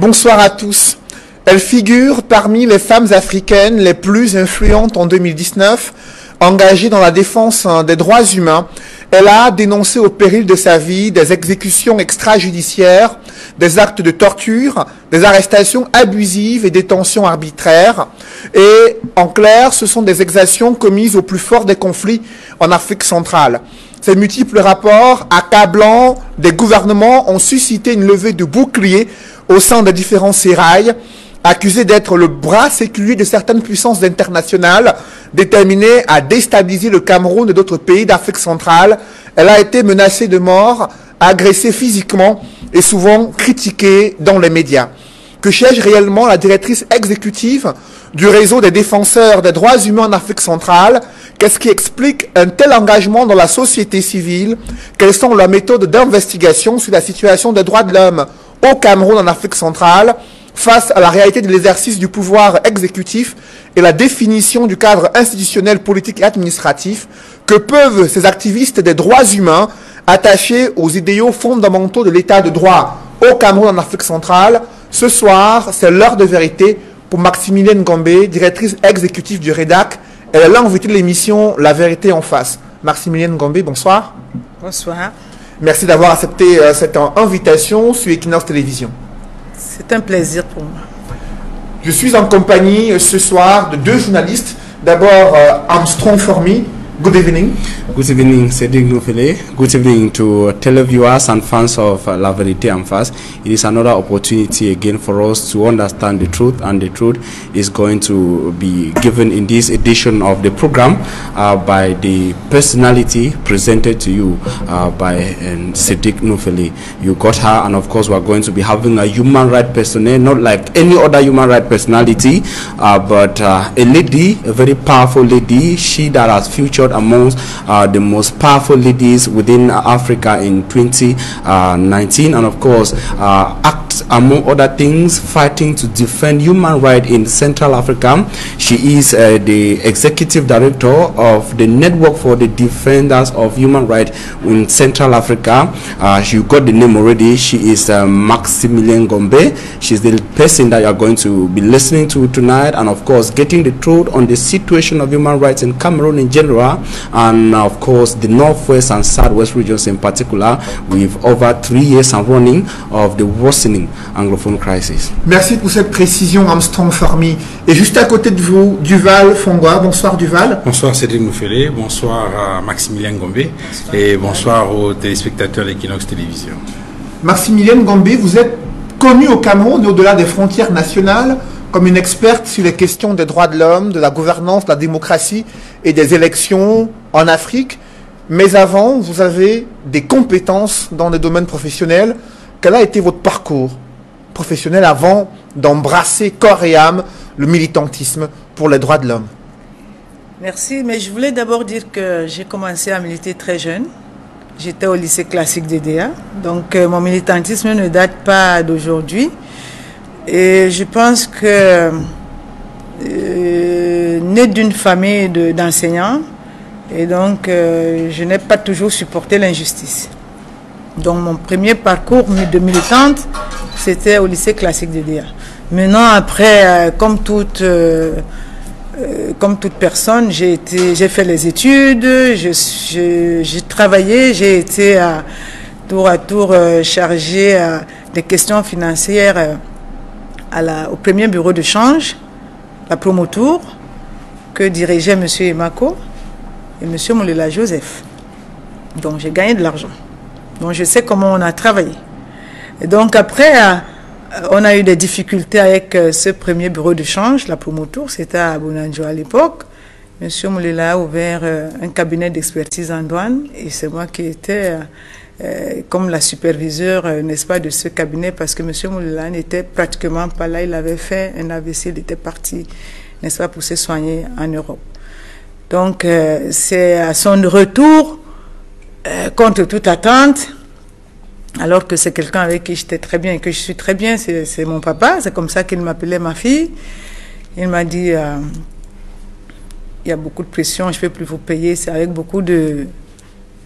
Bonsoir à tous. Elle figure parmi les femmes africaines les plus influentes en 2019, engagée dans la défense des droits humains. Elle a dénoncé au péril de sa vie des exécutions extrajudiciaires, des actes de torture, des arrestations abusives et détentions arbitraires. Et en clair, ce sont des exactions commises au plus fort des conflits en Afrique centrale. Ces multiples rapports accablants des gouvernements ont suscité une levée de boucliers au sein des différents sérails, accusés d'être le bras séculier de certaines puissances internationales déterminées à déstabiliser le Cameroun et d'autres pays d'Afrique centrale. Elle a été menacée de mort, agressée physiquement et souvent critiquée dans les médias. Que cherche réellement la directrice exécutive du réseau des défenseurs des droits humains en Afrique centrale? Qu'est-ce qui explique un tel engagement dans la société civile? Quelles sont leurs méthodes d'investigation sur la situation des droits de l'homme au Cameroun en Afrique centrale face à la réalité de l'exercice du pouvoir exécutif et la définition du cadre institutionnel, politique et administratif? Que peuvent ces activistes des droits humains attachés aux idéaux fondamentaux de l'état de droit au Cameroun en Afrique centrale? Ce soir, c'est l'heure de vérité pour Maximilienne Ngombe, directrice exécutive du REDAC. Elle est l'invitée de l'émission La Vérité en face. Maximilienne Ngombe, bonsoir. Bonsoir. Merci d'avoir accepté cette invitation sur Equinox Télévision. C'est un plaisir pour moi. Je suis en compagnie ce soir de deux journalistes. D'abord, Armstrong Formy. Good evening. Good evening, Cedric Nufele. Good evening to televiewers and fans of La Vérité en face. It is another opportunity again for us to understand the truth, and the truth is going to be given in this edition of the program by the personality presented to you by Cedric Nufele. You got her, and of course we are going to be having a human rights personnel, not like any other human rights personality, but a lady, a very powerful lady, she that has featured amongst the most powerful ladies within Africa in 2019, and of course act among other things fighting to defend human rights in Central Africa. She is the executive director of the Network for the Defenders of Human Rights in Central Africa. You got the name already. She is Maximilienne Ngombe. She's the person that you are going to be listening to tonight, and of course getting the truth on the situation of human rights in Cameroon in general, and of course the northwest and southwest regions in particular, with over 3 years and running of the worsening anglophone crisis. Merci pour cette précision, Armstrong Formy. Et juste à côté de vous, Duval Fongwa. Bonsoir Duval. Bonsoir Cédric Moufélé, bonsoir à Maximilien Ngombe et bonsoir aux téléspectateurs d'Equinox Télévision. Maximilienne Ngombe, vous êtes connue au Cameroun et au-delà des frontières nationales comme une experte sur les questions des droits de l'homme, de la gouvernance, de la démocratie et des élections en Afrique. Mais avant, vous avez des compétences dans les domaines professionnels. Quel a été votre parcours professionnel avant d'embrasser corps et âme le militantisme pour les droits de l'homme? Merci, mais je voulais d'abord dire que j'ai commencé à militer très jeune. J'étais au lycée classique d'EDA, donc mon militantisme ne date pas d'aujourd'hui. Et je pense que, né d'une famille d'enseignants, et donc je n'ai pas toujours supporté l'injustice. Donc mon premier parcours de militante, c'était au lycée classique d'EDA. Maintenant, après, comme toute personne, j'ai fait les études, j'ai travaillé, j'ai été tour à tour chargée des questions financières au premier bureau de change, la Promotour, que dirigeait M. Emako et M. Moulela Joseph. Donc j'ai gagné de l'argent. Donc je sais comment on a travaillé. Et donc après, on a eu des difficultés avec ce premier bureau de change, la Promotour, c'était à Bonanjo à l'époque. M. Moulela a ouvert un cabinet d'expertise en douane et c'est moi qui étais comme la superviseure, n'est-ce pas, de ce cabinet, parce que M. Moulela n'était pratiquement pas là. Il avait fait un AVC, il était parti, n'est-ce pas, pour se soigner en Europe. Donc c'est à son retour, contre toute attente, alors que c'est quelqu'un avec qui j'étais très bien et que je suis très bien, c'est mon papa, c'est comme ça qu'il m'appelait ma fille. Il m'a dit, il y a beaucoup de pression, je ne peux plus vous payer, c'est avec beaucoup de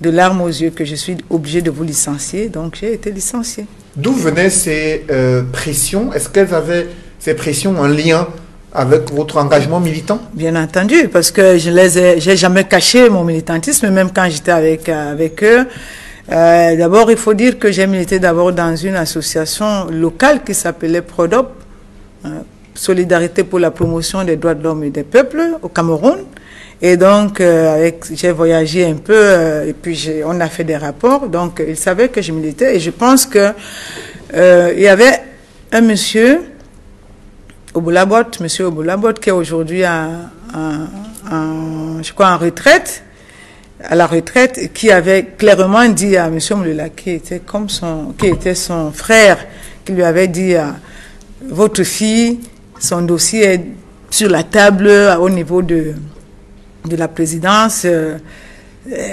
larmes aux yeux que je suis obligée de vous licencier. Donc j'ai été licenciée. D'où venaient ces pressions? Est-ce qu'elles avaient, ces pressions, un lien avec votre engagement militant? Bien entendu, parce que j'ai jamais caché mon militantisme, même quand j'étais avec eux. D'abord, il faut dire que j'ai milité d'abord dans une association locale qui s'appelait PRODOP, Solidarité pour la promotion des droits de l'homme et des peuples au Cameroun. Et donc, j'ai voyagé un peu et puis on a fait des rapports. Donc, ils savaient que je militais et je pense que il y avait un monsieur, monsieur Oboulabot, qui est aujourd'hui je crois en retraite, à la retraite, qui avait clairement dit à monsieur Moulela, qui était son frère, qui lui avait dit votre fille, son dossier est sur la table au niveau de la présidence,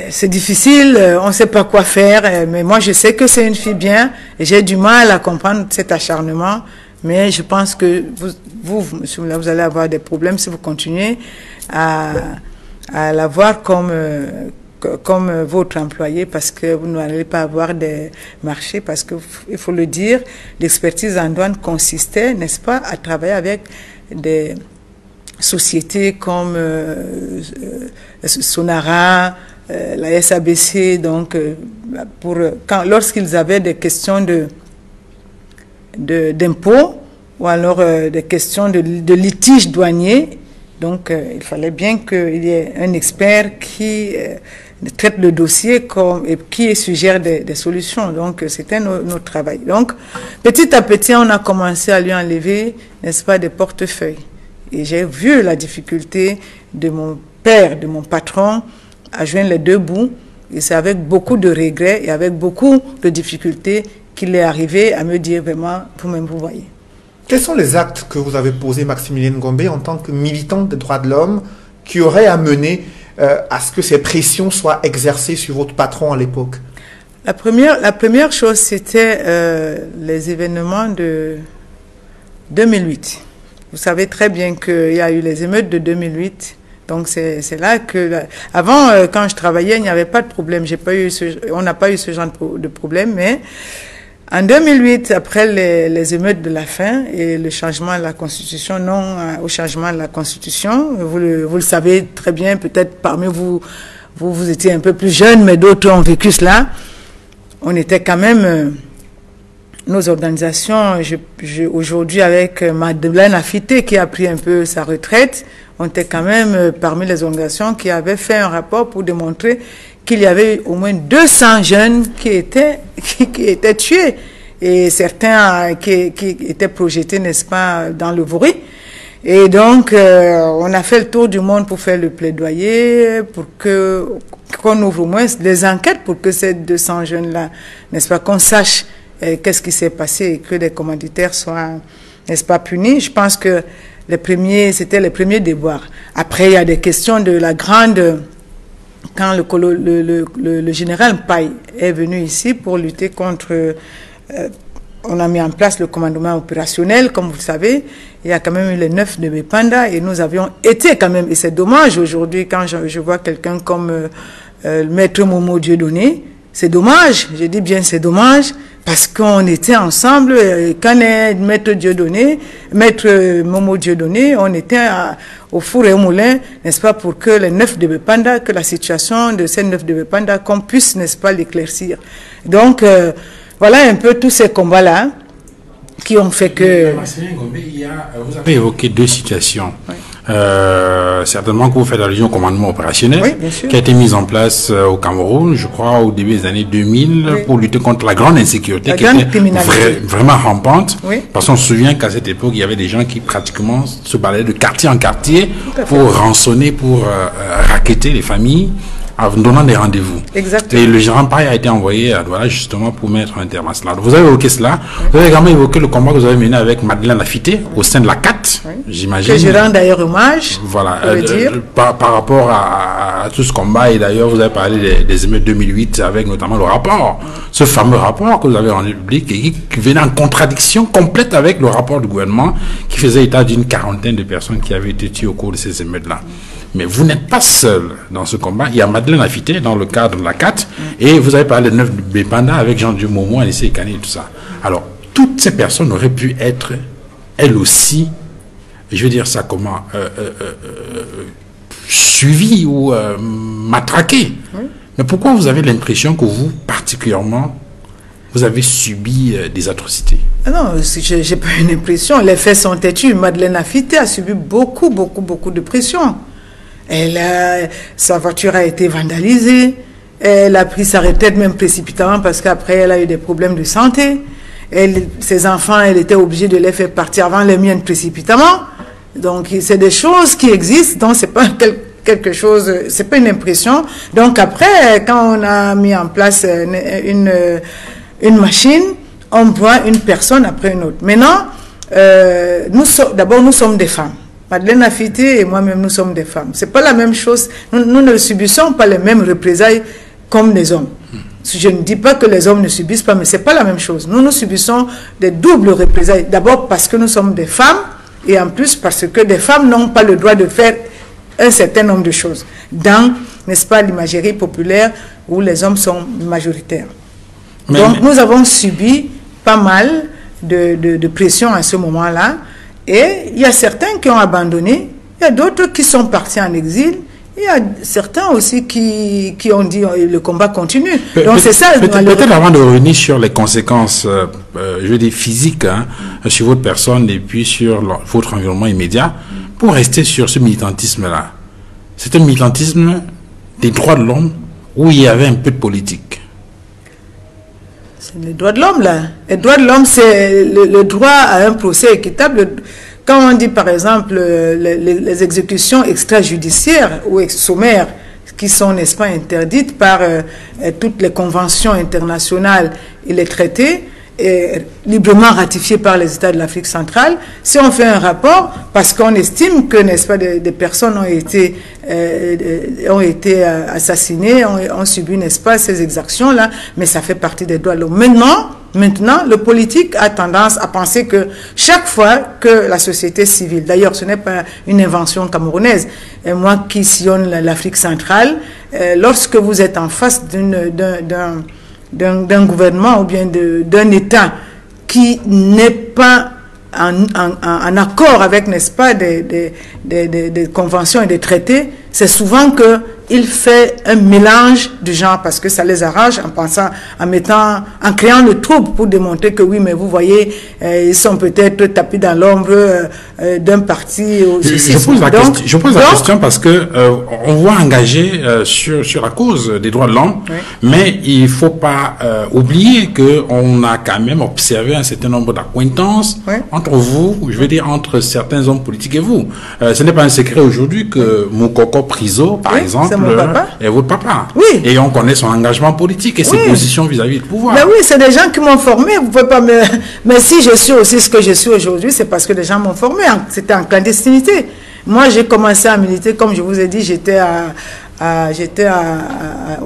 c'est difficile, on ne sait pas quoi faire, mais moi je sais que c'est une fille bien, et j'ai du mal à comprendre cet acharnement, mais je pense que vous monsieur Moulela, vous allez avoir des problèmes si vous continuez à la voir comme votre employé, parce que vous n'allez pas avoir des marchés, parce que il faut le dire, l'expertise en douane consistait, n'est-ce pas, à travailler avec des sociétés comme Sonara, la SABC, donc lorsqu'ils avaient des questions d'impôts ou alors des questions de litiges douaniers, donc il fallait bien qu'il y ait un expert qui traite le dossier et qui suggère des solutions. Donc c'était notre travail. Donc petit à petit, on a commencé à lui enlever, n'est-ce pas, des portefeuilles. Et j'ai vu la difficulté de mon père, de mon patron, à joindre les deux bouts. Et c'est avec beaucoup de regrets et avec beaucoup de difficultés qu'il est arrivé à me dire vraiment, vous-même vous voyez. Quels sont les actes que vous avez posés, Maximilien Ngombe, en tant que militant des droits de l'homme, qui auraient amené à ce que ces pressions soient exercées sur votre patron à l'époque? La première chose, c'était les événements de 2008. Vous savez très bien qu'il y a eu les émeutes de 2008. Donc c'est là que... Avant, quand je travaillais, il n'y avait pas de problème. On n'a pas eu ce genre de problème, mais... En 2008, après les émeutes de la faim et le changement de la Constitution, au changement de la Constitution, vous le savez très bien, peut-être parmi vous étiez un peu plus jeunes, mais d'autres ont vécu cela. On était quand même, nos organisations, aujourd'hui avec Madeleine Affité qui a pris un peu sa retraite, on était quand même parmi les organisations qui avaient fait un rapport pour démontrer qu'il y avait au moins 200 jeunes qui étaient tués et certains qui étaient projetés, n'est-ce pas, dans le Vaury. Et donc, on a fait le tour du monde pour faire le plaidoyer, pour qu'on ouvre au moins des enquêtes pour que ces 200 jeunes-là, n'est-ce pas, qu'on sache qu'est-ce qui s'est passé et que les commanditaires soient, n'est-ce pas, punis. Je pense que c'était les premiers déboires. Après, il y a des questions de la grande... Quand le général Paye est venu ici pour lutter contre... on a mis en place le commandement opérationnel, comme vous le savez. Il y a quand même eu les 9 de Bépanda et nous avions été quand même... Et c'est dommage aujourd'hui quand je vois quelqu'un comme Maître Momo Dieudonné. C'est dommage, je dis bien c'est dommage, parce qu'on était ensemble, quand Maître Momo Dieudonné, on était au four et au moulin, n'est-ce pas, pour que les 9 de Bépanda, que la situation de ces 9 de Bépanda, qu'on puisse, n'est-ce pas, l'éclaircir. Donc, voilà un peu tous ces combats-là qui ont fait que... Vous avez évoqué deux situations. Oui. Certainement que vous faites allusion au commandement opérationnel, oui, qui a été mis en place au Cameroun, je crois, au début des années 2000, oui, pour lutter contre la grande insécurité qui était vraiment rampante. Oui. Parce qu'on se souvient qu'à cette époque, il y avait des gens qui pratiquement se baladaient de quartier en quartier pour rançonner, pour racketter les familles, en donnant des rendez-vous. Exactement. Et le général Paye a été envoyé à Douala justement pour mettre un terme à cela. Vous avez évoqué cela. Oui. Vous avez également évoqué le combat que vous avez mené avec Madeleine Affité au sein de la CAT, oui, j'imagine. Que je rends d'ailleurs hommage. Voilà. Par rapport à tout ce combat, et d'ailleurs vous avez parlé des émeutes 2008 avec notamment le rapport, ce fameux rapport que vous avez rendu public et qui venait en contradiction complète avec le rapport du gouvernement qui faisait état d'une quarantaine de personnes qui avaient été tuées au cours de ces émeutes-là. Mais vous n'êtes pas seul dans ce combat. Il y a Madeleine Affité dans le cadre de la CAT et vous avez parlé de 9 de Bépanda avec Jean-Dieu Momo, Anissé Kani et tout ça. Alors, toutes ces personnes auraient pu être, elles aussi, je veux dire ça comment, suivies ou matraquées. Oui. Mais pourquoi vous avez l'impression que vous, particulièrement, vous avez subi des atrocités? Non, je n'ai pas une impression. Les faits sont têtus. Madeleine Afité a subi beaucoup de pression. Sa voiture a été vandalisée. Elle a pris sa retraite même précipitamment parce qu'après, elle a eu des problèmes de santé. Ses enfants, elle était obligée de les faire partir avant les miennes précipitamment. Donc, c'est des choses qui existent. Donc, c'est pas quelque chose, c'est pas une impression. Donc, après, quand on a mis en place une machine, on voit une personne après une autre. Maintenant, d'abord, nous sommes des femmes. Madeleine Afité et moi-même, nous sommes des femmes. C'est pas la même chose. Nous ne subissons pas les mêmes représailles comme les hommes. Je ne dis pas que les hommes ne subissent pas, mais c'est pas la même chose. Nous subissons des doubles représailles. D'abord parce que nous sommes des femmes, et en plus parce que des femmes n'ont pas le droit de faire un certain nombre de choses. Dans, n'est-ce pas, l'imagerie populaire où les hommes sont majoritaires. Donc nous avons subi pas mal de pression à ce moment-là, et il y a certains qui ont abandonné, il y a d'autres qui sont partis en exil. Il y a certains aussi qui ont dit le combat continue. Donc c'est ça. Peut-être avant de revenir sur les conséquences, je veux dire physiques, hein, sur votre personne et puis sur votre environnement immédiat, pour rester sur ce militantisme-là. C'est un militantisme des droits de l'homme où il y avait un peu de politique. C'est les droits de l'homme là. Les droits de l'homme, c'est le droit à un procès équitable. Quand on dit par exemple les exécutions extrajudiciaires ou sommaires qui sont, n'est-ce pas, interdites par toutes les conventions internationales et les traités, librement ratifiés par les États de l'Afrique centrale, si on fait un rapport, parce qu'on estime que, n'est-ce pas, des personnes ont été assassinées, ont subi, n'est-ce pas, ces exactions-là, mais ça fait partie des droits de l'homme. Maintenant, le politique a tendance à penser que chaque fois que la société civile, d'ailleurs ce n'est pas une invention camerounaise, et moi qui sillonne l'Afrique centrale, lorsque vous êtes en face d'un gouvernement ou bien d'un État qui n'est pas en accord avec, n'est-ce pas, des conventions et des traités, c'est souvent qu'il fait un mélange du genre parce que ça les arrange en pensant, en créant le trouble pour démontrer que oui, mais vous voyez, ils sont peut-être tapis dans l'ombre d'un parti. Je pose la question parce que on voit engager sur la cause des droits de l'homme, oui. Mais il faut pas oublier que on a quand même observé un certain nombre d'acquaintances, oui, entre vous, je veux dire entre certains hommes politiques et vous. Ce n'est pas un secret aujourd'hui que Moukoko Priso, par exemple, est votre papa. Oui. Et on connaît son engagement politique et ses positions vis-à-vis du pouvoir. Mais oui, c'est des gens qui m'ont formé. Vous pouvez pas me... Mais si je suis aussi ce que je suis aujourd'hui, c'est parce que des gens m'ont formé. C'était en clandestinité. Moi, j'ai commencé à militer, comme je vous ai dit, j'étais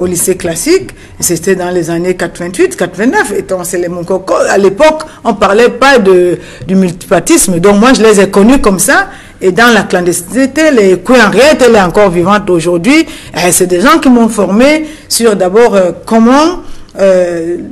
au lycée classique. C'était dans les années 88, 89. Et donc, c'est les Moukoko. À l'époque, on parlait pas du multipartisme. Donc, moi, je les ai connus comme ça. Et dans la clandestinité, les Henriette, elle est encore vivante aujourd'hui. C'est des gens qui m'ont formé sur d'abord comment,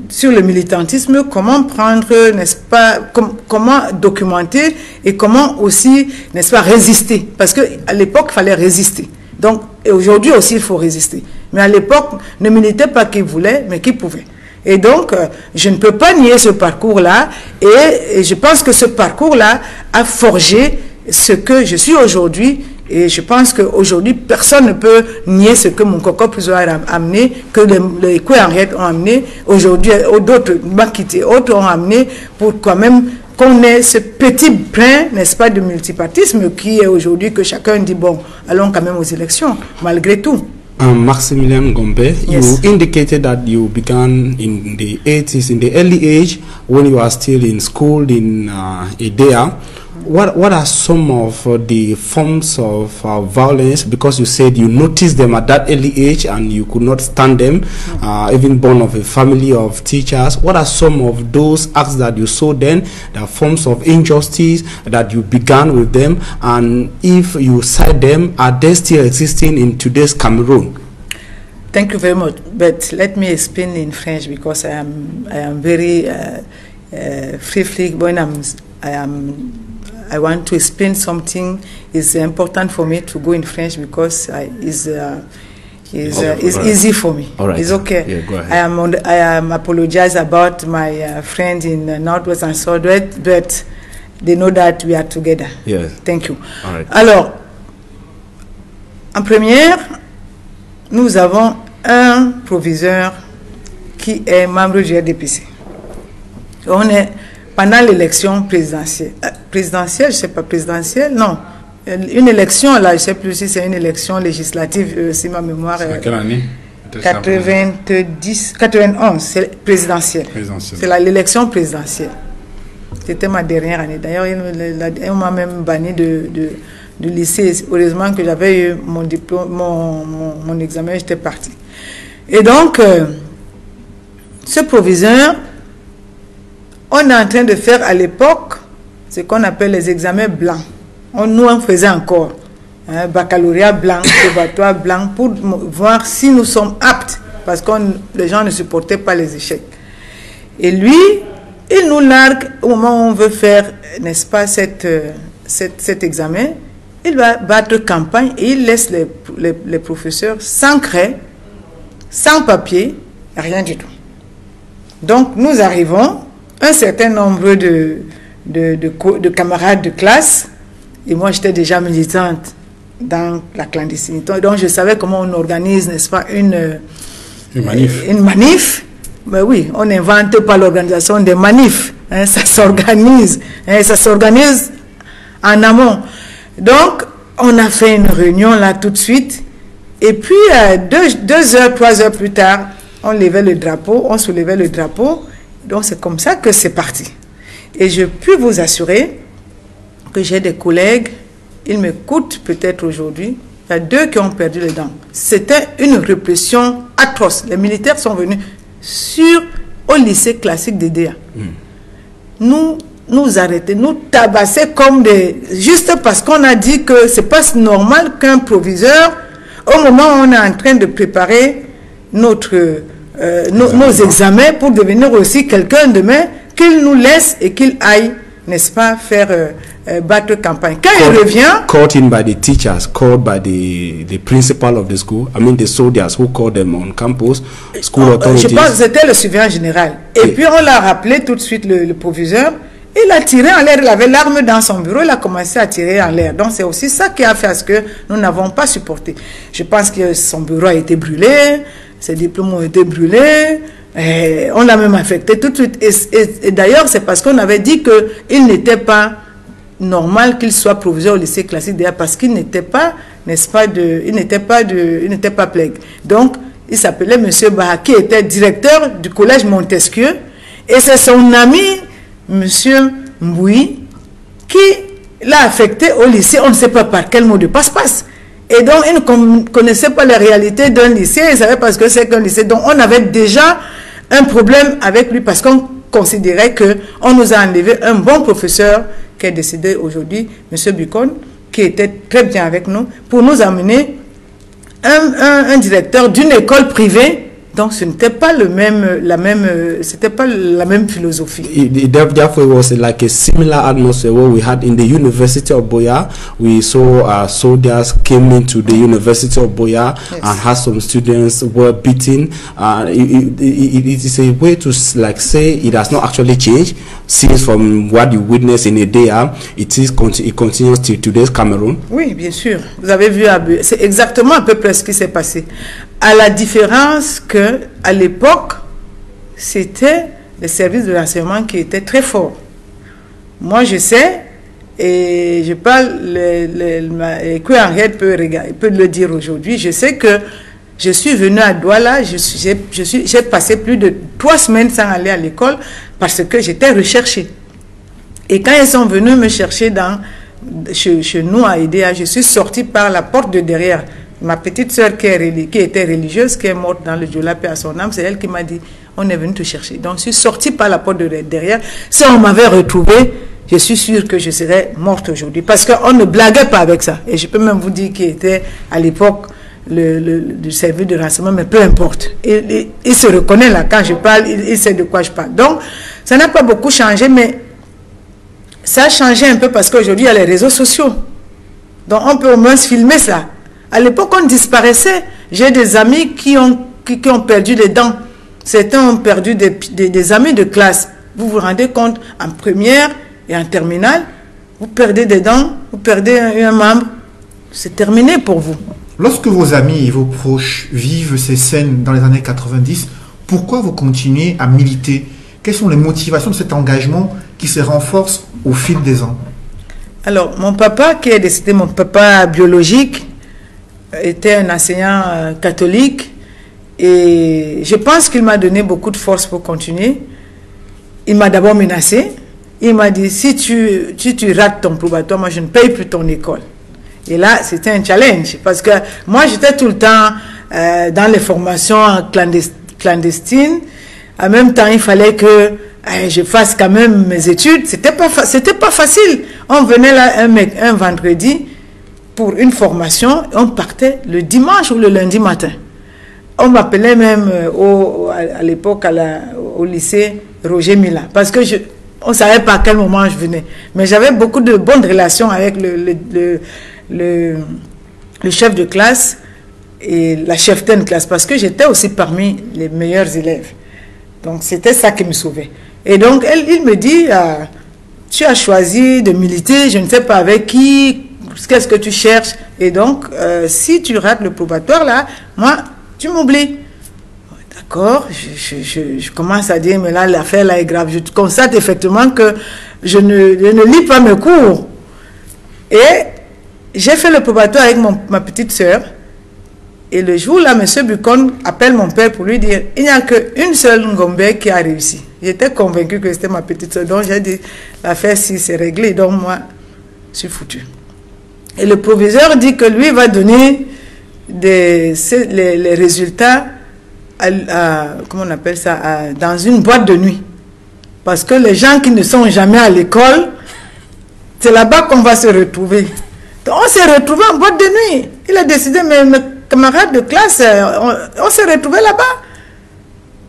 sur le militantisme, comment prendre, n'est-ce pas, comment documenter et comment aussi, n'est-ce pas, résister. Parce qu'à l'époque, il fallait résister. Donc, et aujourd'hui aussi, il faut résister. Mais à l'époque, ne militait pas qui voulait, mais qui pouvait. Et donc, je ne peux pas nier ce parcours-là. Et je pense que ce parcours-là a forgé ce que je suis aujourd'hui, et je pense qu'aujourd'hui, personne ne peut nier ce que Moukoko Priso a amené, que les Henriette ont amené, aujourd'hui, d'autres, Makiti, autres ont amené, pour quand même qu'on ait ce petit brin, n'est-ce pas, de multipartisme qui est aujourd'hui que chacun dit, bon, allons quand même aux élections, malgré tout. Maximilian Gombe, yes. You indicated that you began in the 80s, in the early age, when you are still in school in Idea. What are some of the forms of violence? Because you said you noticed them at that early age and you could not stand them, even born of a family of teachers. What are some of those acts that you saw then, the forms of injustice that you began with them? And if you cite them, are they still existing in today's Cameroon? Thank you very much. But let me explain in French because I am very... briefly, when I want to explain something, it's important for me to go in French because it's easy for me. All right. It's okay. Yeah, go ahead. I am apologize about my friend in Northwest and Southwest, but they know that we are together. Yes. Thank you. All right. Alors, en première, nous avons un proviseur qui est membre du RDPC. On est pendant l'élection présidentielle. Présidentielle, je ne sais pas, présidentielle, non. Une élection, là, je ne sais plus si c'est une élection législative, si ma mémoire est... Quelle année? 91, c'est présidentielle. C'est l'élection présidentielle. C'était ma dernière année. D'ailleurs, on m'a même banni du lycée. Heureusement que j'avais eu mon diplôme, mon examen, j'étais parti. Et donc, ce proviseur, on est en train de faire à l'époque ce qu'on appelle les examens blancs. Nous en faisait encore. Baccalauréat blanc, probatoire blanc, pour voir si nous sommes aptes, parce que les gens ne supportaient pas les échecs. Et lui, il nous largue au moment où on veut faire, n'est-ce pas, cet examen. Il va battre campagne et il laisse les professeurs sans craie, sans papier, rien du tout. Donc nous arrivons, un certain nombre de camarades de classe, et moi j'étais déjà militante dans la clandestinité, donc je savais comment on organise, n'est-ce pas, une manif. Mais oui, on n'invente pas l'organisation des manifs, hein, ça s'organise en amont. Donc, on a fait une réunion là tout de suite, et puis 2 heures, 3 heures plus tard, on levait le drapeau, on soulevait le drapeau, donc c'est comme ça que c'est parti. Et je peux vous assurer que j'ai des collègues, ils m'écoutent peut-être aujourd'hui, il y a 2 qui ont perdu les dents. C'était une répression atroce. Les militaires sont venus au lycée classique de DEA. Nous arrêter, nous tabasser comme juste parce qu'on a dit que c'est pas normal qu'un proviseur, au moment où on est en train de préparer nos examens pour devenir aussi quelqu'un demain, qu'il nous laisse et qu'il aille, n'est-ce pas, faire battre campagne. Quand il revient... Called in by the teachers, called by the principal of the school, I mean the soldiers who called them on campus, school authorities. Je pense que c'était le surveillant général. Et puis on l'a rappelé tout de suite, le proviseur. Il a tiré en l'air, il avait l'arme dans son bureau, il a commencé à tirer en l'air. Donc c'est aussi ça qui a fait à ce que nous n'avons pas supporté. Je pense que son bureau a été brûlé, ses diplômes ont été brûlés, on l'a même affecté tout de suite. Et d'ailleurs, c'est parce qu'on avait dit qu'il n'était pas normal qu'il soit proviseur au lycée classique d'ailleurs, parce qu'il n'était pas, n'est-ce pas, il n'était pas plègue. Donc, il s'appelait M. Baha, qui était directeur du collège Montesquieu, et c'est son ami, M. Mboui, qui l'a affecté au lycée, on ne sait pas par quel mot de passe-passe. Et donc, il ne connaissait pas la réalité d'un lycée, il savait pas ce que c'est qu'un lycée. Donc, on avait déjà un problème avec lui, parce qu'on considérait qu'on nous a enlevé un bon professeur qui est décédé aujourd'hui, M. Bucon, qui était très bien avec nous, pour nous amener un directeur d'une école privée. Donc, ce n'était pas c'était pas la même philosophie. Therefore, it was like a similar atmosphere what we had in the University of Buea. We saw soldiers came into the University of Buea, yes, and had some students were beaten. It is a way to like say it has not actually changed since from what you witnessed in Edea. It continues to today's Cameroon. Oui, bien sûr. Vous avez vu, c'est exactement à peu près ce qui s'est passé. À la différence que à l'époque, c'était les services de renseignement qui étaient très forts. Moi, je sais, et je parle, que Henriette peut le dire aujourd'hui, je sais que je suis venue à Douala, j'ai passé plus de 3 semaines sans aller à l'école parce que j'étais recherchée. Et quand ils sont venus me chercher chez nous à Edea, je suis sortie par la porte de derrière. Ma petite soeur qui était religieuse, qui est morte dans le Diola, paix à son âme, c'est elle qui m'a dit, on est venu te chercher. Donc je suis sortie par la porte de derrière. Si on m'avait retrouvée, je suis sûre que je serais morte aujourd'hui. Parce qu'on ne blaguait pas avec ça. Et je peux même vous dire qu'il était à l'époque du service de renseignement, mais peu importe. Il se reconnaît là, quand je parle, il sait de quoi je parle. Donc, Ça n'a pas beaucoup changé, mais ça a changé un peu parce qu'aujourd'hui, il y a les réseaux sociaux. Donc, on peut au moins filmer ça. À l'époque, on disparaissait. J'ai des amis qui ont perdu les dents. Certains ont perdu des amis de classe. Vous vous rendez compte, en première et en terminale, vous perdez des dents, vous perdez un membre. C'est terminé pour vous. Lorsque vos amis et vos proches vivent ces scènes dans les années 90, pourquoi vous continuez à militer? Quelles sont les motivations de cet engagement qui se renforce au fil des ans? Alors, mon papa qui est décédé, mon papa biologique, était un enseignant catholique et je pense qu'il m'a donné beaucoup de force pour continuer. Il m'a d'abord menacé. Il m'a dit, si tu rates ton probatoire, moi je ne paye plus ton école. Et là, c'était un challenge parce que moi j'étais tout le temps dans les formations clandestines. En même temps, il fallait que je fasse quand même mes études. C'était pas facile. On venait là un vendredi pour une formation et on partait le dimanche ou le lundi matin. On m'appelait même à l'époque au lycée Roger Mila parce que on ne savait pas à quel moment je venais. Mais j'avais beaucoup de bonnes relations avec le chef de classe et la cheftaine de classe parce que j'étais aussi parmi les meilleurs élèves. Donc c'était ça qui me sauvait. Et donc il me dit, tu as choisi de militer, je ne sais pas avec qui, qu'est-ce que tu cherches. Et donc si tu rates le probatoire là, moi tu m'oublies. D'accord, je commence à dire, mais là l'affaire là est grave. Je constate effectivement que je ne lis pas mes cours. Et j'ai fait le probatoire avec ma petite soeur. Et le jour là, M. Bucon appelle mon père pour lui dire, il n'y a qu'une seule Ngombe qui a réussi. J'étais convaincu que c'était ma petite soeur. Donc j'ai dit, l'affaire si c'est réglé, donc moi, je suis foutu. Et le proviseur dit que lui va donner les résultats, comment on appelle ça, dans une boîte de nuit. Parce que les gens qui ne sont jamais à l'école, c'est là-bas qu'on va se retrouver. Donc on s'est retrouvés en boîte de nuit. Il a décidé, mais mes camarades de classe, on s'est retrouvés là-bas.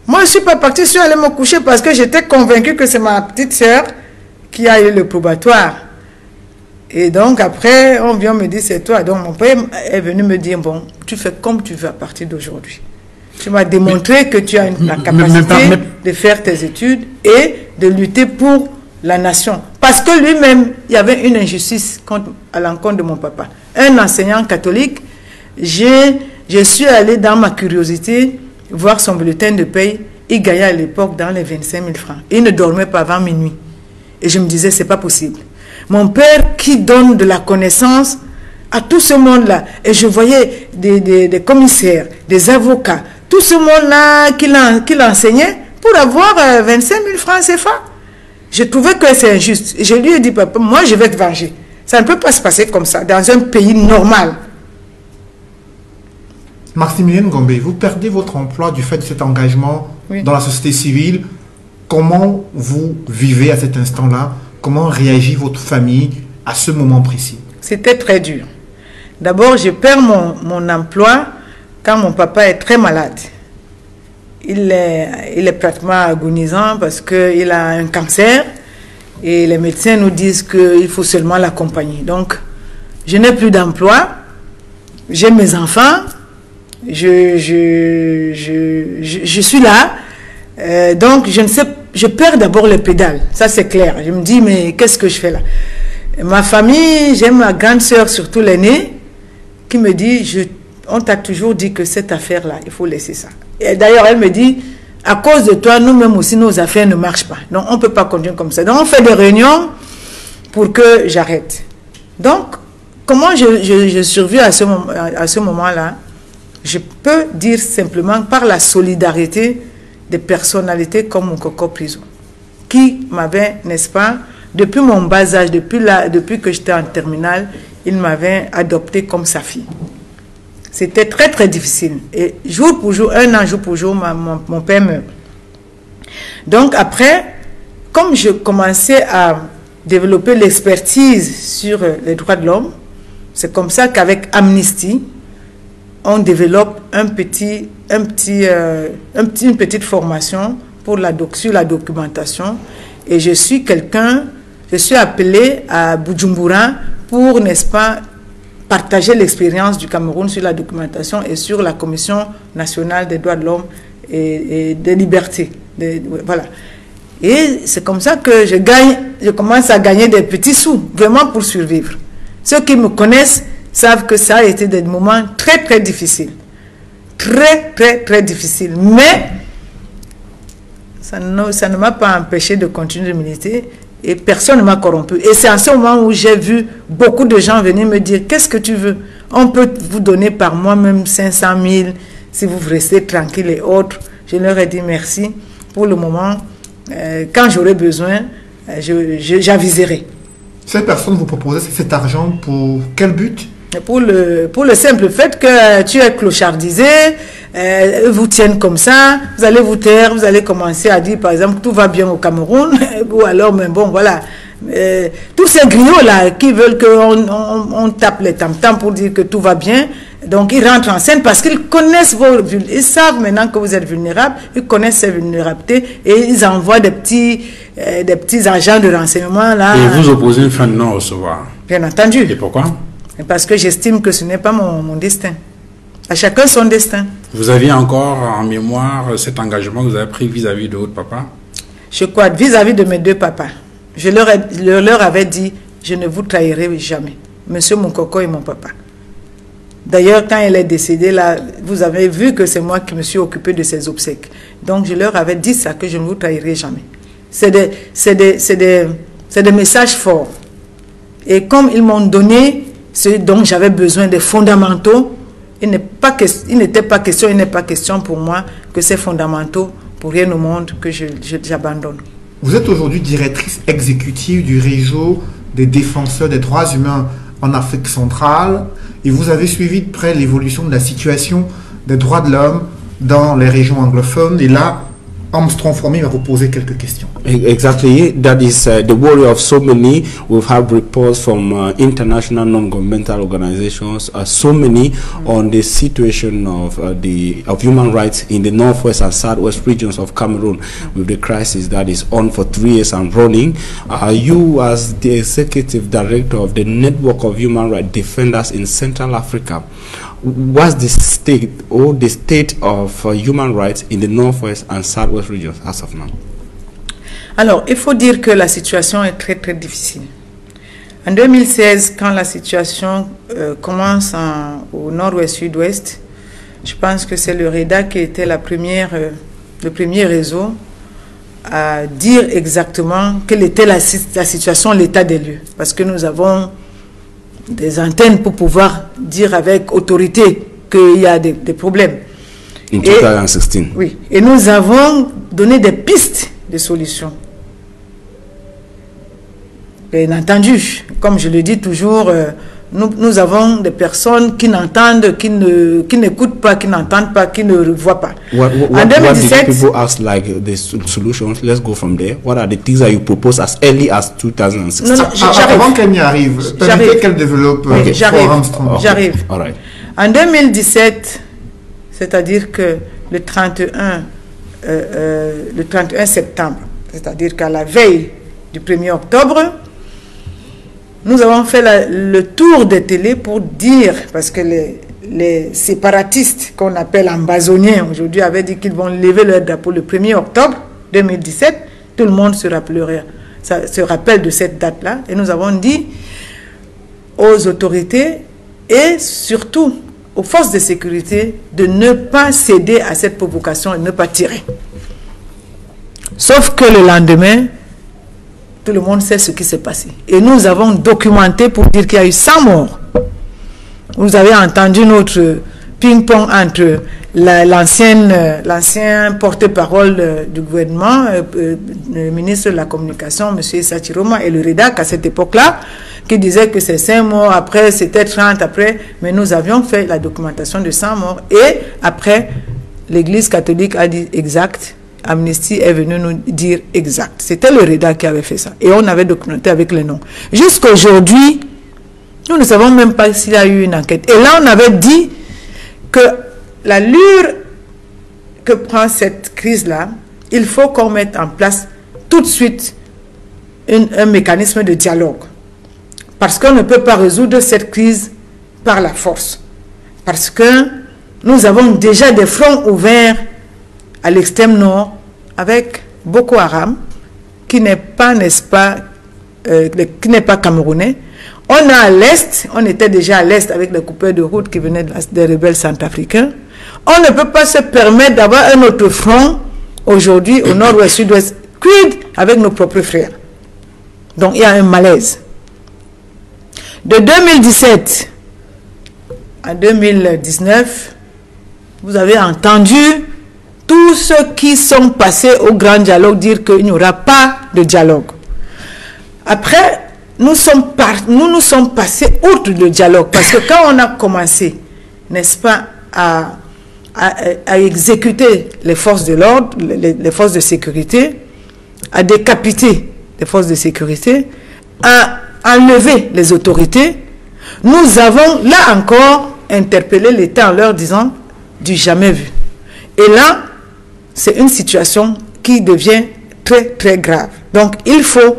Moi, je ne suis pas partie, je suis allée me coucher parce que j'étais convaincue que c'est ma petite soeur qui a eu le probatoire. Et donc après, on vient me dire, c'est toi. Donc mon père est venu me dire, bon, tu fais comme tu veux à partir d'aujourd'hui. Tu m'as démontré que tu as la capacité de faire tes études et de lutter pour la nation. Parce que lui-même, il y avait une injustice à l'encontre de mon papa. Un enseignant catholique, je suis allée dans ma curiosité voir son bulletin de paye. Il gagnait à l'époque dans les 25 000 francs. Il ne dormait pas avant minuit. Et je me disais, c'est pas possible. Mon père qui donne de la connaissance à tout ce monde-là. Et je voyais des commissaires, des avocats, tout ce monde-là qui l'enseignait pour avoir 25 000 francs CFA. Je trouvais que c'est injuste. Et je lui ai dit, papa, moi je vais te venger. Ça ne peut pas se passer comme ça, dans un pays normal. Maximilien Ngombe, vous perdez votre emploi du fait de cet engagement dans la société civile. Comment vous vivez à cet instant-là? Comment réagit votre famille à ce moment précis? C'était très dur. D'abord, je perds mon emploi quand mon papa est très malade. Il est pratiquement agonisant parce qu'il a un cancer et les médecins nous disent qu'il faut seulement l'accompagner. Donc, je n'ai plus d'emploi, j'ai mes enfants, je suis là, donc je ne sais, je perds d'abord les pédales, ça c'est clair. Je me dis, mais qu'est-ce que je fais là? Ma famille, j'ai ma grande soeur, surtout l'aînée, qui me dit, on t'a toujours dit que cette affaire-là, il faut laisser ça. Et d'ailleurs, elle me dit, à cause de toi, nous-mêmes aussi, nos affaires ne marchent pas. Donc, on ne peut pas continuer comme ça. Donc, on fait des réunions pour que j'arrête. Donc, comment je survis à ce moment-là? Je peux dire simplement par la solidarité des personnalités comme mon Coco Prison, qui m'avait, n'est-ce pas, depuis mon bas âge, depuis que j'étais en terminale, il m'avait adopté comme sa fille. C'était très très difficile. Et jour pour jour, un an jour pour jour, mon père meurt. Donc après, comme je commençais à développer l'expertise sur les droits de l'homme, c'est comme ça qu'avec Amnesty, on développe une petite formation sur la documentation. Et je suis appelé à Bujumbura pour, n'est-ce pas, partager l'expérience du Cameroun sur la documentation et sur la Commission nationale des droits de l'homme et des libertés. Voilà. Et c'est comme ça que je commence à gagner des petits sous, vraiment pour survivre. Ceux qui me connaissent savent que ça a été des moments très, très difficiles. Très, très, très difficiles. Mais ça ne m'a pas empêché de continuer de militer et personne ne m'a corrompu. Et c'est à ce moment où j'ai vu beaucoup de gens venir me dire « Qu'est-ce que tu veux? On peut vous donner par mois même 500 000 si vous restez tranquille et autres. » Je leur ai dit merci. Pour le moment, quand j'aurai besoin, j'aviserai. Cette personne vous proposait cet argent pour quel but? Pour le simple fait que tu es clochardisé, vous tiennent comme ça, vous allez vous taire, vous allez commencer à dire par exemple tout va bien au Cameroun, ou alors, mais bon, voilà. Tous ces griots-là qui veulent qu'on tape les tam-tams pour dire que tout va bien, donc ils rentrent en scène parce qu'ils connaissent ils savent maintenant que vous êtes vulnérable, ils connaissent ces vulnérabilités et ils envoient des petits agents de renseignement là. Et vous opposez une fin de non-recevoir? Bien entendu. Et pourquoi? Parce que j'estime que ce n'est pas mon destin. À chacun son destin. Vous aviez encore en mémoire cet engagement que vous avez pris vis-à-vis de votre papa? Je crois, vis-à-vis de mes deux papas. Je leur avais dit, je ne vous trahirai jamais. Monsieur Moukoko est mon papa. D'ailleurs, quand il est décédé, là, vous avez vu que c'est moi qui me suis occupé de ses obsèques. Donc, je leur avais dit ça, que je ne vous trahirai jamais. C'est des messages forts. Et comme ils m'ont donné ce dont j'avais besoin, des fondamentaux, il n'est pas question pour moi que ces fondamentaux, pour rien au monde, que j'abandonne. Vous êtes aujourd'hui directrice exécutive du réseau des défenseurs des droits humains en Afrique centrale et vous avez suivi de près l'évolution de la situation des droits de l'homme dans les régions anglophones. Et là, Armstrong Formé va vous poser quelques questions. Exactly, that is the worry of so many. We've had reports from international non-governmental organizations, so many on the situation of human rights in the northwest and southwest regions of Cameroon, with the crisis that is on for 3 years and running. You, as the executive director of the Network of Human Rights Defenders in Central Africa, what's the state of human rights in the northwest and southwest regions as of now? Alors, il faut dire que la situation est très très difficile. En 2016, quand la situation commence au nord-ouest, sud-ouest, je pense que c'est le REDA qui était le premier réseau à dire exactement quelle était la situation, l'état des lieux. Parce que nous avons des antennes pour pouvoir dire avec autorité qu'il y a des problèmes. In 2016. Oui, et nous avons donné des pistes de solutions. Bien entendu, comme je le dis toujours, nous avons des personnes qui n'entendent, qui n'écoutent pas, qui n'entendent pas, qui ne voient pas. What did people ask like the solutions? Let's go from there. What are the things that you propose as early as 2016? Non, avant qu'elle n'y arrive, permettez qu'elle développe. Oui, j'arrive. All right. En 2017, c'est-à-dire que le 31 septembre, c'est-à-dire qu'à la veille du 1er octobre, nous avons fait le tour des télés pour dire, parce que les séparatistes qu'on appelle ambazoniens aujourd'hui avaient dit qu'ils vont lever leur drapeau le 1er octobre 2017, tout le monde se rappelle de cette date-là, et nous avons dit aux autorités et surtout aux forces de sécurité de ne pas céder à cette provocation et ne pas tirer. Sauf que le lendemain, tout le monde sait ce qui s'est passé. Et nous avons documenté pour dire qu'il y a eu 100 morts. Vous avez entendu notre ping-pong entre l'ancien porte-parole du gouvernement, le ministre de la Communication, M. Issa Chiroma, et le REDAC à cette époque-là, qui disait que c'est 5 morts, après c'était 30 après, mais nous avions fait la documentation de 100 morts. Et après, l'Église catholique a dit exact. Amnesty est venu nous dire exact. C'était le REDA qui avait fait ça. Et on avait documenté avec les noms. Jusqu'à aujourd'hui, nous ne savons même pas s'il y a eu une enquête. Et là, on avait dit que l'allure que prend cette crise-là il faut qu'on mette en place tout de suite un mécanisme de dialogue. Parce qu'on ne peut pas résoudre cette crise par la force. Parce que nous avons déjà des fronts ouverts à l'extrême nord avec Boko Haram, qui n'est pas, n'est-ce pas, qui n'est pas camerounais. On a à l'est, on était déjà à l'est avec les coupeurs de route qui venaient des rebelles centrafricains. On ne peut pas se permettre d'avoir un autre front aujourd'hui au nord-ouest, sud-ouest, avec nos propres frères. Donc il y a un malaise. De 2017 à 2019, vous avez entendu tous ceux qui sont passés au grand dialogue dire qu'il n'y aura pas de dialogue. Après, nous nous sommes passés outre le dialogue, parce que quand on a commencé, n'est-ce pas, à exécuter les forces de l'ordre, les forces de sécurité, à décapiter les forces de sécurité, à enlever les autorités, nous avons là encore interpellé l'État en leur disant du jamais vu. Et là, c'est une situation qui devient très très grave. Donc il faut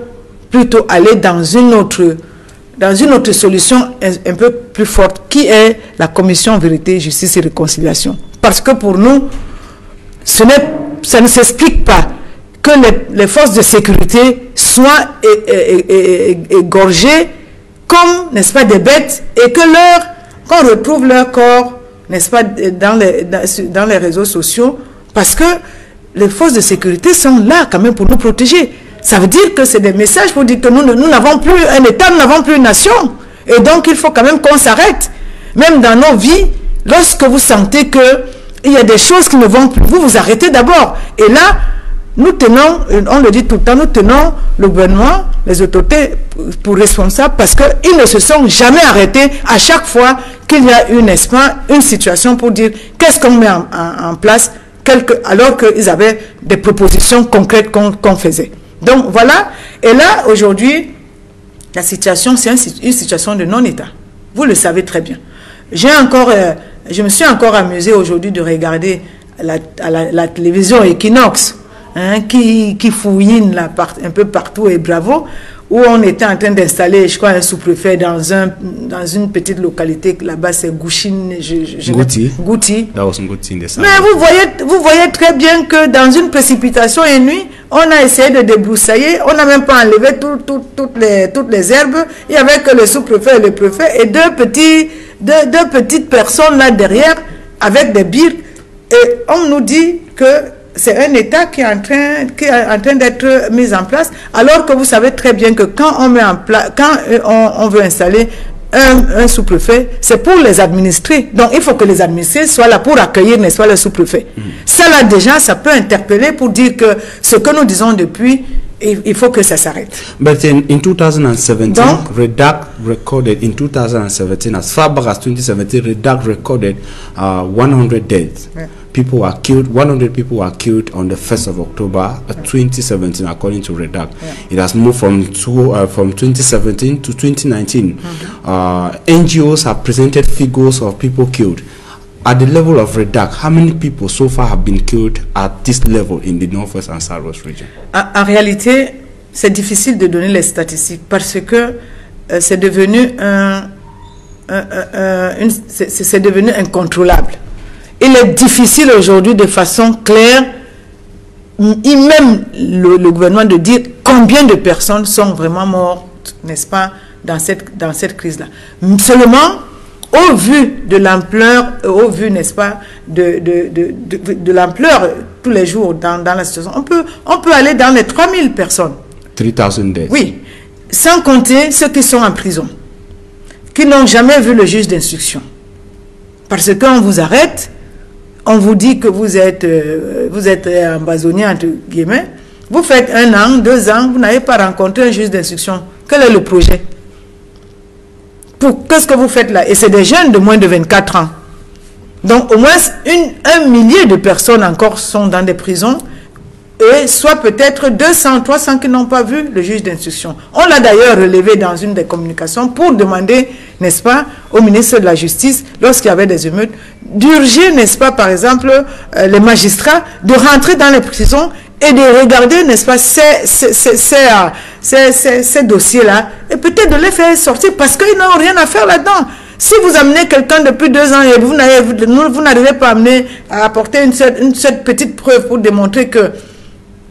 plutôt aller dans une autre solution un peu plus forte, qui est la commission Vérité, Justice et Réconciliation. Parce que pour nous, ça ne s'explique pas que les forces de sécurité soient égorgées comme, n'est-ce pas, des bêtes, et que qu'on retrouve leur corps, n'est-ce pas, dans les réseaux sociaux, parce que les forces de sécurité sont là quand même pour nous protéger. Ça veut dire que c'est des messages pour dire que nous n'avons plus un État, nous n'avons plus une nation. Et donc il faut quand même qu'on s'arrête. Même dans nos vies, lorsque vous sentez qu'il y a des choses qui ne vont plus, vous arrêtez d'abord. Et là, nous tenons, on le dit tout le temps, nous tenons le gouvernement, les autorités pour responsables, parce qu'ils ne se sont jamais arrêtés à chaque fois qu'il y a une situation pour dire qu'est-ce qu'on met en place, alors qu'ils avaient des propositions concrètes qu'on faisait. Donc voilà, et là aujourd'hui, la situation, c'est une situation de non-État. Vous le savez très bien. Je me suis encore amusée aujourd'hui de regarder la télévision Equinox, hein, qui fouine un peu partout, et bravo, où on était en train d'installer, je crois, un sous-préfet dans une petite localité, là-bas c'est Gouchine, Gouti. Mais vous voyez très bien que dans une précipitation et nuit, on a essayé de débroussailler, on n'a même pas enlevé toutes les herbes, il y avait que le sous-préfet et le préfet, et deux petites personnes là derrière, avec des birques, et on nous dit que c'est un État qui est en train d'être mis en place, alors que vous savez très bien que quand on veut installer un sous-préfet, c'est pour les administrer. Donc il faut que les administrés soient là pour accueillir, n'est-ce pas, le sous-préfet. Ça là déjà, ça peut interpeller pour dire que ce que nous disons depuis, il faut que ça s'arrête. But in 2017, Redac recorded, in 2017, as far back as 2017, Redac recorded 100 deaths. Yeah. People were killed, 100 people were killed on the 1st of October 2017, according to Redac. Yeah. It has moved from 2017 to 2019. NGOs have presented figures of people killed. At the level of Redac, how many people so far have been killed at this level in the Northwest and Southwest region? En réalité, c'est difficile de donner les statistiques parce que c'est devenu c'est devenu incontrôlable. Il est difficile aujourd'hui de façon claire, même le gouvernement, de dire combien de personnes sont vraiment mortes, n'est-ce pas, dans cette crise-là. Seulement, au vu de l'ampleur, au vu, n'est-ce pas, de l'ampleur tous les jours dans la situation, on peut aller dans les 3000 personnes. 3000 deaths. Oui, sans compter ceux qui sont en prison, qui n'ont jamais vu le juge d'instruction. Parce qu'on vous arrête, on vous dit que vous êtes embassonné, entre guillemets, vous faites 1 an, 2 ans, vous n'avez pas rencontré un juge d'instruction. Quel est le projet? Qu'est-ce que vous faites là? Et c'est des jeunes de moins de 24 ans. Donc au moins un millier de personnes encore sont dans des prisons, et soit peut-être 200, 300 qui n'ont pas vu le juge d'instruction. On l'a d'ailleurs relevé dans une des communications pour demander, n'est-ce pas, au ministre de la Justice, lorsqu'il y avait des émeutes, d'urger, n'est-ce pas, par exemple, les magistrats de rentrer dans les prisons et de regarder, n'est-ce pas, ces dossiers-là, et peut-être de les faire sortir parce qu'ils n'ont rien à faire là-dedans. Si vous amenez quelqu'un depuis 2 ans et vous n'arrivez pas à apporter une seule petite preuve pour démontrer que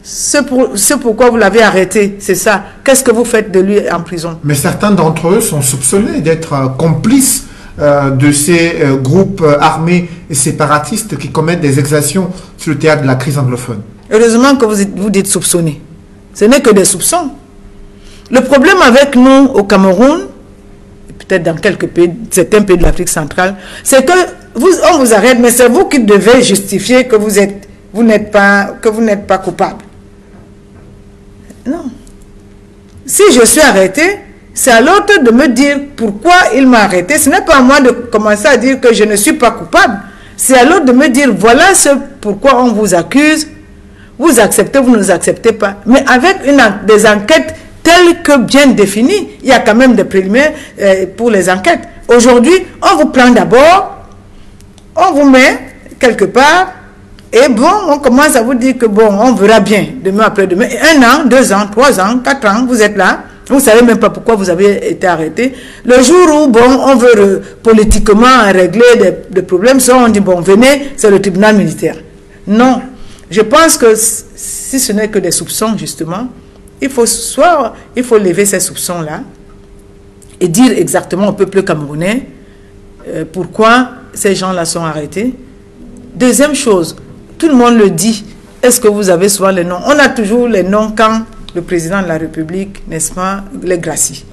ce pourquoi vous l'avez arrêté, c'est ça, qu'est-ce que vous faites de lui en prison? Mais certains d'entre eux sont soupçonnés d'être complices de ces groupes armés et séparatistes qui commettent des exactions sur le théâtre de la crise anglophone. Heureusement que vous dites soupçonnés. Ce n'est que des soupçons. Le problème avec nous au Cameroun, peut-être dans certains pays de l'Afrique centrale, c'est que on vous arrête, mais c'est vous qui devez justifier que vous n'êtes pas coupable. Non. Si je suis arrêté, c'est à l'autre de me dire pourquoi il m'a arrêté. Ce n'est pas à moi de commencer à dire que je ne suis pas coupable. C'est à l'autre de me dire voilà ce pourquoi on vous accuse. Vous acceptez, vous ne nous acceptez pas. Mais avec des enquêtes telles que bien définies, il y a quand même des préliminaires pour les enquêtes. Aujourd'hui, on vous prend d'abord, on vous met quelque part, et bon, on commence à vous dire que bon, on verra bien, demain après demain, 1 an, 2 ans, 3 ans, 4 ans, vous êtes là, vous ne savez même pas pourquoi vous avez été arrêté. Le jour où, bon, on veut politiquement régler des problèmes, ça on dit, bon, venez, c'est le tribunal militaire. Non. Je pense que si ce n'est que des soupçons, justement, il faut lever ces soupçons-là et dire exactement au peuple camerounais pourquoi ces gens-là sont arrêtés. Deuxième chose, tout le monde le dit, est-ce que vous avez souvent les noms? On a toujours les noms quand le président de la République, n'est-ce pas, les gracie.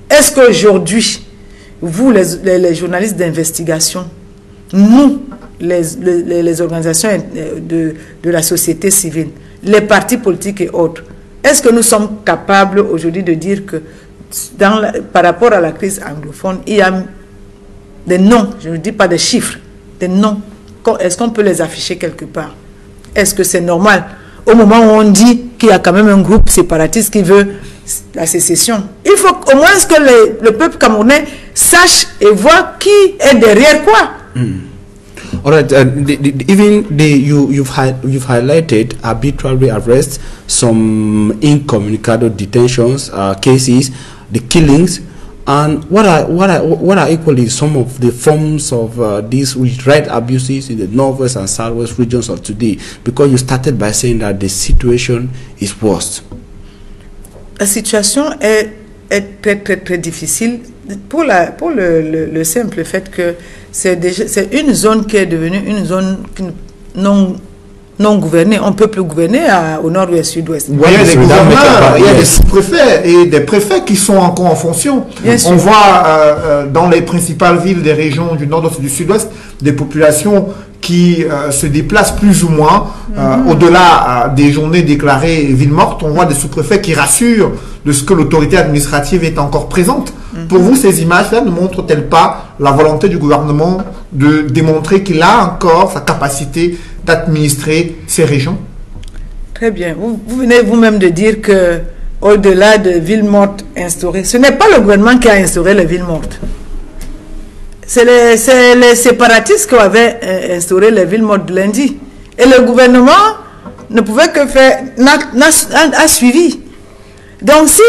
Est-ce qu'aujourd'hui, vous, les journalistes d'investigation, nous, les organisations de la société civile, les partis politiques et autres, est-ce que nous sommes capables aujourd'hui de dire que par rapport à la crise anglophone, il y a des noms, je ne dis pas des chiffres, des noms, est-ce qu'on peut les afficher quelque part? Est-ce que c'est normal au moment où on dit qu'il y a quand même un groupe séparatiste qui veut la sécession? Il faut au moins que le peuple camerounais sache et voit qui est derrière quoi. All right. You've highlighted arbitrary arrests, some incommunicado detentions, cases, the killings, and what are equally some of the forms of these right abuses in the northwest and southwest regions of today? Because you started by saying that the situation is worse. La situation est très très très difficile pour le simple fait que c'est une zone qui est devenue une zone non gouvernée. On ne peut plus gouverner au nord ou au sud-ouest. Il y a des gouverneurs, il y a des sous-préfets et des préfets qui sont encore en fonction. On voit dans les principales villes des régions du nord et du sud-ouest des populations qui se déplacent plus ou moins au-delà des journées déclarées villes mortes. On voit des sous-préfets qui rassurent de ce que l'autorité administrative est encore présente. Pour vous, ces images-là ne montrent-elles pas la volonté du gouvernement de démontrer qu'il a encore sa capacité d'administrer ces régions? Très bien. Vous venez vous-même de dire que au-delà de villes mortes instaurées, ce n'est pas le gouvernement qui a instauré les villes mortes. C'est les séparatistes qui avaient instauré les villes mortes de lundi. Et le gouvernement ne pouvait que faire, n'a suivi. Donc si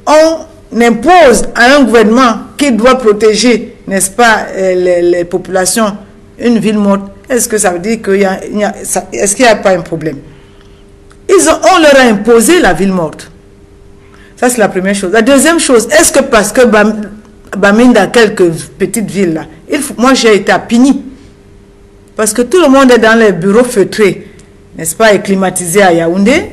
on impose à un gouvernement qui doit protéger, n'est-ce pas, les populations, une ville morte, est-ce que ça veut dire est-ce qu'il n'y a pas un problème? On leur a imposé la ville morte. Ça, c'est la première chose. La deuxième chose, est-ce que parce que Bamenda a quelques petites villes là, moi j'ai été à Pini, parce que tout le monde est dans les bureaux feutrés, n'est-ce pas, et climatisés à Yaoundé.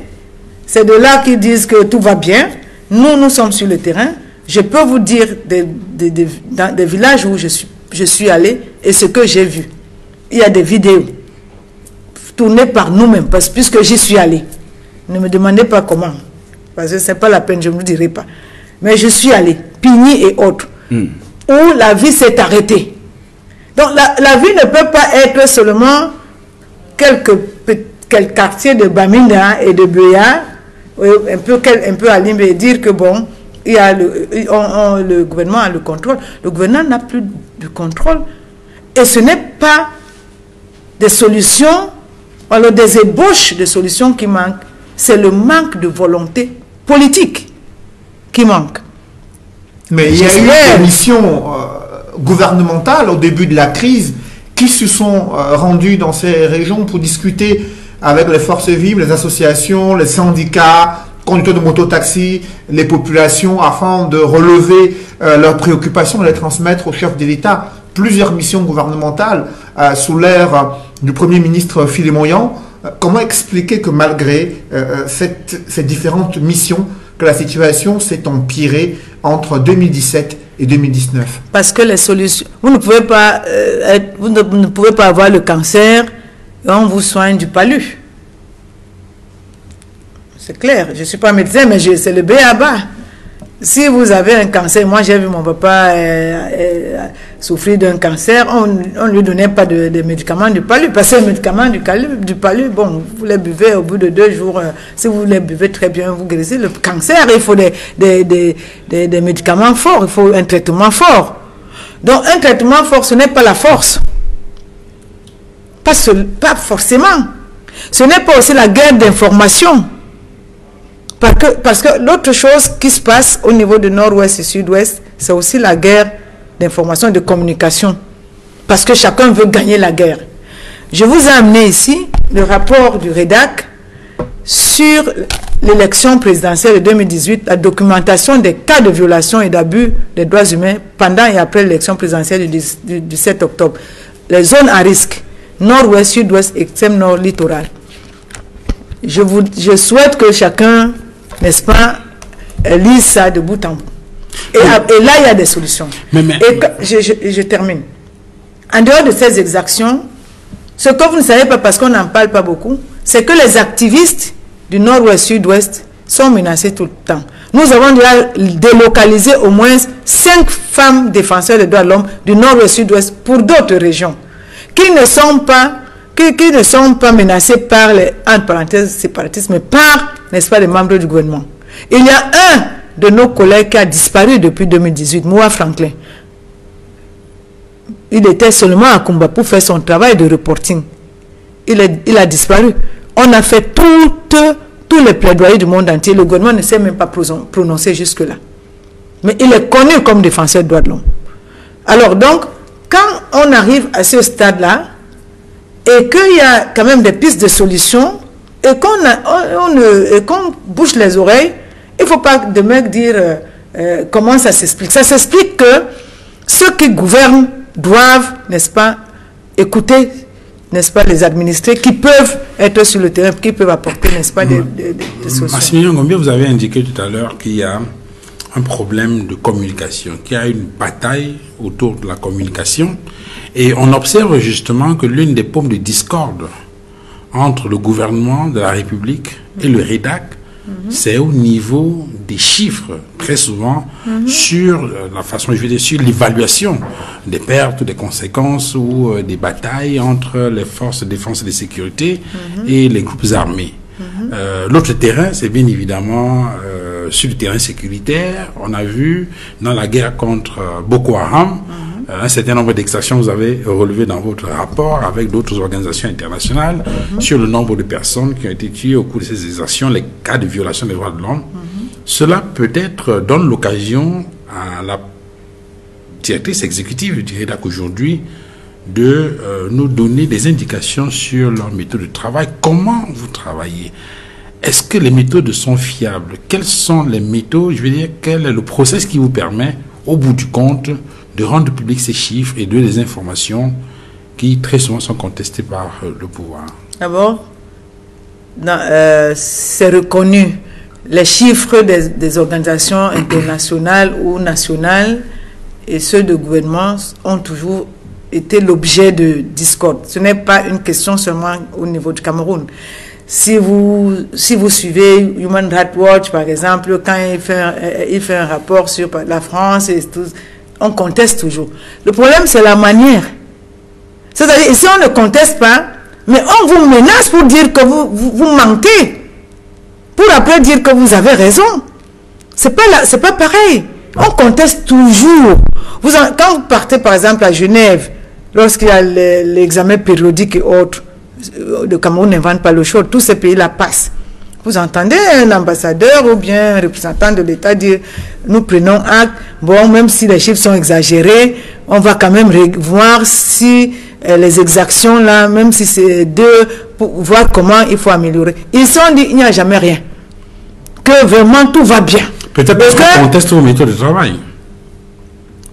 C'est de là qu'ils disent que tout va bien. Nous sommes sur le terrain. Je peux vous dire dans des villages où je suis allé et ce que j'ai vu. Il y a des vidéos tournées par nous-mêmes, puisque j'y suis allé. Ne me demandez pas comment, parce que ce n'est pas la peine, je ne vous dirai pas. Mais je suis allé, Pigny et autres, où la vie s'est arrêtée. Donc la vie ne peut pas être seulement quelques quartiers de Bamenda et de Buea, un peu à Limbe, et dire que bon, il y a le gouvernement a le contrôle. Le gouvernement n'a plus de contrôle. Et ce n'est pas des solutions, alors des ébauches de solutions qui manquent. c'est le manque de volonté politique qui manque. Mais il y a eu des missions gouvernementales au début de la crise qui se sont rendues dans ces régions pour discuter avec les forces vives, les associations, les syndicats, conducteurs de mototaxi, les populations, afin de relever leurs préoccupations et les transmettre au chef de l'État. Plusieurs missions gouvernementales sous l'ère du Premier ministre Philippe Moyan. Comment expliquer que malgré ces différentes missions, que la situation s'est empirée entre 2017 et 2019? Parce que les solutions... Vous ne pouvez pas, vous ne pouvez pas avoir le cancer et on vous soigne du palu. C'est clair, je ne suis pas médecin, mais c'est le b.a.-ba. Si vous avez un cancer, moi j'ai vu mon papa souffrir d'un cancer, on ne lui donnait pas de médicaments du palu, parce que les médicaments du palu, bon, vous les buvez au bout de 2 jours, si vous les buvez très bien, vous guérissez. Le cancer, il faut des médicaments forts, il faut un traitement fort. Donc un traitement fort, ce n'est pas la force. Pas forcément. Ce n'est pas aussi la guerre d'information. Parce que l'autre chose qui se passe au niveau du nord-ouest et sud-ouest, c'est aussi la guerre d'information et de communication. Parce que chacun veut gagner la guerre. Je vous ai amené ici le rapport du REDAC sur l'élection présidentielle de 2018, la documentation des cas de violation et d'abus des droits humains pendant et après l'élection présidentielle du 7 octobre. Les zones à risque, nord-ouest, sud-ouest, extrême nord, littoral. Je souhaite que chacun, n'est-ce pas, lise ça de bout en bout. Et là, il y a des solutions. Je termine. En dehors de ces exactions, ce que vous ne savez pas, parce qu'on n'en parle pas beaucoup, c'est que les activistes du nord-ouest, sud-ouest sont menacés tout le temps. Nous avons déjà délocalisé au moins 5 femmes défenseurs des droits de l'homme du nord-ouest, sud-ouest pour d'autres régions qui ne sont pas menacées par les, entre parenthèses, séparatistes, mais par, n'est-ce pas, les membres du gouvernement. Il y a un de nos collègues qui a disparu depuis 2018, Moua Franklin. Il était seulement à Kumba pour faire son travail de reporting. Il a disparu. On a fait tous les plaidoyers du monde entier. Le gouvernement ne s'est même pas prononcé jusque-là. Mais il est connu comme défenseur des droits de l'homme. Alors donc, quand on arrive à ce stade-là, et qu'il y a quand même des pistes de solutions, et qu'on bouche les oreilles, il ne faut pas demain dire comment ça s'explique. Ça s'explique que ceux qui gouvernent doivent, n'est-ce pas, écouter, n'est-ce pas, les administrés qui peuvent être sur le terrain, qui peuvent apporter, n'est-ce pas, des solutions. Maximilien Ngombe, vous avez indiqué tout à l'heure qu'il y a un problème de communication, qu'il y a une bataille autour de la communication, et on observe justement que l'une des paumes de discorde entre le gouvernement de la République et le REDAC, c'est au niveau des chiffres, très souvent, sur la façon, je veux dire, sur l'évaluation des pertes, des conséquences ou des batailles entre les forces de défense et de sécurité et les groupes armés. L'autre terrain, c'est bien évidemment sur le terrain sécuritaire. On a vu dans la guerre contre Boko Haram, un certain nombre d'exactions vous avez relevé dans votre rapport avec d'autres organisations internationales sur le nombre de personnes qui ont été tuées au cours de ces exactions, les cas de violation des droits de l'homme. Cela peut-être donne l'occasion à la directrice exécutive du REDAC aujourd'hui de nous donner des indications sur leur méthode de travail. Comment vous travaillez? Est-ce que les méthodes sont fiables? Quelles sont les méthodes? Je veux dire, quel est le process qui vous permet, au bout du compte, de rendre public ces chiffres et de les informations qui très souvent sont contestées par le pouvoir? D'abord, c'est reconnu. Les chiffres des organisations internationales ou nationales et ceux de gouvernement ont toujours été l'objet de discorde. Ce n'est pas une question seulement au niveau du Cameroun. Si vous suivez Human Rights Watch, par exemple, quand il fait un rapport sur la France, et tout, on conteste toujours. Le problème, c'est la manière. C'est-à-dire, ici, on ne conteste pas, mais on vous menace pour dire que vous mentez. Pour après dire que vous avez raison. C'est pas pareil. On conteste toujours. Quand vous partez, par exemple, à Genève, lorsqu'il y a l'examen périodique et autres, le Cameroun n'invente pas le chaud, tous ces pays-là passent. Vous entendez un ambassadeur ou bien un représentant de l'État dire nous prenons acte, bon, même si les chiffres sont exagérés, on va quand même voir si les exactions là, même si c'est deux, pour voir comment il faut améliorer. Ils sont dit il n'y a jamais rien, que vraiment tout va bien. Peut-être parce qu'on conteste vos méthodes de travail.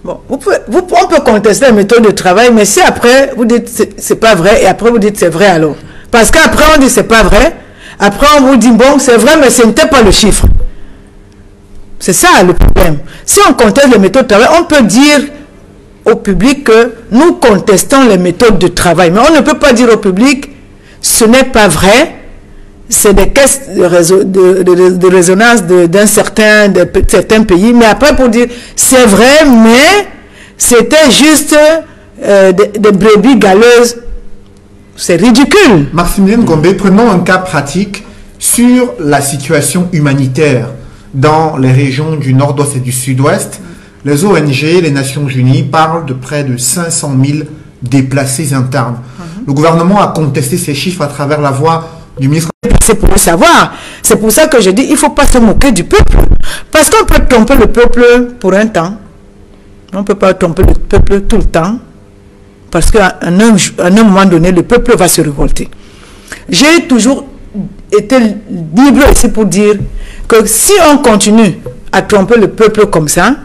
Bon, on peut contester les méthodes de travail, mais si après vous dites c'est pas vrai et après vous dites c'est vrai alors. Parce qu'après on dit c'est pas vrai, après on vous dit bon c'est vrai mais ce n'était pas le chiffre. C'est ça le problème. Si on conteste les méthodes de travail, on peut dire au public que nous contestons les méthodes de travail, mais on ne peut pas dire au public ce n'est pas vrai. C'est des caisses de résonance de certains pays, mais après pour dire c'est vrai, mais c'était juste des brebis galeuses. C'est ridicule. Maximilien Gombe, prenons un cas pratique sur la situation humanitaire dans les régions du nord-ouest et du sud-ouest. Les ONG, les Nations Unies parlent de près de 500 000 déplacés internes. Le gouvernement a contesté ces chiffres à travers la voix du ministre. C'est pour le savoir. C'est pour ça que je dis il ne faut pas se moquer du peuple. Parce qu'on peut tromper le peuple pour un temps. On ne peut pas tromper le peuple tout le temps. Parce qu'à un moment donné, le peuple va se révolter. J'ai toujours été libre ici pour dire que si on continue à tromper le peuple comme ça,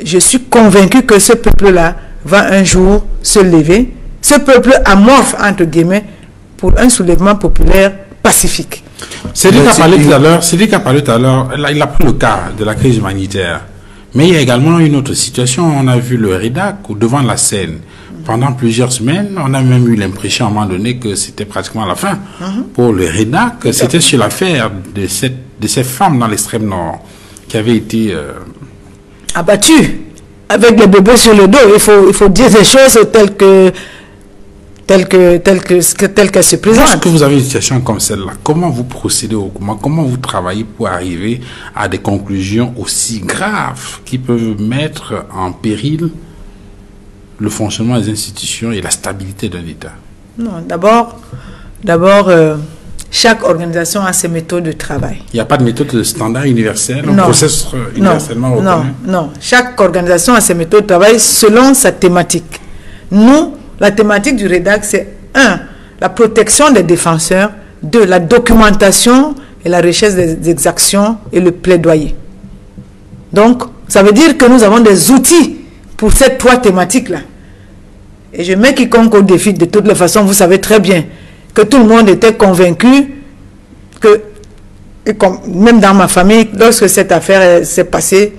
je suis convaincu que ce peuple-là va un jour se lever. Ce peuple amorphe, entre guillemets, pour un soulèvement populaire pacifique. Cédric a parlé tout à l'heure, il a pris le cas de la crise humanitaire. Mais il y a également une autre situation. On a vu le REDAC devant la scène. Pendant plusieurs semaines, on a même eu l'impression à un moment donné que c'était pratiquement la fin. Pour le REDAC, c'était sur l'affaire de ces femmes dans l'extrême nord qui avaient été abattues avec les bébés sur le dos. Il faut dire des choses telles qu'elles se présentent. Lorsque vous avez une situation comme celle-là, comment vous procédez comment vous travaillez pour arriver à des conclusions aussi graves qui peuvent mettre en péril le fonctionnement des institutions et la stabilité d'un État? Non, d'abord, chaque organisation a ses méthodes de travail. Il n'y a pas de méthode standard universelle, un process universellement reconnu? Non. Chaque organisation a ses méthodes de travail selon sa thématique. Nous, la thématique du REDAC, c'est 1. La protection des défenseurs, 2. La documentation et la recherche des exactions et le plaidoyer. Donc, ça veut dire que nous avons des outils pour ces 3 thématiques-là. Et je mets quiconque au défi. De toutes les façons, vous savez très bien que tout le monde était convaincu que, même dans ma famille, lorsque cette affaire s'est passée,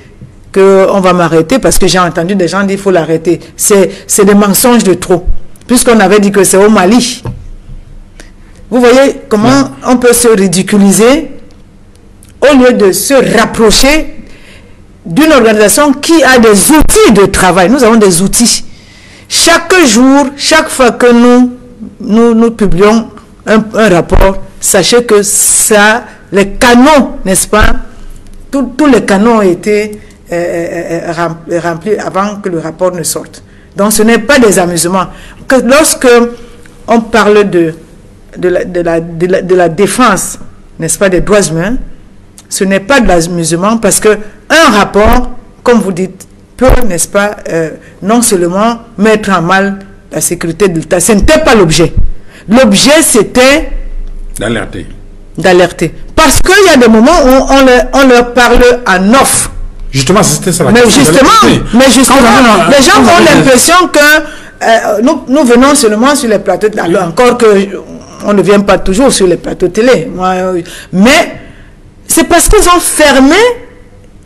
qu'on va m'arrêter parce que j'ai entendu des gens dire qu'il faut l'arrêter. C'est des mensonges de trop. Puisqu'on avait dit que c'est au Mali. Vous voyez comment on peut se ridiculiser au lieu de se rapprocher d'une organisation qui a des outils de travail. Nous avons des outils. Chaque jour, chaque fois que nous publions un rapport, sachez que ça, les canaux, n'est-ce pas, tous les canaux ont été remplis avant que le rapport ne sorte. Donc ce n'est pas des amusements. Lorsque on parle de la défense, n'est-ce pas, des droits humains, ce n'est pas de l'amusement parce que un rapport, comme vous dites, peut, n'est-ce pas, non seulement mettre en mal la sécurité de l'État. Ce n'était pas l'objet. L'objet, c'était d'alerter. Parce qu'il y a des moments où on leur parle en off. Justement, c'était ça la question. Mais justement, les gens ont l'impression que nous venons seulement sur les plateaux de télé. Encore que on ne vient pas toujours sur les plateaux de télé. Mais c'est parce qu'ils ont fermé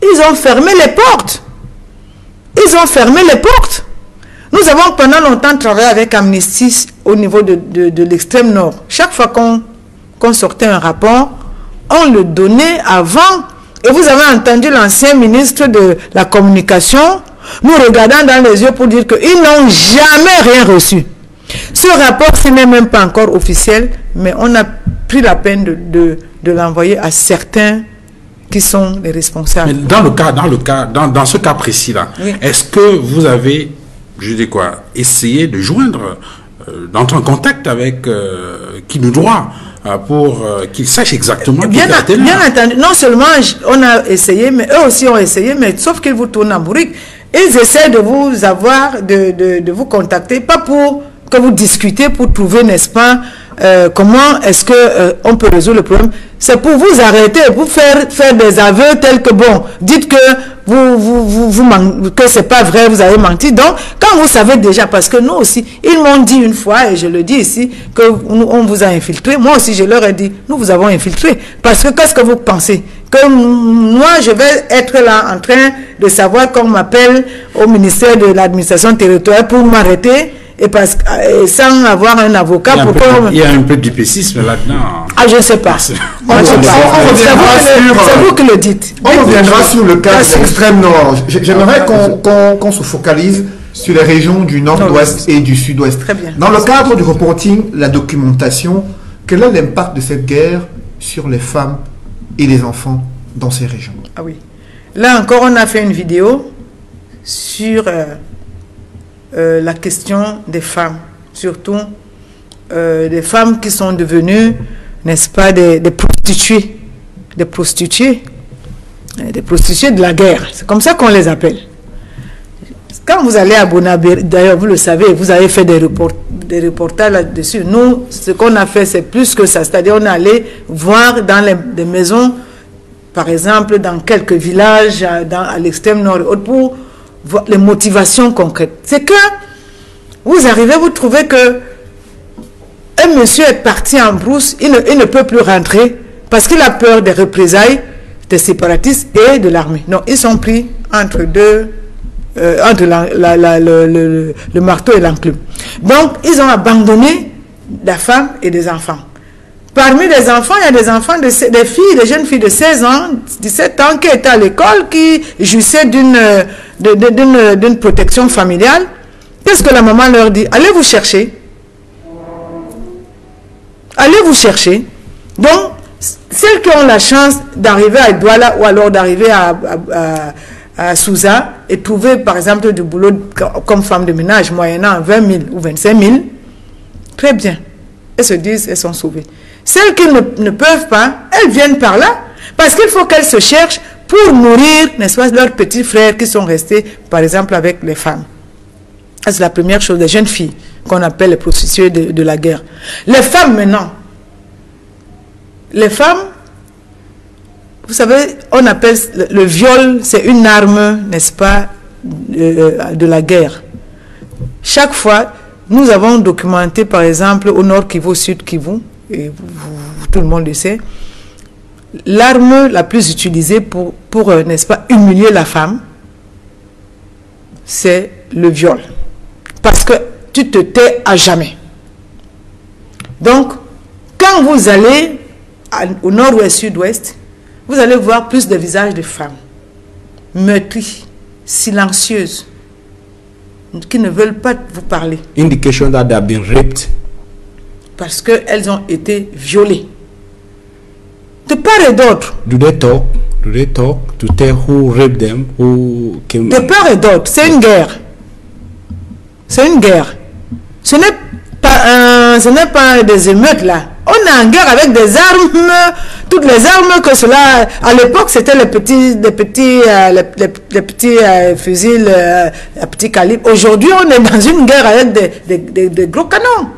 les portes. Ils ont fermé les portes. Nous avons pendant longtemps travaillé avec Amnesty au niveau de l'extrême nord. Chaque fois qu'on sortait un rapport, on le donnait avant. Et vous avez entendu l'ancien ministre de la Communication nous regardant dans les yeux pour dire qu'ils n'ont jamais rien reçu. Ce rapport, ce n'est même pas encore officiel, mais on a pris la peine de l'envoyer à certains qui sont les responsables. Mais dans ce cas précis-là, oui. Est-ce que vous avez, essayé de joindre, d'entrer en contact avec qui nous doit pour qu'ils sachent exactement bien entendu, non seulement on a essayé, mais eux aussi ont essayé, mais sauf qu'ils vous tournent en bourrique. Ils essaient de vous avoir, de vous contacter, pas pour que vous discutez, pour trouver, n'est-ce pas, comment est-ce que on peut résoudre le problème. C'est pour vous arrêter, pour faire des aveux tels que, bon, dites que que c'est pas vrai, vous avez menti. Donc, quand vous savez déjà, parce que nous aussi, ils m'ont dit une fois, et je le dis ici, que on vous a infiltré. Moi aussi, je leur ai dit, nous vous avons infiltré. Parce que qu'est-ce que vous pensez? Que moi, je vais être là en train de savoir qu'on m'appelle au ministère de l'administration territoriale pour m'arrêter et sans avoir un avocat pour que... Il y a un peu d'hypécisme là-dedans. Ah, je ne sais pas. C'est vous qui le dites. On reviendra sur le cas de l'extrême nord. J'aimerais qu'on se focalise sur les régions du nord-ouest et du sud-ouest. Très bien. Dans le cadre du reporting, la documentation, quel est l'impact de cette guerre sur les femmes et les enfants dans ces régions? Ah oui. Là encore, on a fait une vidéo sur la question des femmes, surtout des femmes qui sont devenues, n'est-ce pas, des prostituées, des prostituées de la guerre. C'est comme ça qu'on les appelle. Quand vous allez à Bonabéry, d'ailleurs vous le savez, vous avez fait des reportages là-dessus. Nous, ce qu'on a fait, c'est plus que ça. C'est-à-dire, on est allé voir dans des maisons, par exemple, dans quelques villages, à l'extrême nord et autres, pour voir les motivations concrètes. C'est que vous arrivez, vous trouvez que un monsieur est parti en brousse, il ne peut plus rentrer parce qu'il a peur des représailles des séparatistes et de l'armée. Non, ils sont pris entre entre le marteau et l'enclume. Donc, ils ont abandonné la femme et des enfants. Parmi les enfants, il y a des enfants, des jeunes filles de 16 ans, 17 ans qui étaient à l'école, qui jouissaient d'une protection familiale. Qu'est-ce que la maman leur dit? Allez vous chercher. Allez vous chercher. Donc, celles qui ont la chance d'arriver à Douala ou alors d'arriver à Souza et trouver, par exemple, du boulot comme femme de ménage moyennant 20 000 ou 25 000, très bien. Elles se disent, elles sont sauvées. Celles qui ne peuvent pas, elles viennent par là, parce qu'il faut qu'elles se cherchent pour nourrir, n'est-ce pas, leurs petits frères qui sont restés, par exemple, avec les femmes. C'est la première chose, des jeunes filles, qu'on appelle les prostituées de la guerre. Les femmes, maintenant, les femmes, vous savez, on appelle le viol, c'est une arme, n'est-ce pas, de la guerre. Chaque fois, nous avons documenté, par exemple, au nord Kivu, au sud Kivu, et tout le monde le sait, l'arme la plus utilisée pour n'est-ce pas, humilier la femme, c'est le viol. Parce que tu te tais à jamais. Donc, quand vous allez au nord ou au sud-ouest, vous allez voir plus de visages de femmes meurtries, silencieuses, qui ne veulent pas vous parler. Indication that they have been raped. Parce qu'elles ont été violées. De part et d'autre. Do they talk? Do they talk to tell who raped them? Who came? De part et d'autre. C'est une guerre. C'est une guerre. Ce n'est pas des émeutes là. On est en guerre avec des armes, toutes les armes que cela. À l'époque, c'était les petits fusils à petit calibre. Aujourd'hui, on est dans une guerre avec des gros canons.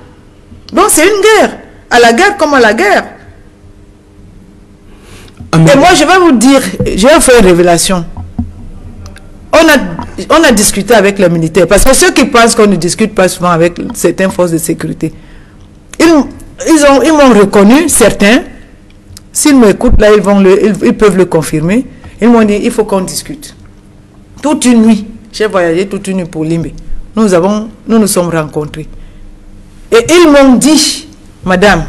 Donc c'est une guerre. À la guerre comme à la guerre. Et moi, je vais vous dire, je vais vous faire une révélation. On a discuté avec les militaires, parce que ceux qui pensent qu'on ne discute pas souvent avec certaines forces de sécurité, ils m'ont reconnu, certains. S'ils m'écoutent, là, ils peuvent le confirmer. Ils m'ont dit, il faut qu'on discute. Toute une nuit, j'ai voyagé toute une nuit pour Limbe. Nous nous sommes rencontrés. Et ils m'ont dit, madame,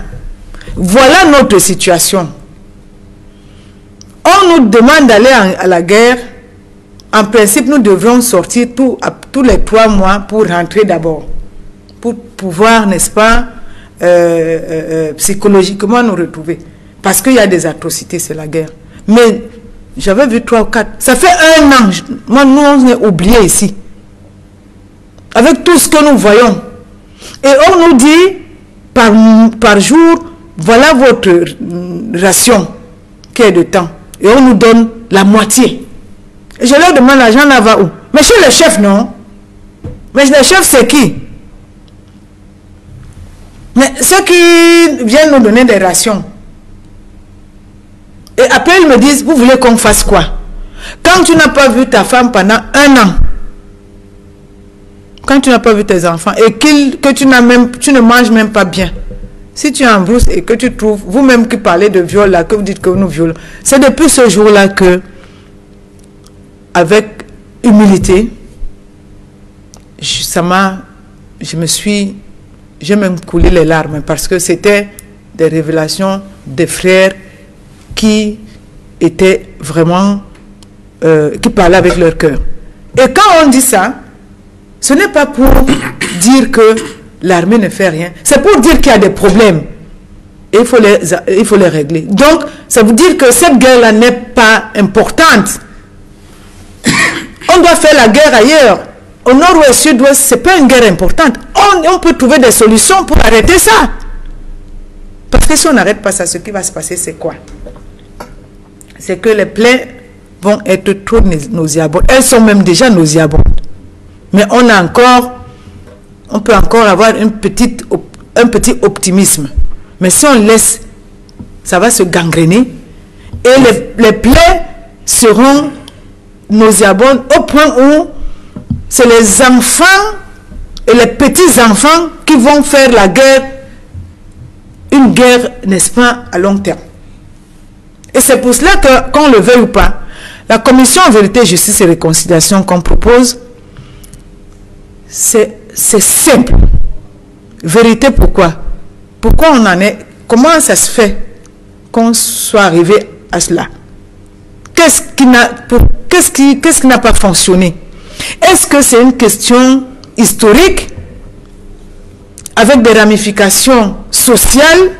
voilà notre situation. On nous demande d'aller à la guerre. En principe, nous devrions sortir tous les 3 mois pour rentrer d'abord. Pour pouvoir, n'est-ce pas, psychologiquement nous retrouver. Parce qu'il y a des atrocités, c'est la guerre. Mais j'avais vu 3 ou 4. Ça fait 1 an. Moi, nous, on est oubliés ici. Avec tout ce que nous voyons. Et on nous dit, par jour, voilà votre ration qui est de temps. Et on nous donne la moitié. Et je leur demande, l'argent là va où? Mais chez le chef, non. Mais le chef, c'est qui? Mais ceux qui viennent nous donner des rations. Et après, ils me disent, vous voulez qu'on fasse quoi? Quand tu n'as pas vu ta femme pendant 1 an, quand tu n'as pas vu tes enfants et que tu ne manges même pas bien, si tu es en brousse et que tu trouves, vous-même qui parlez de viol là, que vous dites que nous violons, c'est depuis ce jour-là que, avec humilité, j'ai même coulé les larmes parce que c'était des révélations des frères qui étaient vraiment, qui parlaient avec leur cœur. Et quand on dit ça, ce n'est pas pour dire que l'armée ne fait rien, c'est pour dire qu'il y a des problèmes et il faut les régler. Donc, ça veut dire que cette guerre-là n'est pas importante. On doit faire la guerre ailleurs. Au nord ou au sud-ouest, ce n'est pas une guerre importante. On peut trouver des solutions pour arrêter ça. Parce que si on n'arrête pas ça, ce qui va se passer, c'est quoi? C'est que les plaies vont être trop nauséabondes. Elles sont même déjà nauséabondes. Mais on peut encore avoir un petit optimisme. Mais si on laisse, ça va se gangréner. Et les plaies seront nauséabondes au point où c'est les enfants et les petits-enfants qui vont faire la guerre, une guerre, n'est-ce pas, à long terme. Et c'est pour cela que, qu'on le veuille ou pas, la commission Vérité, Justice et Réconciliation qu'on propose, c'est simple. Vérité, pourquoi? Pourquoi on en est? Comment ça se fait qu'on soit arrivé à cela? Qu'est-ce qui n'a pas fonctionné? Est-ce que c'est une question historique avec des ramifications sociales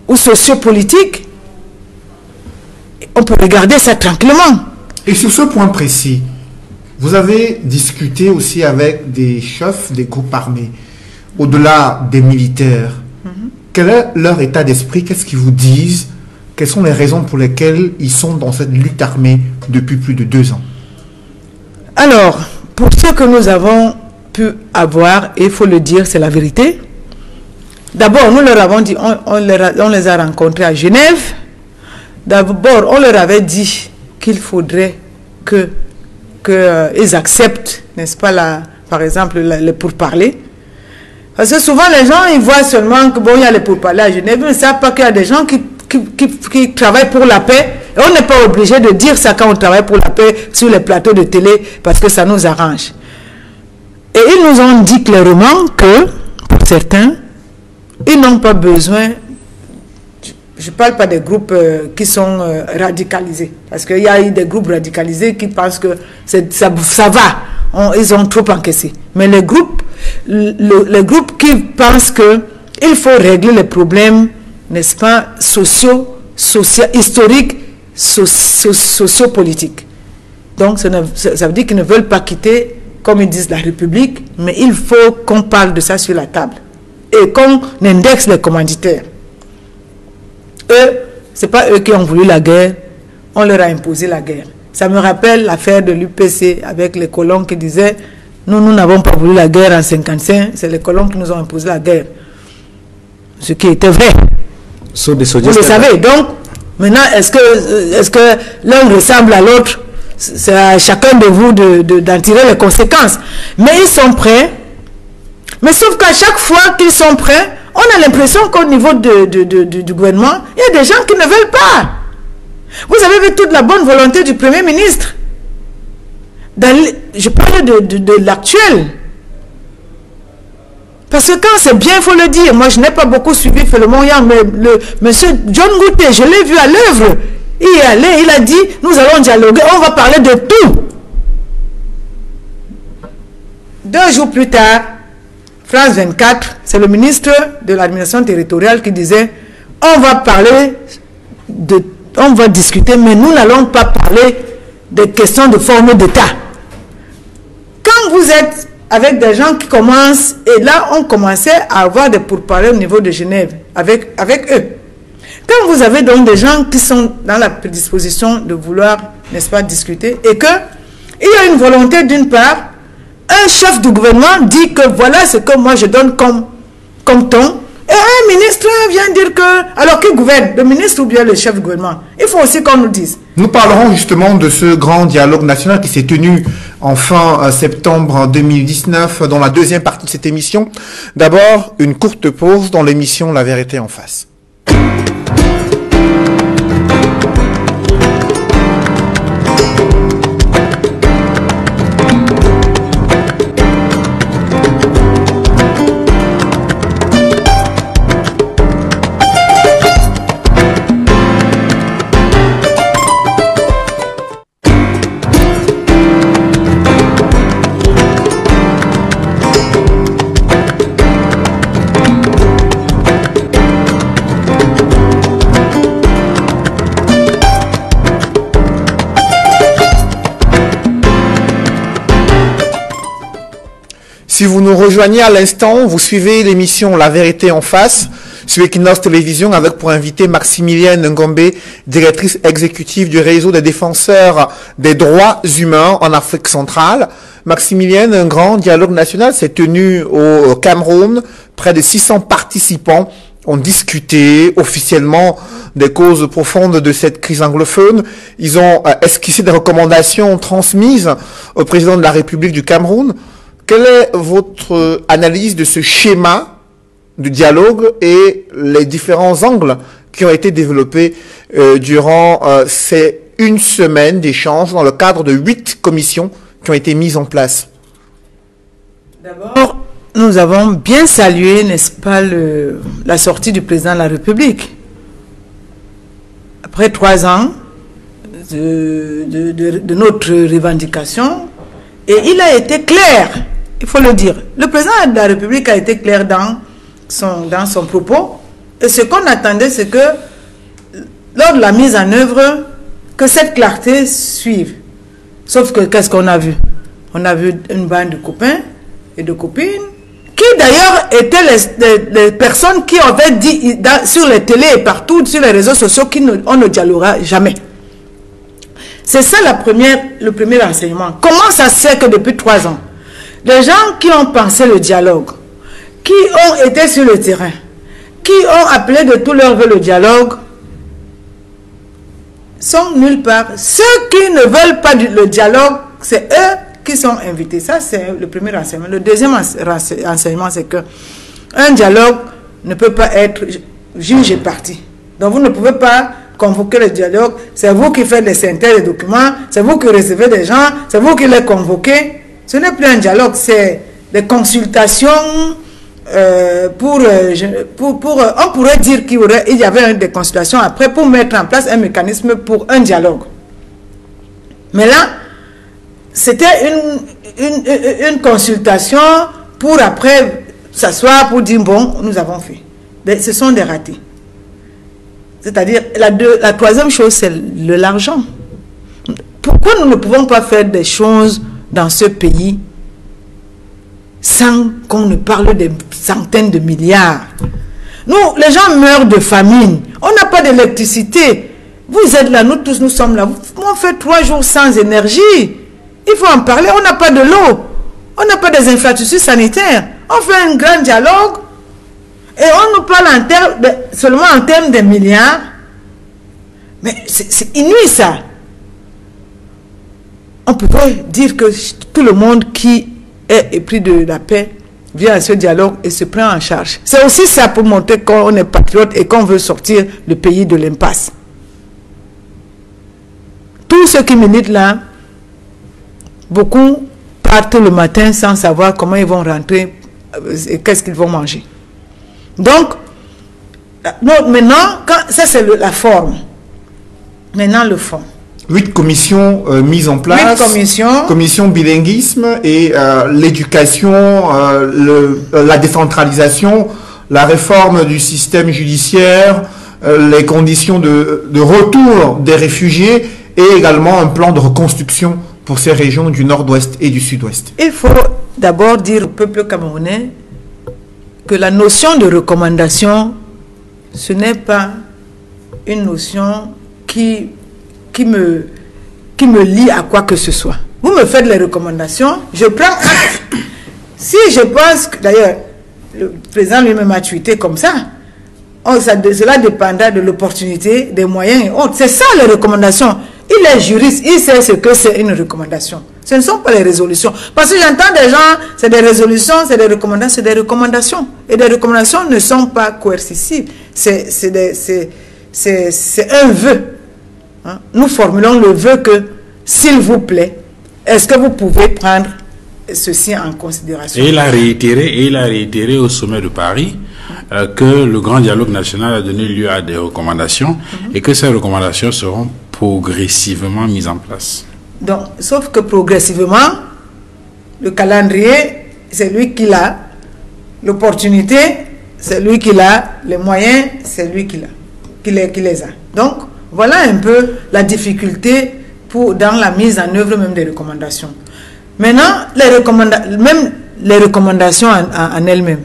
ou sociopolitiques? On peut regarder ça tranquillement. Et sur ce point précis, vous avez discuté aussi avec des chefs des groupes armés, au-delà des militaires. Quel est leur état d'esprit? Qu'est-ce qu'ils vous disent? Quelles sont les raisons pour lesquelles ils sont dans cette lutte armée depuis plus de 2 ans? Alors, pour ce que nous avons pu avoir, et il faut le dire, c'est la vérité. D'abord, nous leur avons dit, on les a rencontrés à Genève. D'abord, on leur avait dit qu'il faudrait qu'ils acceptent, n'est-ce pas, par exemple, les pourparlers. Parce que souvent, les gens, ils voient seulement que, bon, il y a les pourparlers à Genève, mais ils ne savent pas qu'il y a des gens qui travaillent pour la paix. Et on n'est pas obligé de dire ça quand on travaille pour la paix sur les plateaux de télé, parce que ça nous arrange. Et ils nous ont dit clairement que, pour certains, ils n'ont pas besoin... Je ne parle pas des groupes qui sont radicalisés. Parce qu'il y a eu des groupes radicalisés qui pensent que ça va. Ils ont trop encaissé. Mais les groupes qui pensent qu'il faut régler les problèmes, n'est-ce pas, historiques, sociopolitiques. Donc, ça veut dire qu'ils ne veulent pas quitter, comme ils disent, la République, mais il faut qu'on parle de ça sur la table. Et qu'on indexe les commanditaires. Eux, ce n'est pas eux qui ont voulu la guerre, on leur a imposé la guerre. Ça me rappelle l'affaire de l'UPC avec les colons qui disaient nous n'avons pas voulu la guerre en 1955, c'est les colons qui nous ont imposé la guerre. Ce qui était vrai. So vous le savez. Donc, maintenant, est-ce que l'un ressemble à l'autre? C'est à chacun de vous d'en tirer les conséquences. Mais ils sont prêts. Mais sauf qu'à chaque fois qu'ils sont prêts, on a l'impression qu'au niveau du gouvernement, il y a des gens qui ne veulent pas. Vous avez vu toute la bonne volonté du Premier ministre. Je parle de l'actuel. Parce que quand c'est bien, il faut le dire. Moi, je n'ai pas beaucoup suivi Philemon Yang, mais le monsieur John Gouté, je l'ai vu à l'œuvre. Il est allé, il a dit, nous allons dialoguer, on va parler de tout. 2 jours plus tard, France 24, c'est le ministre de l'administration territoriale qui disait, on va discuter, mais nous n'allons pas parler des questions de forme d'État. Quand vous êtes avec des gens qui commencent, et là on commençait à avoir des pourparlers au niveau de Genève avec eux. Quand vous avez donc des gens qui sont dans la prédisposition de vouloir, n'est-ce pas, discuter, et que il y a une volonté d'une part, un chef du gouvernement dit que voilà ce que moi je donne comme ton, et un ministre vient dire que, alors qui gouverne, le ministre ou bien le chef du gouvernement? Il faut aussi qu'on nous dise. Nous parlerons justement de ce grand dialogue national qui s'est tenu en fin septembre 2019 dans la deuxième partie de cette émission. D'abord, une courte pause dans l'émission La Vérité en face. Si vous nous rejoignez à l'instant, vous suivez l'émission La Vérité en face sur Equinox Télévision avec pour invité Maximilienne Ngombe, directrice exécutive du réseau des défenseurs des droits humains en Afrique centrale. Maximilienne, un grand dialogue national s'est tenu au Cameroun. Près de 600 participants ont discuté officiellement des causes profondes de cette crise anglophone. Ils ont esquissé des recommandations transmises au président de la République du Cameroun. Quelle est votre analyse de ce schéma du dialogue et les différents angles qui ont été développés durant ces une semaine d'échanges dans le cadre de 8 commissions qui ont été mises en place? D'abord, nous avons bien salué, n'est-ce pas, la sortie du président de la République. Après 3 ans de notre revendication, et il a été clair. Il faut le dire. Le président de la République a été clair dans son propos. Et ce qu'on attendait, c'est que, lors de la mise en œuvre, que cette clarté suive. Sauf que, qu'est-ce qu'on a vu? On a vu une bande de copains et de copines, qui d'ailleurs étaient les personnes qui avaient dit sur les télés et partout, sur les réseaux sociaux, qu'on ne dialoguera jamais. C'est ça le premier enseignement. Comment ça se fait que depuis 3 ans, les gens qui ont pensé le dialogue, qui ont été sur le terrain, qui ont appelé de tout leur vœu le dialogue, sont nulle part. Ceux qui ne veulent pas le dialogue, c'est eux qui sont invités. Ça, c'est le premier enseignement. Le deuxième enseignement, c'est que un dialogue ne peut pas être juge et parti. Donc, vous ne pouvez pas convoquer le dialogue. C'est vous qui faites les synthèses des documents, c'est vous qui recevez des gens, c'est vous qui les convoquez. Ce n'est plus un dialogue, c'est des consultations on pourrait dire qu'il y avait des consultations après pour mettre en place un mécanisme pour un dialogue. Mais là, c'était une consultation pour après s'asseoir pour dire bon, nous avons fait. Ce sont des ratés. C'est-à-dire, la troisième chose, c'est l'argent. Pourquoi nous ne pouvons pas faire des choses dans ce pays sans qu'on ne parle des centaines de milliards? Nous, les gens meurent de famine. On n'a pas d'électricité. Vous êtes là, nous tous, nous sommes là. On fait 3 jours sans énergie. Il faut en parler. On n'a pas de l'eau. On n'a pas des infrastructures sanitaires. On fait un grand dialogue et on nous parle seulement en termes de milliards. Mais c'est inouï ça. On pourrait dire que tout le monde qui est épris de la paix vient à ce dialogue et se prend en charge. C'est aussi ça pour montrer qu'on est patriote et qu'on veut sortir le pays de l'impasse. Tous ceux qui militent là, beaucoup partent le matin sans savoir comment ils vont rentrer et qu'est-ce qu'ils vont manger. Donc, maintenant, ça c'est la forme. Maintenant, le fond. 8 commissions mises en place. 8 commissions. Commission bilinguisme et l'éducation, la décentralisation, la réforme du système judiciaire, les conditions de retour des réfugiés et également un plan de reconstruction pour ces régions du nord-ouest et du sud-ouest. Il faut d'abord dire au peuple camerounais que la notion de recommandation, ce n'est pas une notion qui me lie à quoi que ce soit. Vous me faites les recommandations, je prends acte. Si je pense que, d'ailleurs, le président lui-même a tweeté comme ça, cela dépendra de l'opportunité, des moyens et autres. C'est ça les recommandations. Il est juriste, il sait ce que c'est une recommandation. Ce ne sont pas les résolutions. Parce que j'entends des gens, c'est des résolutions, c'est des recommandations, c'est des recommandations. Et des recommandations ne sont pas coercitives. C'est un vœu. Hein? Nous formulons le vœu que, s'il vous plaît, est-ce que vous pouvez prendre ceci en considération? Et il a réitéré au sommet de Paris que le grand dialogue national a donné lieu à des recommandations et que ces recommandations seront progressivement mises en place. Donc, sauf que progressivement, le calendrier, c'est lui qui l'a, l'opportunité, c'est lui qui l'a, les moyens, c'est lui qui les a. Donc, voilà un peu la difficulté dans la mise en œuvre même des recommandations. Maintenant, même les recommandations en elles-mêmes.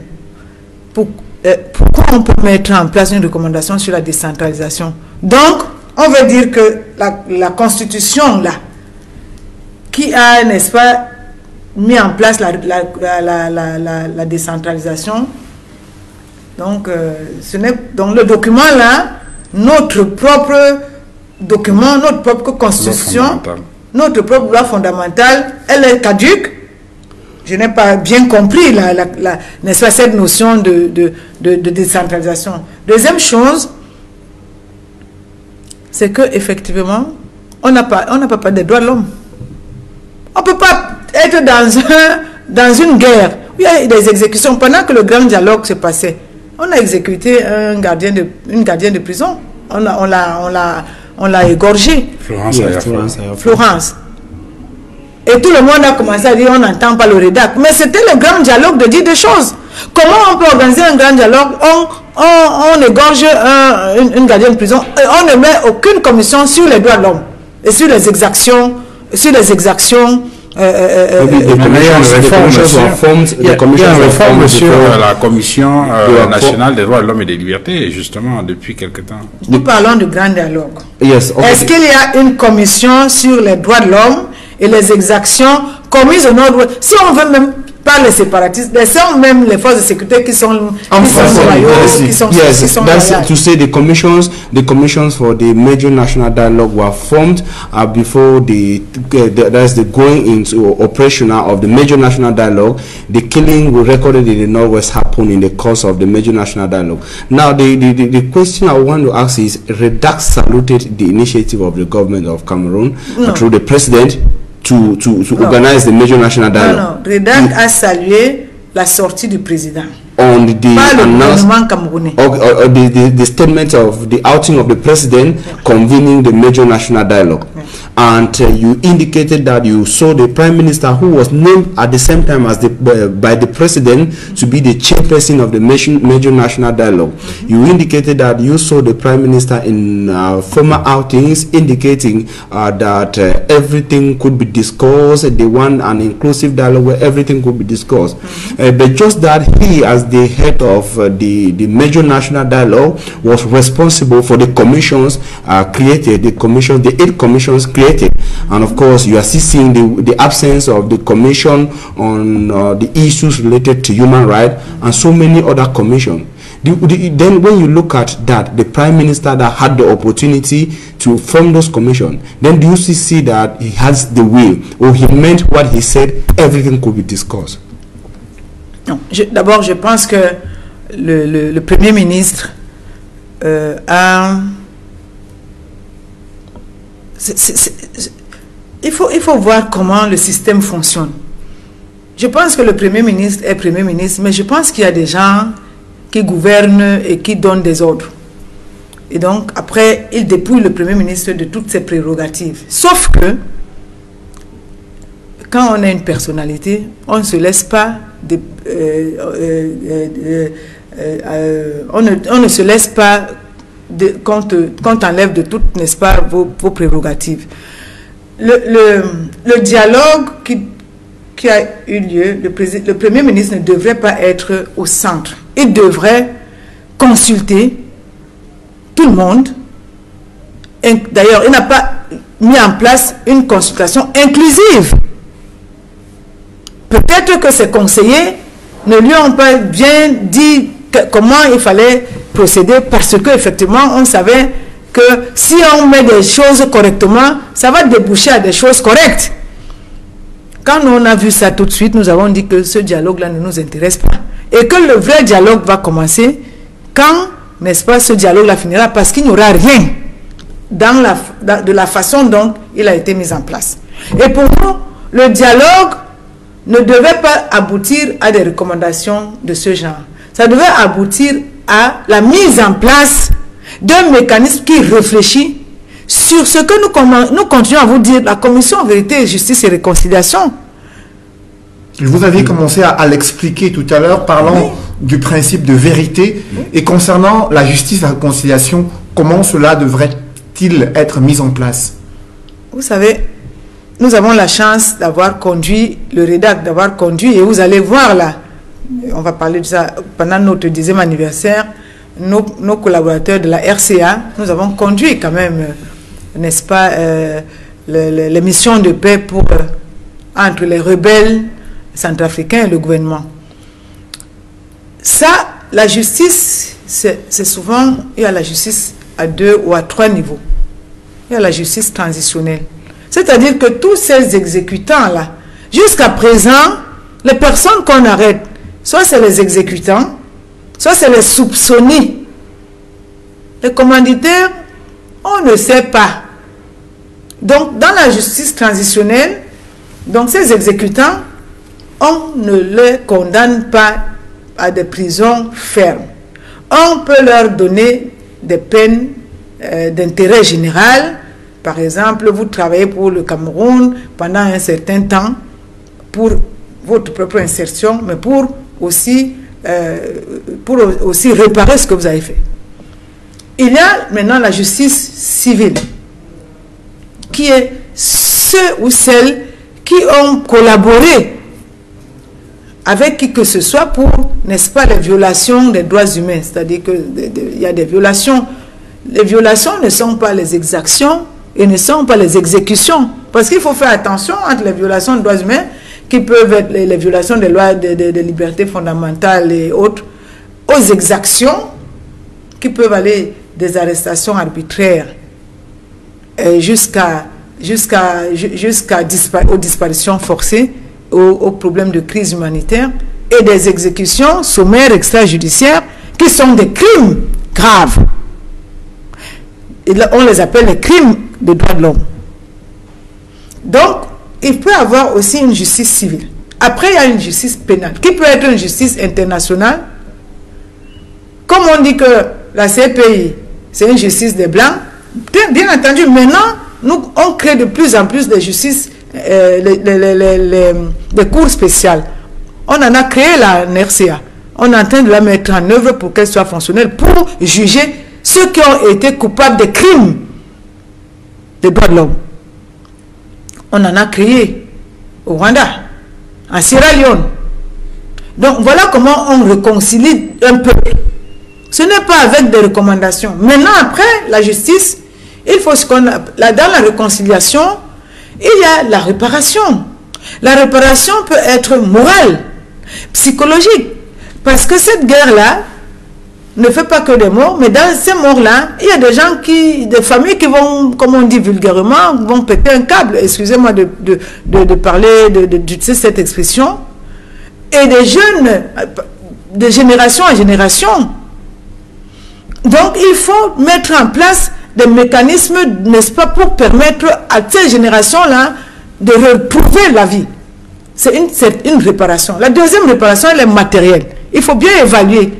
Pourquoi on peut mettre en place une recommandation sur la décentralisation? Donc, on veut dire que la Constitution, là, qui a, n'est-ce pas, mis en place la décentralisation, donc, donc le document, là, notre propre document, notre propre Constitution, notre propre loi fondamentale, elle est caduque. Je n'ai pas bien compris n'est-ce pas, cette notion de décentralisation. Deuxième chose, c'est qu'effectivement, on n'a pas des droits de l'homme. On ne peut pas être dans une guerre où il y a des exécutions. Pendant que le grand dialogue se passait, on a exécuté une gardienne de prison. On l'a égorgé. Florence. Et tout le monde a commencé à dire on n'entend pas le rédac. Mais c'était le grand dialogue de dire des choses. Comment on peut organiser un grand dialogue? On égorge une gardienne de prison et on ne met aucune commission sur les droits de l'homme et sur les exactions. Il y a une réforme sur la Commission nationale des droits de l'homme et des libertés, justement, depuis quelque temps. Nous parlons de grand dialogue. Est-ce qu'il y a une commission sur les droits de l'homme et les exactions commises au nord? Si on veut même pas les séparatistes, laissons même les forces de sécurité qui sont loyaux, qui sont to say the commissions for the major national dialogue were formed before the going into operational of the major national dialogue. The killing recorded in the Northwest happened in the course of the major national dialogue. Now the question I want to ask is, REDAC saluted the initiative of the government of Cameroon through the president to organize the major national dialogue. Non, REDAC a salué la sortie du président. On the statement of the outing of the president convening the major national dialogue. And you indicated that you saw the prime minister, who was named at the same time as by the president to be the chairperson of the major national dialogue. You indicated that you saw the prime minister in former outings, indicating that everything could be discussed. They want an inclusive dialogue where everything could be discussed. But just that he, as the head of the major national dialogue, was responsible for the commissions created, the 8 commissions created. And of course, you are seeing the absence of the commission on the issues related to human rights and so many other commissions. Then when you look at that, the prime minister that had the opportunity to form those commissions, then do you see that he has the will, or he meant what he said, everything could be discussed? Non, d'abord, je pense que le Premier ministre il faut voir comment le système fonctionne. Je pense que le Premier ministre est Premier ministre, mais je pense qu'il y a des gens qui gouvernent et qui donnent des ordres. Et donc, après, il dépouille le Premier ministre de toutes ses prérogatives. Sauf que, quand on a une personnalité, on ne se laisse pas... on ne se laisse pas qu'on t'enlève de toutes, n'est-ce pas, vos prérogatives. Le dialogue qui a eu lieu, le Premier ministre ne devrait pas être au centre. Il devrait consulter tout le monde. D'ailleurs, il n'a pas mis en place une consultation inclusive. Peut-être que ses conseillers ne lui ont pas bien dit comment il fallait procéder, parce qu'effectivement, on savait que si on met des choses correctement, ça va déboucher à des choses correctes. Quand on a vu ça tout de suite, nous avons dit que ce dialogue-là ne nous intéresse pas. Et que le vrai dialogue va commencer quand, n'est-ce pas, ce dialogue-là finira, parce qu'il n'y aura rien de la façon dont il a été mis en place. Et pour nous, le dialogue ne devait pas aboutir à des recommandations de ce genre. Ça devait aboutir à la mise en place d'un mécanisme qui réfléchit sur ce que nous continuons à vous dire, la Commission Vérité, Justice et Réconciliation. Vous aviez commencé à l'expliquer tout à l'heure, parlant du principe de vérité. Et concernant la justice et la réconciliation, comment cela devrait-il être mis en place? Vous savez, nous avons la chance d'avoir conduit le REDAC, d'avoir conduit, et vous allez voir là, on va parler de ça pendant notre 10e anniversaire, nos collaborateurs de la RCA, nous avons conduit quand même, n'est-ce pas, les missions de paix entre les rebelles centrafricains et le gouvernement. Ça, la justice, c'est souvent, il y a la justice à 2 ou à 3 niveaux. Il y a la justice transitionnelle. C'est-à-dire que tous ces exécutants-là, jusqu'à présent, les personnes qu'on arrête, soit c'est les exécutants, soit c'est les soupçonnés. Les commanditaires, on ne sait pas. Donc, dans la justice transitionnelle, donc ces exécutants, on ne les condamne pas à des prisons fermes. On peut leur donner des peines d'intérêt général. Par exemple, vous travaillez pour le Cameroun pendant un certain temps pour votre propre insertion, mais pour aussi réparer ce que vous avez fait. Il y a maintenant la justice civile, qui est ceux ou celles qui ont collaboré avec qui que ce soit pour, n'est-ce pas, les violations des droits humains. C'est-à-dire qu'il y a des violations. Les violations ne sont pas les exactions et ne sont pas les exécutions. Parce qu'il faut faire attention entre les violations des droits humains, qui peuvent être les violations des lois de liberté fondamentale et autres, aux exactions, qui peuvent aller des arrestations arbitraires jusqu'aux disparitions forcées, aux problèmes de crise humanitaire, et des exécutions sommaires extrajudiciaires qui sont des crimes graves. Et là, on les appelle les crimes de droits de l'homme. Donc, il peut y avoir aussi une justice civile. Après, il y a une justice pénale, qui peut être une justice internationale. Comme on dit que la CPI, c'est une justice des Blancs, bien entendu, maintenant, on crée de plus en plus de justice, des cours spéciales. On en a créé la NRCA. On est en train de la mettre en œuvre pour qu'elle soit fonctionnelle, pour juger ceux qui ont été coupables de crimes des droits de l'homme. On en a créé au Rwanda, en Sierra Leone. Donc voilà comment on réconcilie un peuple. Ce n'est pas avec des recommandations. Maintenant, après la justice, il faut ce qu'on a. Dans la réconciliation, il y a la réparation. La réparation peut être morale, psychologique. Parce que cette guerre-là ne fait pas que des morts, mais dans ces morts-là, il y a des gens des familles qui vont, comme on dit vulgairement, vont péter un câble. Excusez-moi de parler, d'utiliser cette expression. Et des jeunes, de génération en génération. Donc, il faut mettre en place des mécanismes, n'est-ce pas, pour permettre à ces générations-là de retrouver la vie. C'est une réparation. La deuxième réparation, elle est matérielle. Il faut bien évaluer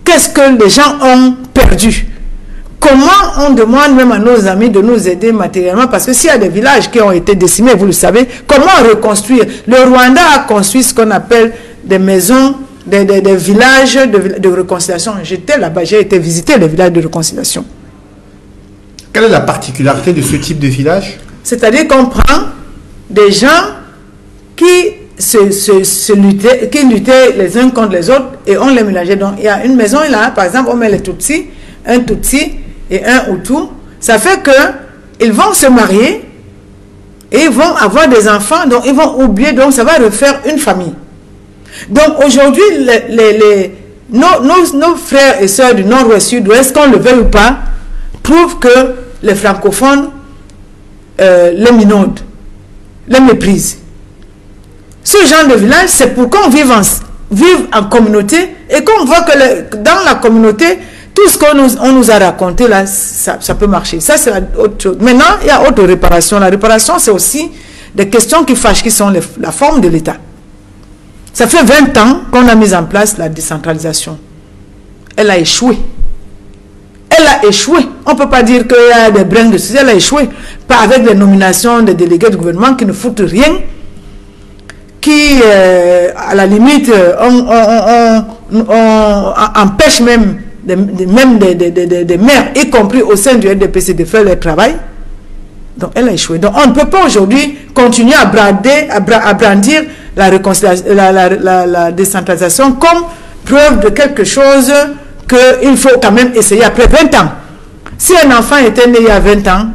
qu'est-ce que les gens ont perdu. Comment on demande même à nos amis de nous aider matériellement, parce que s'il y a des villages qui ont été décimés, vous le savez, comment reconstruire? Le Rwanda a construit ce qu'on appelle des maisons, des villages de réconciliation. J'étais là-bas, j'ai été visiter les villages de réconciliation. Quelle est la particularité de ce type de village? C'est-à-dire qu'on prend des gens qui qui luttaient les uns contre les autres et on les mélangeait. Donc il y a une maison là, par exemple, on met les Tutsis, un Tutsi et un Hutu. Ça fait que ils vont se marier et ils vont avoir des enfants, donc ils vont oublier, donc ça va refaire une famille. Donc aujourd'hui, nos frères et sœurs du nord-ouest, sud-ouest, qu'on le veuille ou pas, trouvent que les francophones les minaudent, les méprisent. Ce genre de village, c'est pour qu'on vive en communauté et qu'on voit que dans la communauté, tout ce qu'on nous a raconté là, ça peut marcher. Ça, c'est autre chose. Maintenant, il y a autre réparation. La réparation, c'est aussi des questions qui fâchent, qui sont la forme de l'État. Ça fait 20 ans qu'on a mis en place la décentralisation. Elle a échoué. Elle a échoué. On ne peut pas dire qu'il y a des brins de ceci. Elle a échoué. Pas avec les nominations des délégués du gouvernement qui ne foutent rien, qui, à la limite, on empêche même des maires, y compris au sein du RDPC, de faire leur travail. Donc, elle a échoué. Donc, on ne peut pas aujourd'hui continuer à brandir la décentralisation comme preuve de quelque chose qu'il faut quand même essayer après 20 ans. Si un enfant était né il y a 20 ans,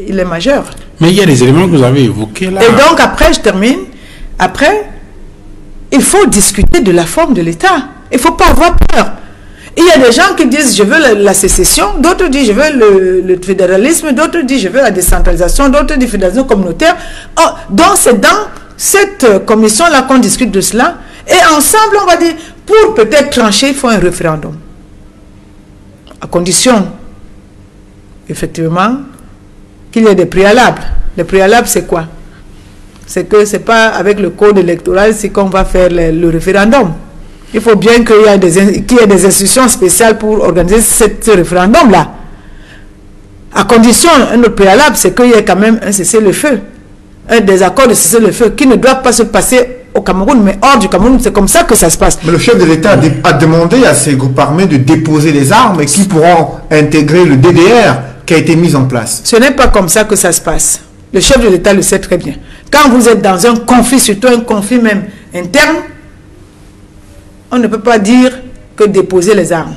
il est majeur. Mais il y a des éléments que vous avez évoqués là. Et donc, après, je termine. Après, il faut discuter de la forme de l'État. Il ne faut pas avoir peur. Il y a des gens qui disent je veux la sécession, d'autres disent je veux le fédéralisme, d'autres disent je veux la décentralisation, d'autres disent fédéralisation communautaire. Oh, donc c'est dans cette commission-là qu'on discute de cela. Et ensemble, on va dire, pour peut-être trancher, il faut un référendum. À condition, effectivement, qu'il y ait des préalables. Les préalables, c'est quoi? C'est que ce n'est pas avec le code électoral qu'on va faire le référendum. Il faut bien qu'il y ait des institutions spéciales pour organiser ce référendum-là. À condition, un autre préalable, c'est qu'il y ait quand même un cessez-le-feu. Un désaccord de cessez-le-feu qui ne doit pas se passer au Cameroun, mais hors du Cameroun. C'est comme ça que ça se passe. Mais le chef de l'État a demandé à ces groupes armés de déposer les armes et qui pourront intégrer le DDR qui a été mis en place. Ce n'est pas comme ça que ça se passe. Le chef de l'État le sait très bien. Quand vous êtes dans un conflit, surtout un conflit même interne, on ne peut pas dire que déposer les armes.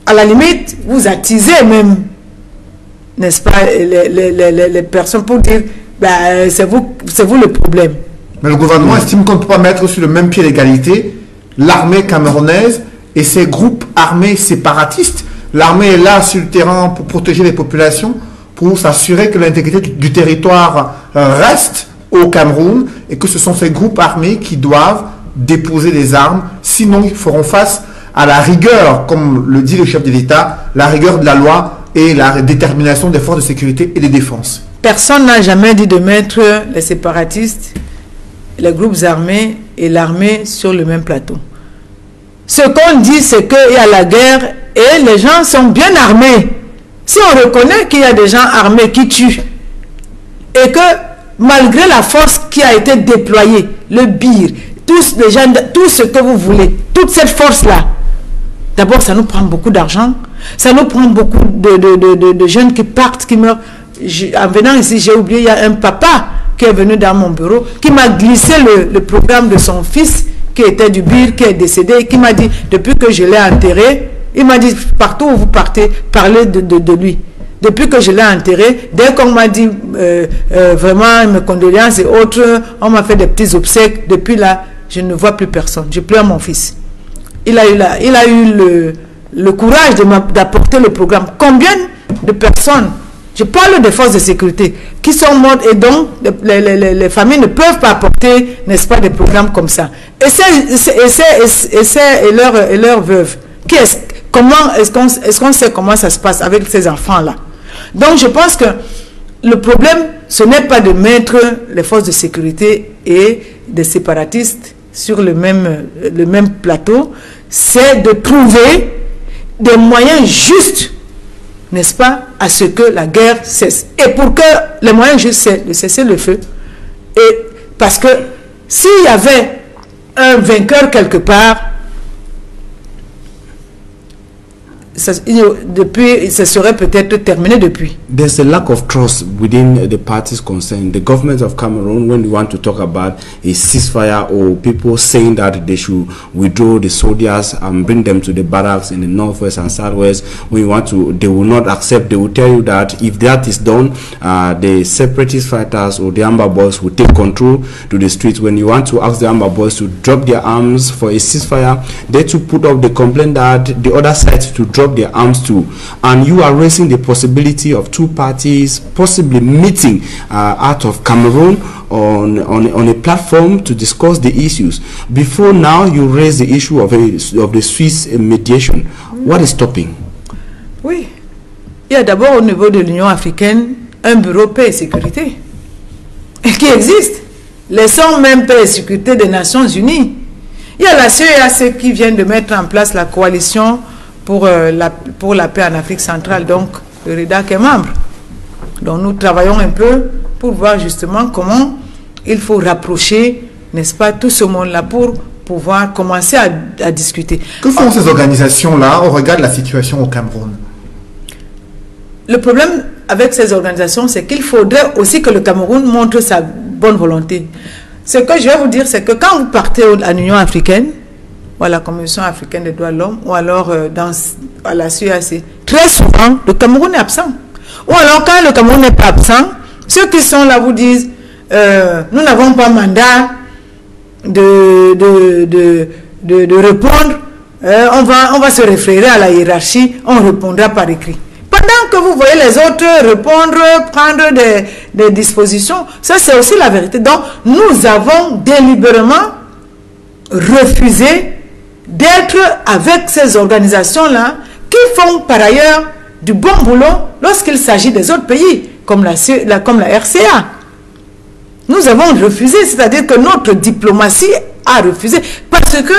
À la limite, vous attisez même, n'est-ce pas, les personnes pour dire, ben, c'est vous le problème. Mais le gouvernement estime qu'on ne peut pas mettre sur le même pied d'égalité l'armée camerounaise et ces groupes armés séparatistes. L'armée est là sur le terrain pour protéger les populations, pour s'assurer que l'intégrité du territoire reste au Cameroun et que ce sont ces groupes armés qui doivent déposer les armes, sinon ils feront face à la rigueur, comme le dit le chef de l'État, la rigueur de la loi et la détermination des forces de sécurité et de défense. Personne n'a jamais dit de mettre les séparatistes, les groupes armés et l'armée sur le même plateau. Ce qu'on dit, c'est qu'il y a la guerre et les gens sont bien armés. Si on reconnaît qu'il y a des gens armés qui tuent et que malgré la force qui a été déployée, le BIR, tous les gens, tout ce que vous voulez, toute cette force-là, d'abord ça nous prend beaucoup d'argent, ça nous prend beaucoup de jeunes qui partent, qui meurent. En venant ici, j'ai oublié, il y a un papa qui est venu dans mon bureau, qui m'a glissé le programme de son fils, qui était du BIR, qui est décédé, et qui m'a dit, depuis que je l'ai enterré, il m'a dit, partout où vous partez, parlez de lui. Depuis que je l'ai enterré, dès qu'on m'a dit vraiment mes condoléances et autres, on m'a fait des petits obsèques. Depuis là, je ne vois plus personne. Je pleure mon fils. Il a eu le courage d'apporter le programme. Combien de personnes, je parle des forces de sécurité, qui sont mortes et donc les familles ne peuvent pas apporter, n'est-ce pas, des programmes comme ça. Et leurs veuves. Comment est-ce qu'on sait comment ça se passe avec ces enfants-là? Donc je pense que le problème, ce n'est pas de mettre les forces de sécurité et des séparatistes sur le même plateau, c'est de trouver des moyens justes, n'est-ce pas, à ce que la guerre cesse. Et pour que les moyens justes, c'est de cesser le feu. Et parce que s'il y avait un vainqueur quelque part, depuis, ça serait peut-être terminé depuis. There's a lack of trust within the parties concerned. The government of Cameroon, when we want to talk about a ceasefire or people saying that they should withdraw the soldiers and bring them to the barracks in the northwest and southwest, when you want to, they will not accept. They will tell you that if that is done, the separatist fighters or the Amba boys will take control to the streets. When you want to ask the Amba boys to drop their arms for a ceasefire, they to put up the complaint that the other side to drop their arms too, and you are raising the possibility of two parties possibly meeting out of Cameroon on a platform to discuss the issues. Before now, you raise the issue of the Swiss mediation. What is stopping? Oui, il y a d'abord au niveau de l'Union africaine un bureau paix et sécurité qui existe. Laissons même paix et sécurité des Nations Unies. Il y a la CEAC qui vient de mettre en place la coalition pour la paix en Afrique centrale, donc le RIDAC est membre. Donc nous travaillons un peu pour voir justement comment il faut rapprocher, n'est-ce pas, tout ce monde-là pour pouvoir commencer à discuter. Que font ces organisations-là au regard de la situation au Cameroun? Le problème avec ces organisations, c'est qu'il faudrait aussi que le Cameroun montre sa bonne volonté. Ce que je vais vous dire, c'est que quand vous partez à l'Union africaine, ou à la Commission africaine des droits de l'homme, ou alors à la CEAC, très souvent, le Cameroun est absent. Ou alors, quand le Cameroun n'est pas absent, ceux qui sont là vous disent nous n'avons pas mandat de répondre, on va se référer à la hiérarchie, on répondra par écrit. Pendant que vous voyez les autres répondre, prendre des dispositions, ça c'est aussi la vérité. Donc, nous avons délibérément refusé d'être avec ces organisations-là qui font par ailleurs du bon boulot lorsqu'il s'agit des autres pays, comme la RCA. Nous avons refusé, c'est-à-dire que notre diplomatie a refusé, parce que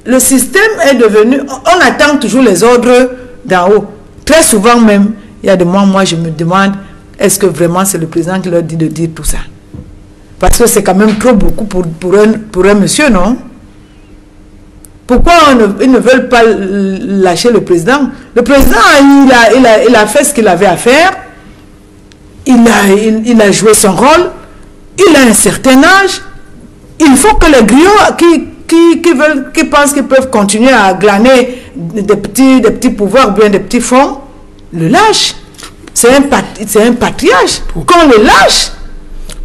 le système est devenu, on attend toujours les ordres d'en haut. Très souvent même, il y a des mois, moi je me demande, est-ce que vraiment c'est le président qui leur dit de dire tout ça? Parce que c'est quand même trop beaucoup pour un monsieur, non? Pourquoi ils ne veulent pas lâcher le président? Le président, il a fait ce qu'il avait à faire. Il a joué son rôle. Il a un certain âge. Il faut que les griots qui pensent qu'ils peuvent continuer à glaner des petits pouvoirs, bien des petits fonds, le lâchent. C'est un patriarche. Qu'on le lâche.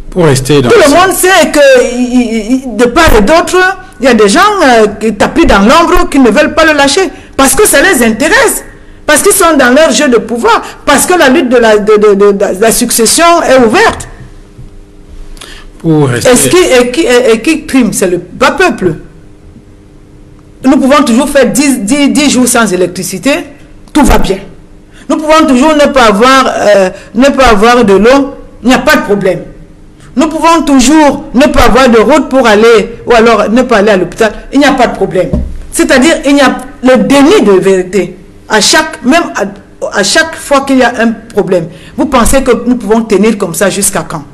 Pour rester dans tout le monde sait que de part et d'autre, il y a des gens qui tapent dans l'ombre qui ne veulent pas le lâcher parce que ça les intéresse, parce qu'ils sont dans leur jeu de pouvoir, parce que la lutte de la succession est ouverte. Pour rester... Et qui prime? C'est le bas peuple. Nous pouvons toujours faire 10 jours sans électricité, tout va bien. Nous pouvons toujours ne pas avoir de l'eau, il n'y a pas de problème. Nous pouvons toujours ne pas avoir de route pour aller, ou alors ne pas aller à l'hôpital, il n'y a pas de problème. C'est-à-dire, il y a le déni de vérité. À chaque fois qu'il y a un problème, vous pensez que nous pouvons tenir comme ça jusqu'à quand?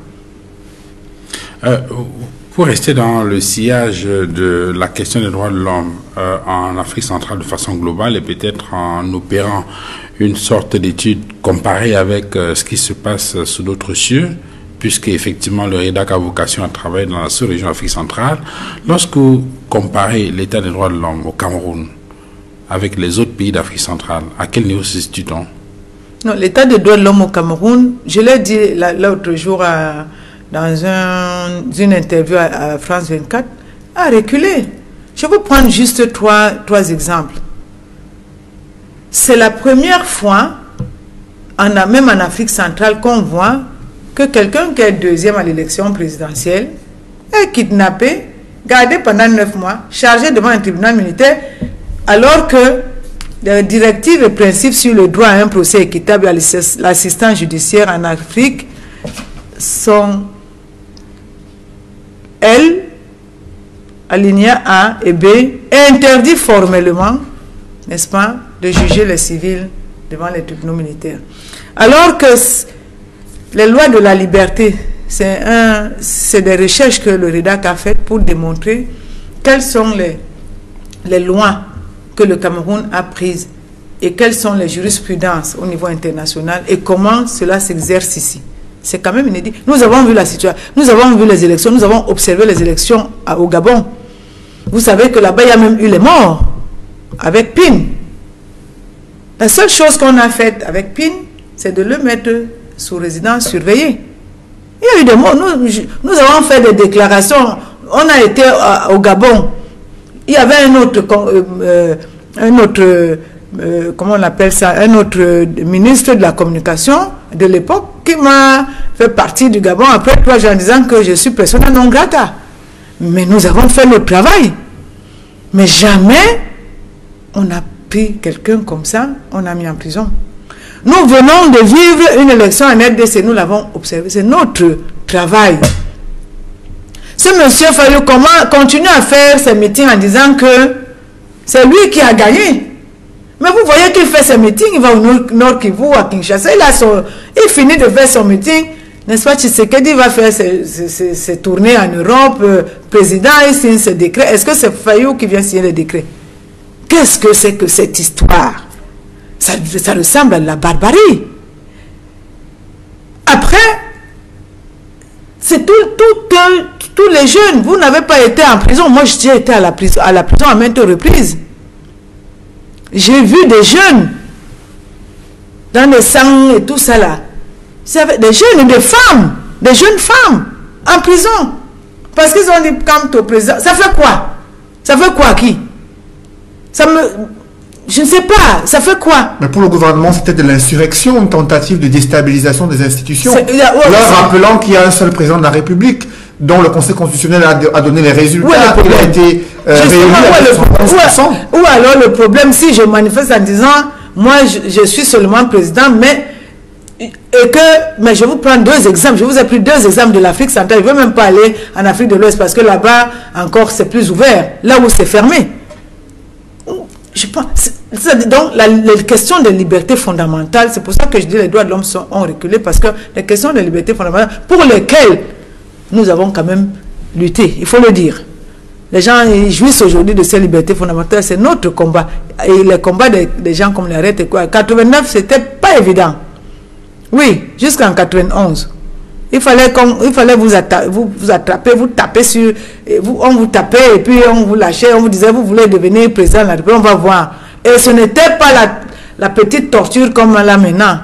Pour rester dans le sillage de la question des droits de l'homme en Afrique centrale de façon globale et peut-être en opérant une sorte d'étude comparée avec ce qui se passe sous d'autres cieux, puisque effectivement le RIDAC a vocation à travailler dans la sous-région Afrique centrale, lorsque vous comparez l'état des droits de l'homme au Cameroun avec les autres pays d'Afrique centrale, à quel niveau se situe-t-on? Non, l'état des droits de l'homme au Cameroun, je l'ai dit l'autre jour dans une interview à France 24, a reculé. Je vais prendre juste trois exemples. C'est la première fois, même en Afrique centrale, qu'on voit que quelqu'un qui est deuxième à l'élection présidentielle est kidnappé, gardé pendant 9 mois, chargé devant un tribunal militaire, alors que les directives et principes sur le droit à un procès équitable à l'assistance judiciaire en Afrique sont, elles, alinéa A et B, interdit formellement, n'est-ce pas, de juger les civils devant les tribunaux militaires. Alors que les lois de la liberté, c'est des recherches que le RIDAC a faites pour démontrer quelles sont les lois que le Cameroun a prises et quelles sont les jurisprudences au niveau international et comment cela s'exerce ici. C'est quand même inédit. Nous avons vu la situation, nous avons vu les élections, nous avons observé les élections au Gabon. Vous savez que là-bas, il y a même eu les morts avec PIN. La seule chose qu'on a faite avec PIN, c'est de le mettre sous résidence surveillée. Il y a eu des morts. Nous avons fait des déclarations. On a été au Gabon. Il y avait comment on appelle ça, un autre ministre de la communication de l'époque qui m'a fait partie du Gabon après 3 jours en disant que je suis persona non grata. Mais nous avons fait le travail. Mais jamais on a pris quelqu'un comme ça, on a mis en prison. Nous venons de vivre une élection en RDC, nous l'avons observé, c'est notre travail. Ce monsieur Fayou continue à faire ses meetings en disant que c'est lui qui a gagné. Mais vous voyez qu'il fait ses meetings, il va au Nord Kivu, à Kinshasa, il finit de faire son meeting, n'est-ce pas, Tshisekedi va faire ses tournées en Europe, président, il signe ses décrets. Est-ce que c'est Fayou qui vient signer les décrets? Qu'est-ce que c'est que cette histoire? Ça ressemble à la barbarie. Après, c'est tous les jeunes. Vous n'avez pas été en prison. Moi, j'ai été à la prison à maintes reprises. J'ai vu des jeunes dans les sangs et tout ça là. Des jeunes et des femmes, des jeunes femmes en prison. Parce qu'ils ont dit, quand au président, ça fait quoi? Ça fait quoi qui? Je ne sais pas, ça fait quoi? Mais pour le gouvernement, c'était de l'insurrection, une tentative de déstabilisation des institutions. Leur rappelant qu'il y a un seul président de la République, dont le Conseil constitutionnel a donné les résultats, il a été réélu à 100%. Ou alors le problème, si je manifeste en disant, moi je suis seulement président, mais je vous prends 2 exemples, je vous ai pris 2 exemples de l'Afrique centrale, je ne veux même pas aller en Afrique de l'Ouest, parce que là-bas, encore, c'est plus ouvert, là où c'est fermé. Je pense, donc les questions de liberté fondamentale, c'est pour ça que je dis que les droits de l'homme ont reculé, parce que les questions de liberté fondamentale, pour lesquelles nous avons quand même lutté, il faut le dire. Les gens ils jouissent aujourd'hui de ces libertés fondamentales, c'est notre combat. Et les combats des gens comme les Arrêtés, quoi. 89, c'était pas évident. Oui, jusqu'en 91. Il fallait vous attraper, vous taper sur... on vous tapait et puis on vous lâchait, on vous disait, vous voulez devenir président de la République, on va voir. Et ce n'était pas la petite torture comme là maintenant.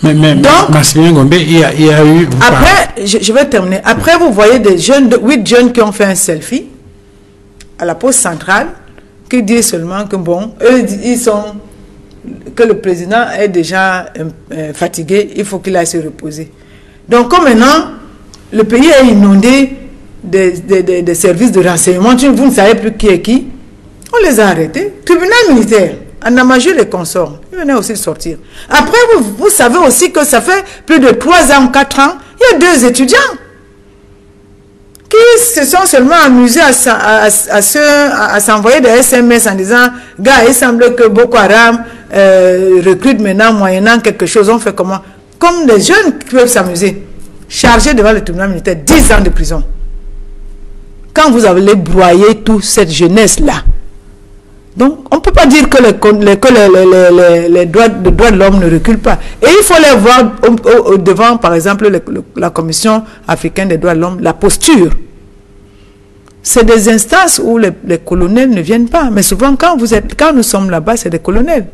Mais donc, Massimilien Gombe, il y a eu... Après, je vais terminer. Après, vous voyez 8 jeunes qui ont fait un selfie à la poste centrale, qui disent seulement que bon, eux, que le président est déjà fatigué, il faut qu'il aille se reposer. Donc, comme maintenant, le pays est inondé des services de renseignement, vous ne savez plus qui est qui, on les a arrêtés. Tribunal militaire, Anamajul et consorts, ils venaient aussi de sortir. Après, vous savez aussi que ça fait plus de 3 ans, 4 ans, il y a 2 étudiants qui se sont seulement amusés à s'envoyer des SMS en disant, gars, il semble que Boko Haram recrute maintenant, moyennant quelque chose, on fait comment? Comme des jeunes qui peuvent s'amuser, chargés devant le tribunal militaire, 10 ans de prison. Quand vous allez broyer toute cette jeunesse-là, donc on ne peut pas dire que les droits de l'homme ne reculent pas. Et il faut les voir devant, par exemple, la Commission africaine des droits de l'homme, la posture. C'est des instances où les colonels ne viennent pas. Mais souvent, quand nous sommes là-bas, c'est des colonels.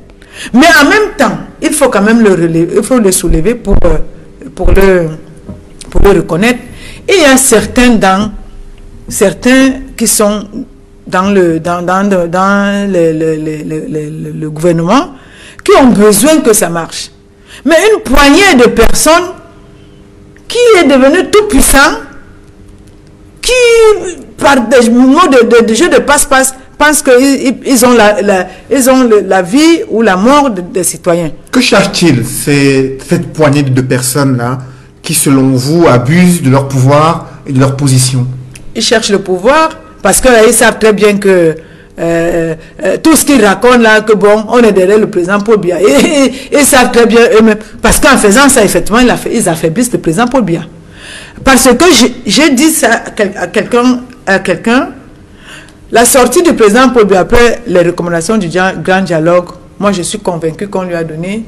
Mais en même temps, il faut quand même il faut le soulever pour le reconnaître. Et il y a certains qui sont dans le gouvernement qui ont besoin que ça marche. Mais une poignée de personnes qui est devenue tout puissant, qui par des mots de jeu de passe-passe pensent qu'ils ont la vie ou la mort des citoyens. Que cherche-t-il cette poignée de personnes-là qui, selon vous, abusent de leur pouvoir et de leur position? Ils cherchent le pouvoir parce qu'ils savent très bien que tout ce qu'ils racontent là, que bon, on est derrière le président Paul Biya. Ils savent très bien eux-mêmes. Parce qu'en faisant ça, effectivement, ils affaiblissent le président Paul Biya. Parce que j'ai dit ça à quelqu'un, la sortie du président Paul Biya après les recommandations du grand dialogue moi je suis convaincu qu'on lui a donné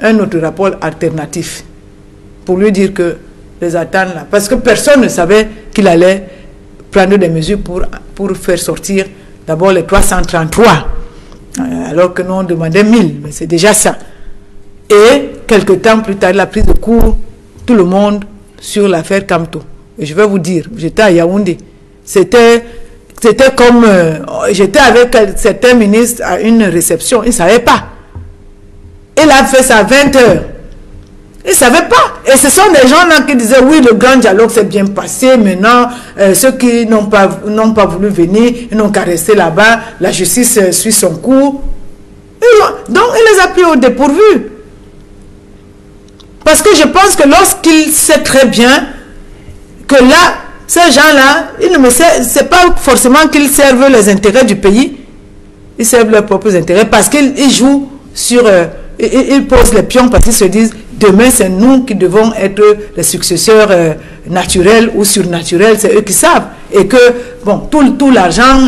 un autre rapport alternatif pour lui dire que les attentes là, parce que personne ne savait qu'il allait prendre des mesures pour faire sortir d'abord les 333, alors que nous on demandait 1000, mais c'est déjà ça. Et quelque temps plus tard, la prise de cours, tout le monde sur l'affaire Kamto. Et je vais vous dire, j'étais à Yaoundé, c'était comme, j'étais avec certains ministres à une réception, ils ne savaient pas. Il a fait ça à 20 heures. Ils ne savaient pas. Et ce sont des gens là qui disaient, oui, le grand dialogue s'est bien passé, maintenant, ceux qui n'ont pas voulu venir, ils n'ont qu'à rester là-bas, la justice suit son cours. Donc, il les a pris au dépourvu. Parce que je pense que lorsqu'il sait très bien que là, ces gens-là, c'est pas forcément qu'ils servent les intérêts du pays, ils servent leurs propres intérêts parce qu'ils jouent sur... ils posent les pions parce qu'ils se disent, demain c'est nous qui devons être les successeurs naturels ou surnaturels, c'est eux qui savent. Et que, bon, tout l'argent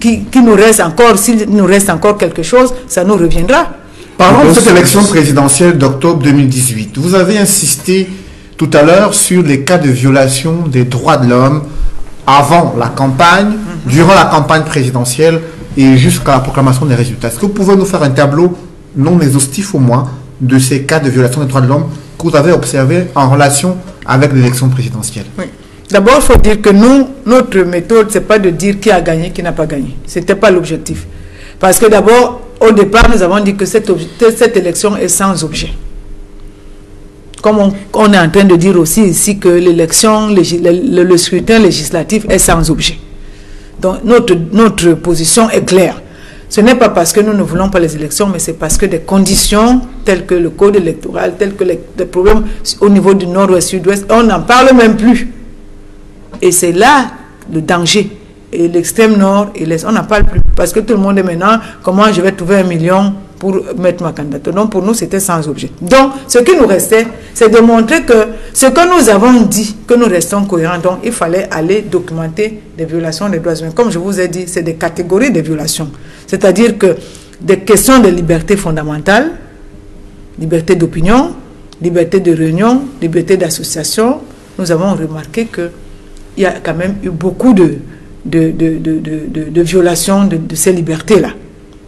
qui nous reste encore, s'il nous reste encore quelque chose, ça nous reviendra. Parlons de cette élection présidentielle d'octobre 2018. Vous avez insisté tout à l'heure sur les cas de violation des droits de l'homme avant la campagne, durant la campagne présidentielle et jusqu'à la proclamation des résultats. Est-ce que vous pouvez nous faire un tableau non exhaustif au moins de ces cas de violation des droits de l'homme que vous avez observés en relation avec l'élection présidentielle? Oui. D'abord, il faut dire que notre méthode, ce n'est pas de dire qui a gagné, qui n'a pas gagné. Ce n'était pas l'objectif. Parce que d'abord, au départ, nous avons dit que cette élection est sans objet. Comme on est en train de dire aussi ici que l'élection, le scrutin législatif est sans objet. Donc notre position est claire. Ce n'est pas parce que nous ne voulons pas les élections, mais c'est parce que des conditions telles que le code électoral, telles que les problèmes au niveau du nord-ouest, sud-ouest, on n'en parle même plus. Et c'est là le danger. Et l'extrême nord et l'est, on n'en parle plus. Parce que tout le monde est maintenant, comment je vais trouver 1 million pour mettre ma candidature. Donc pour nous, c'était sans objet. Donc ce qui nous restait, c'est de montrer que ce que nous avons dit, que nous restons cohérents. Donc il fallait aller documenter des violations des droits humains. Comme je vous ai dit, c'est des catégories de violations. C'est-à-dire que des questions de liberté fondamentale, liberté d'opinion, liberté de réunion, liberté d'association, nous avons remarqué qu'il y a quand même eu beaucoup de violations de ces libertés-là.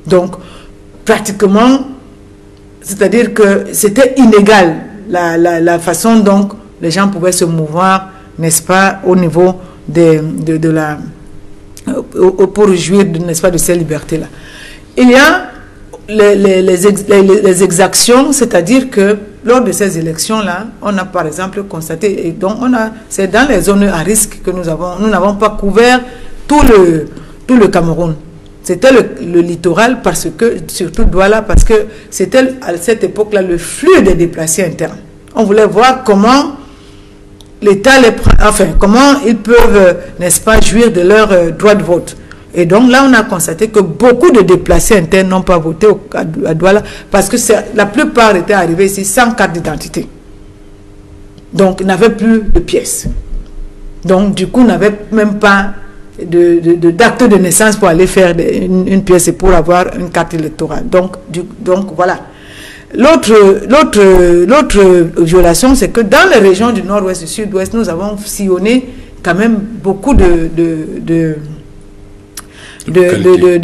Donc, pratiquement, c'est-à-dire que c'était inégal la façon dont les gens pouvaient se mouvoir, n'est-ce pas, au niveau pour jouir, n'est-ce pas, de ces libertés-là. Il y a les exactions, c'est-à-dire que lors de ces élections-là, on a par exemple constaté, et donc c'est dans les zones à risque que nous n'avons pas couvert tout le Cameroun. C'était le littoral, parce que, surtout Douala, parce que c'était à cette époque-là le flux des déplacés internes. On voulait voir comment l'État comment ils peuvent, n'est-ce pas, jouir de leur droit de vote. Et donc là, on a constaté que beaucoup de déplacés internes n'ont pas voté à Douala, parce que la plupart étaient arrivés ici sans carte d'identité. Donc, ils n'avaient plus de pièces. Donc, du coup, ils n'avaient même pas d'acte de naissance pour aller faire une pièce et pour avoir une carte électorale. Donc voilà. L'autre violation, c'est que dans les régions du nord-ouest et du sud-ouest, nous avons sillonné quand même beaucoup de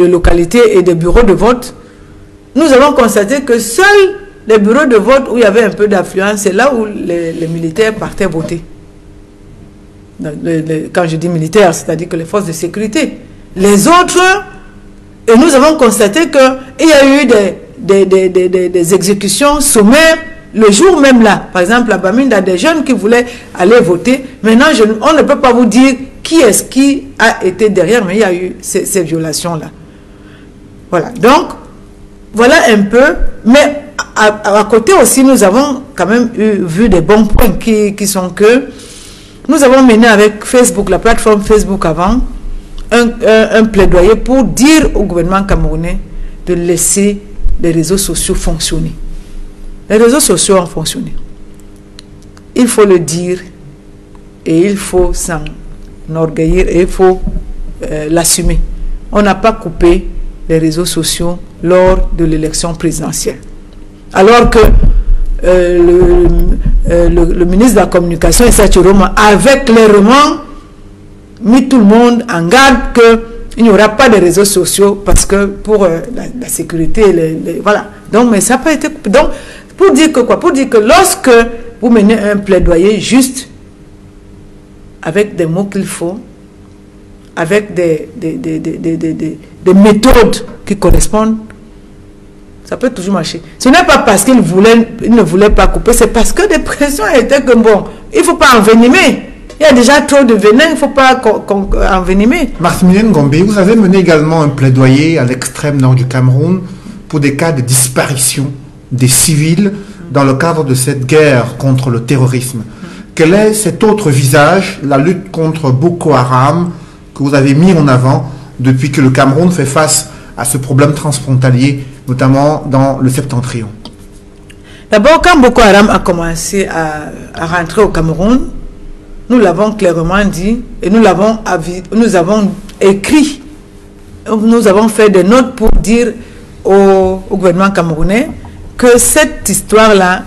localités et de bureaux de vote. Nous avons constaté que seuls les bureaux de vote où il y avait un peu d'affluence, c'est là où les militaires partaient voter. Quand je dis militaire, c'est-à-dire que les forces de sécurité. Les autres, et nous avons constaté qu'il y a eu des exécutions sommaires le jour même là. Par exemple, à Bamenda, des jeunes qui voulaient aller voter. Maintenant, on ne peut pas vous dire qui est-ce qui a été derrière, mais il y a eu ces violations-là. Voilà. Donc, voilà un peu. Mais à côté aussi, nous avons quand même vu des bons points qui sont que nous avons mené avec Facebook, la plateforme Facebook avant, un plaidoyer pour dire au gouvernement camerounais de laisser les réseaux sociaux fonctionner. Les réseaux sociaux ont fonctionné. Il faut le dire et il faut s'en enorgueillir et il faut l'assumer. On n'a pas coupé les réseaux sociaux lors de l'élection présidentielle. Alors que le ministre de la Communication, Issa Chiroma, avait clairement mis tout le monde en garde qu'il n'y aura pas de réseaux sociaux parce que pour la sécurité, voilà. Donc, mais ça n'a pas été... Donc, pour dire que quoi? Pour dire que lorsque vous menez un plaidoyer juste, avec des mots qu'il faut, avec des méthodes qui correspondent, ça peut toujours marcher. Ce n'est pas parce qu'il ne voulait pas couper, c'est parce que des pressions étaient que bon, il ne faut pas envenimer. Il y a déjà trop de venin, il ne faut pas envenimer. Maximilien Ngombe, vous avez mené également un plaidoyer à l'extrême nord du Cameroun pour des cas de disparition des civils dans le cadre de cette guerre contre le terrorisme. Quel est cet autre visage, la lutte contre Boko Haram, que vous avez mis en avant depuis que le Cameroun fait face à ce problème transfrontalier, notamment dans le septentrion? D'abord, quand Boko Haram a commencé à rentrer au Cameroun, nous l'avons clairement dit et nous avons écrit, nous avons fait des notes pour dire au gouvernement camerounais que cette histoire-là,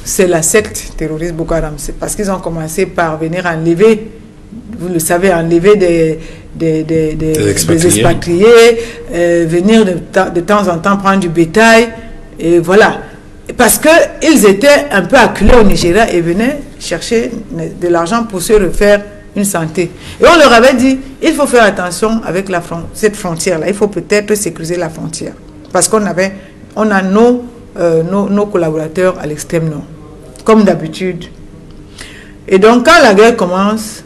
c'est la secte terroriste Boko Haram. C'est parce qu'ils ont commencé par venir enlever, vous le savez, enlever des expatriés, venir de temps en temps prendre du bétail, et voilà. Parce qu'ils étaient un peu acculés au Nigeria et venaient chercher de l'argent pour se refaire une santé. Et on leur avait dit, il faut faire attention avec cette frontière-là, il faut peut-être sécuriser la frontière. Parce qu'on a nos collaborateurs à l'extrême nord, comme d'habitude. Et donc, quand la guerre commence,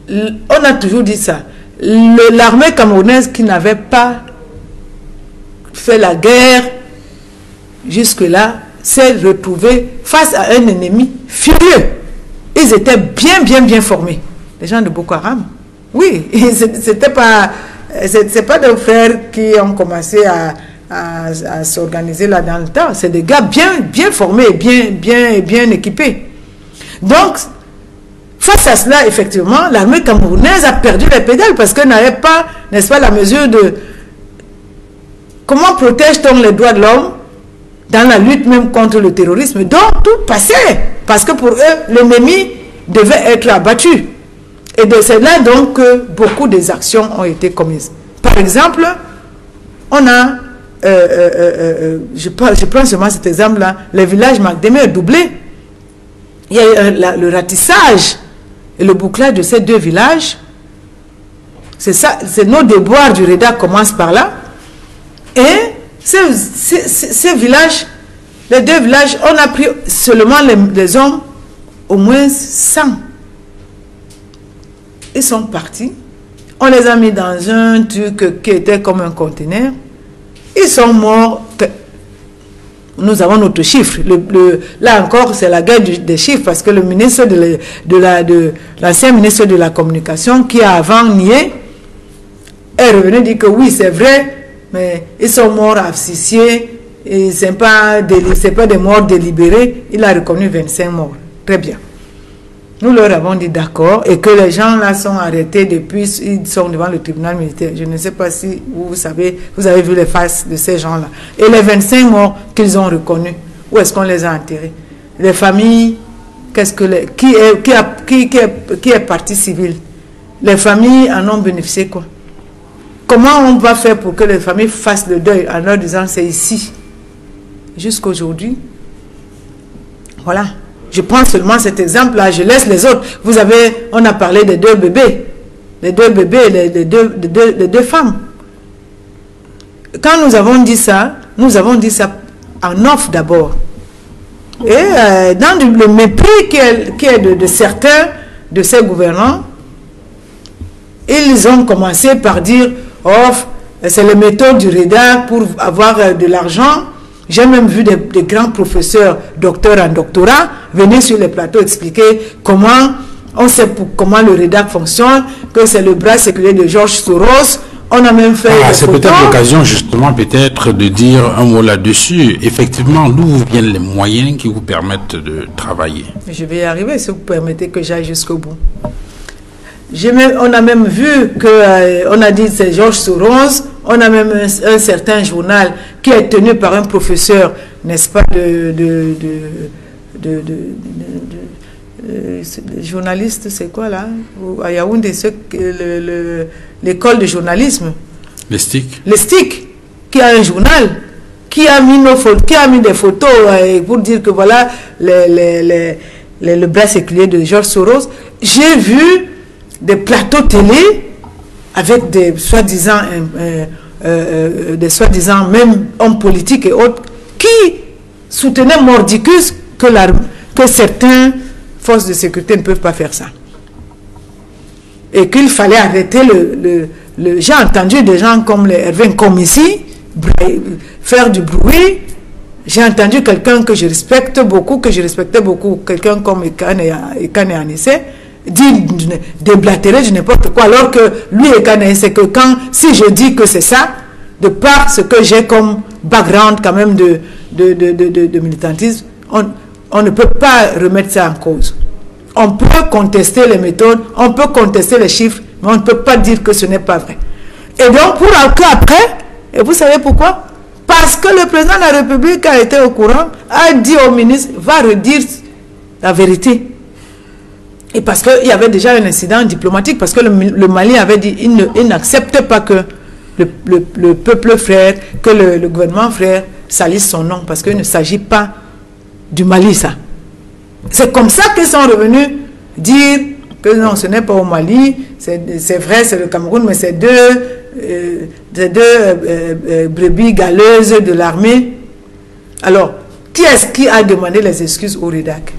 on a toujours dit ça. L'armée camerounaise qui n'avait pas fait la guerre jusque-là s'est retrouvée face à un ennemi furieux. Ils étaient bien formés. Les gens de Boko Haram. Oui, c'est pas des frères qui ont commencé à s'organiser là dans le temps. C'est des gars bien formés, bien équipés. Donc, face à cela, effectivement, l'armée camerounaise a perdu les pédales parce qu'elle n'avait pas, n'est-ce pas, la mesure de comment protège-t-on les droits de l'homme dans la lutte même contre le terrorisme. Donc, tout passait. Parce que pour eux, l'ennemi devait être abattu. Et c'est là donc que beaucoup des actions ont été commises. Par exemple, on a, je prends seulement cet exemple-là, le village Magdémé est doublé. Il y a eu le ratissage et le bouclage de ces deux villages. C'est ça, c'est nos déboires du REDA commencent par là. Et ces villages, les deux villages, on a pris seulement les hommes, au moins 100. Ils sont partis. On les a mis dans un truc qui était comme un conteneur. Ils sont morts. Nous avons notre chiffre. Là encore, c'est la guerre des chiffres parce que le ministre l'ancien ministre de la Communication, qui a avant nié, est revenu dire que oui, c'est vrai, mais ils sont morts asphyxiés et ce n'est pas des morts délibérés. Il a reconnu 25 morts. Très bien. Nous leur avons dit d'accord et que les gens là sont arrêtés depuis, ils sont devant le tribunal militaire. Je ne sais pas si vous savez, vous avez vu les faces de ces gens-là. Et les 25 morts qu'ils ont reconnus, où est-ce qu'on les a enterrés? Les familles, qui est partie civile? Les familles en ont bénéficié quoi? Comment on va faire pour que les familles fassent le deuil en leur disant c'est ici? Jusqu'aujourd'hui, voilà. Je prends seulement cet exemple-là, je laisse les autres. On a parlé des deux bébés, les deux femmes. Quand nous avons dit ça en off d'abord. Et dans le mépris qui est de certains de ces gouvernants, ils ont commencé par dire, oh, c'est les méthodes du REDA pour avoir de l'argent. J'ai même vu des grands professeurs, docteurs en doctorat, venir sur les plateaux expliquer comment comment le REDA fonctionne, que c'est le bras séculier de George Soros. On a même fait... c'est peut-être l'occasion justement peut-être de dire un mot là-dessus. Effectivement, d'où viennent les moyens qui vous permettent de travailler? Je vais y arriver si vous permettez que j'aille jusqu'au bout. On a même vu que, on a dit c'est Georges Soros, on a même un certain journal qui est tenu par un professeur, n'est-ce pas, journaliste, c'est quoi là? À Yaoundé, l'école de journalisme. Les STIC. Les STIC, qui a un journal, qui a mis des photos pour dire que voilà le bras séculier de Georges Soros. J'ai vu des plateaux télé avec des soi-disant même hommes politiques et autres qui soutenaient mordicus que certaines forces de sécurité ne peuvent pas faire ça. Et qu'il fallait arrêter j'ai entendu des gens comme les Hervé comme ici faire du bruit. J'ai entendu quelqu'un que je respectais beaucoup, quelqu'un comme Ekane Anissé, dire déblatérer de n'importe quoi, alors que lui Ekane, c'est que si je dis que c'est ça, de par ce que j'ai comme background quand même de militantisme, on ne peut pas remettre ça en cause. On peut contester les méthodes, on peut contester les chiffres, mais on ne peut pas dire que ce n'est pas vrai. Et donc, après, et vous savez pourquoi? Parce que le président de la République a été au courant, a dit au ministre, va redire la vérité. Et parce qu'il y avait déjà un incident diplomatique, parce que le Mali avait dit, il n'accepte pas que le peuple frère, que le gouvernement frère salisse son nom, parce qu'il ne s'agit pas du Mali, ça. C'est comme ça qu'ils sont revenus dire que non, ce n'est pas au Mali, c'est vrai, c'est le Cameroun, mais c'est deux brebis galeuses de l'armée. Alors, qui est-ce qui a demandé les excuses au REDAC?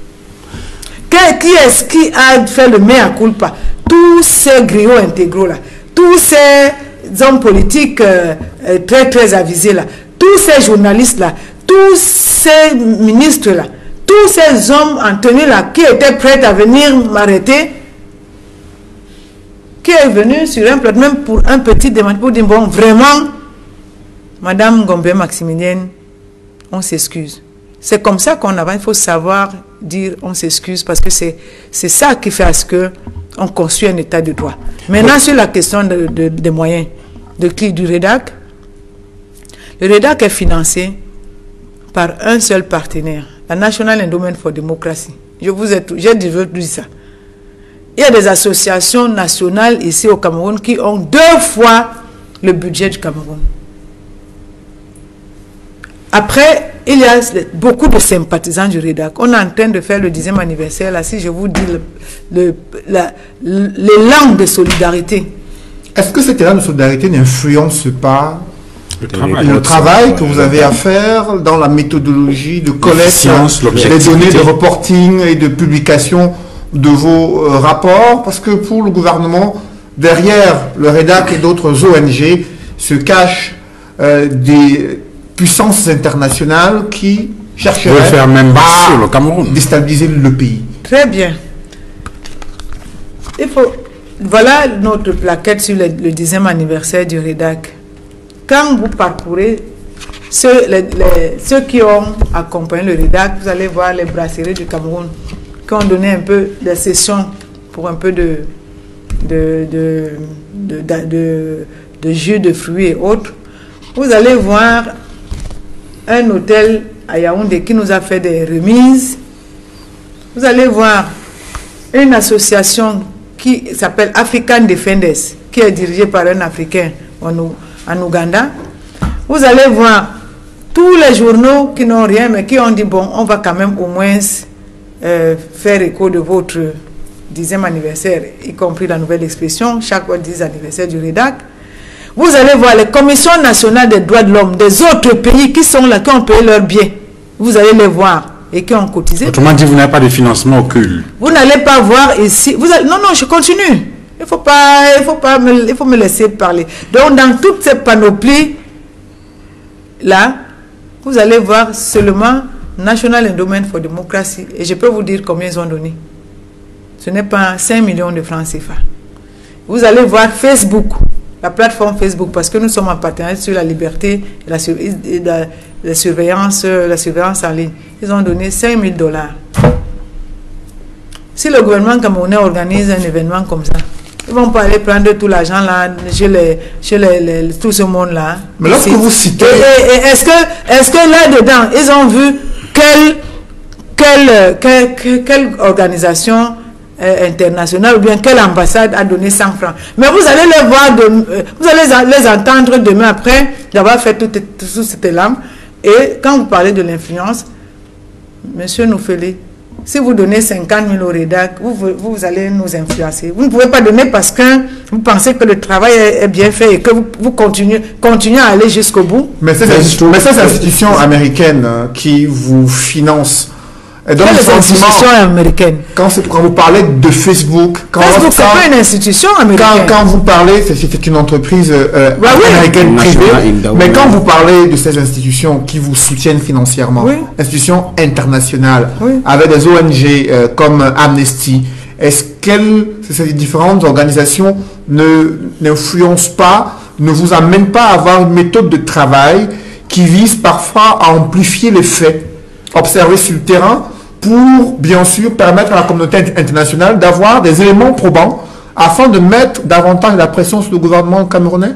Qui est-ce qui a fait le mea culpa? Tous ces griots intégraux là, tous ces hommes politiques très très avisés là, tous ces journalistes là, tous ces ministres là, tous ces hommes en tenue là qui étaient prêts à venir m'arrêter, qui est venu sur un plateau même pour un petit demande pour dire bon vraiment Madame Gombe Maximilienne, on s'excuse. C'est comme ça qu'on a, il faut savoir dire on s'excuse parce que c'est ça qui fait à ce que on construit un état de droit. Maintenant sur la question des moyens du REDAC, le REDAC est financé par un seul partenaire, la National Endowment for Democracy. J'ai dit ça. Il y a des associations nationales ici au Cameroun qui ont 2 fois le budget du Cameroun. Après, il y a beaucoup de sympathisants du REDAC. On est en train de faire le 10e anniversaire. Là, si je vous dis l'élan de solidarité. Est-ce que cet élan de solidarité n'influence pas le travail que vous avez à faire dans la méthodologie de collecte des données de reporting et de publication de vos rapports? Parce que pour le gouvernement, derrière le REDAC et d'autres ONG se cachent des puissances internationales qui chercheraient faire même sur le Cameroun, déstabiliser le pays. Très bien. Voilà notre plaquette sur le 10e anniversaire du REDAC. Quand vous parcourez ceux qui ont accompagné le REDAC, vous allez voir les brasseries du Cameroun qui ont donné un peu de sessions pour un peu de jus de fruits et autres. Vous allez voir un hôtel à Yaoundé qui nous a fait des remises. Vous allez voir une association qui s'appelle African Defenders, qui est dirigée par un Africain en Ouganda. Vous allez voir tous les journaux qui n'ont rien, mais qui ont dit, bon, on va quand même au moins faire écho de votre 10e anniversaire, y compris la nouvelle expression, chaque 10 anniversaire du REDAC. Vous allez voir les commissions nationales des droits de l'homme des autres pays qui sont là, qui ont payé leurs biens. Vous allez les voir et qui ont cotisé. Autrement dit, vous n'avez pas de financement occulte. Vous n'allez pas voir ici. Non, je continue. Il faut me laisser parler. Donc, dans toute cette panoplie là, vous allez voir seulement National Endowment for Democracy. Et je peux vous dire combien ils ont donné. Ce n'est pas 5 millions de francs CFA. Vous allez voir Facebook, la plateforme Facebook, parce que nous sommes en partenariat sur la liberté et la surveillance en ligne. Ils ont donné 5 000 $. Si le gouvernement camerounais organise un événement comme ça, Ils vont pas aller prendre tout l'argent là chez tout ce monde là. Mais lorsque vous citez, est-ce que là-dedans ils ont vu quelle organisation internationale ou bien quelle ambassade a donné 100 francs? Mais vous allez les voir, vous allez les entendre demain après d'avoir fait toute cette langue. Et quand vous parlez de l'influence, Monsieur Noufeli, si vous donnez 50 000 au REDAC, vous allez nous influencer. Vous ne pouvez pas donner parce que vous pensez que le travail est bien fait et que vous continuez à aller jusqu'au bout. Mais ces institutions américaines qui vous financent, et donc les institutions américaines. Quand vous parlez de Facebook, Facebook, c'est pas une institution américaine. Quand vous parlez, c'est une entreprise américaine privée. Mais quand vous parlez de ces institutions qui vous soutiennent financièrement, institutions internationales, avec des ONG comme Amnesty, est-ce que ces différentes organisations n'influencent pas, ne vous amènent pas à avoir une méthode de travail qui vise parfois à amplifier les faits observés sur le terrain, pour, bien sûr, permettre à la communauté internationale d'avoir des éléments probants afin de mettre davantage la pression sur le gouvernement camerounais?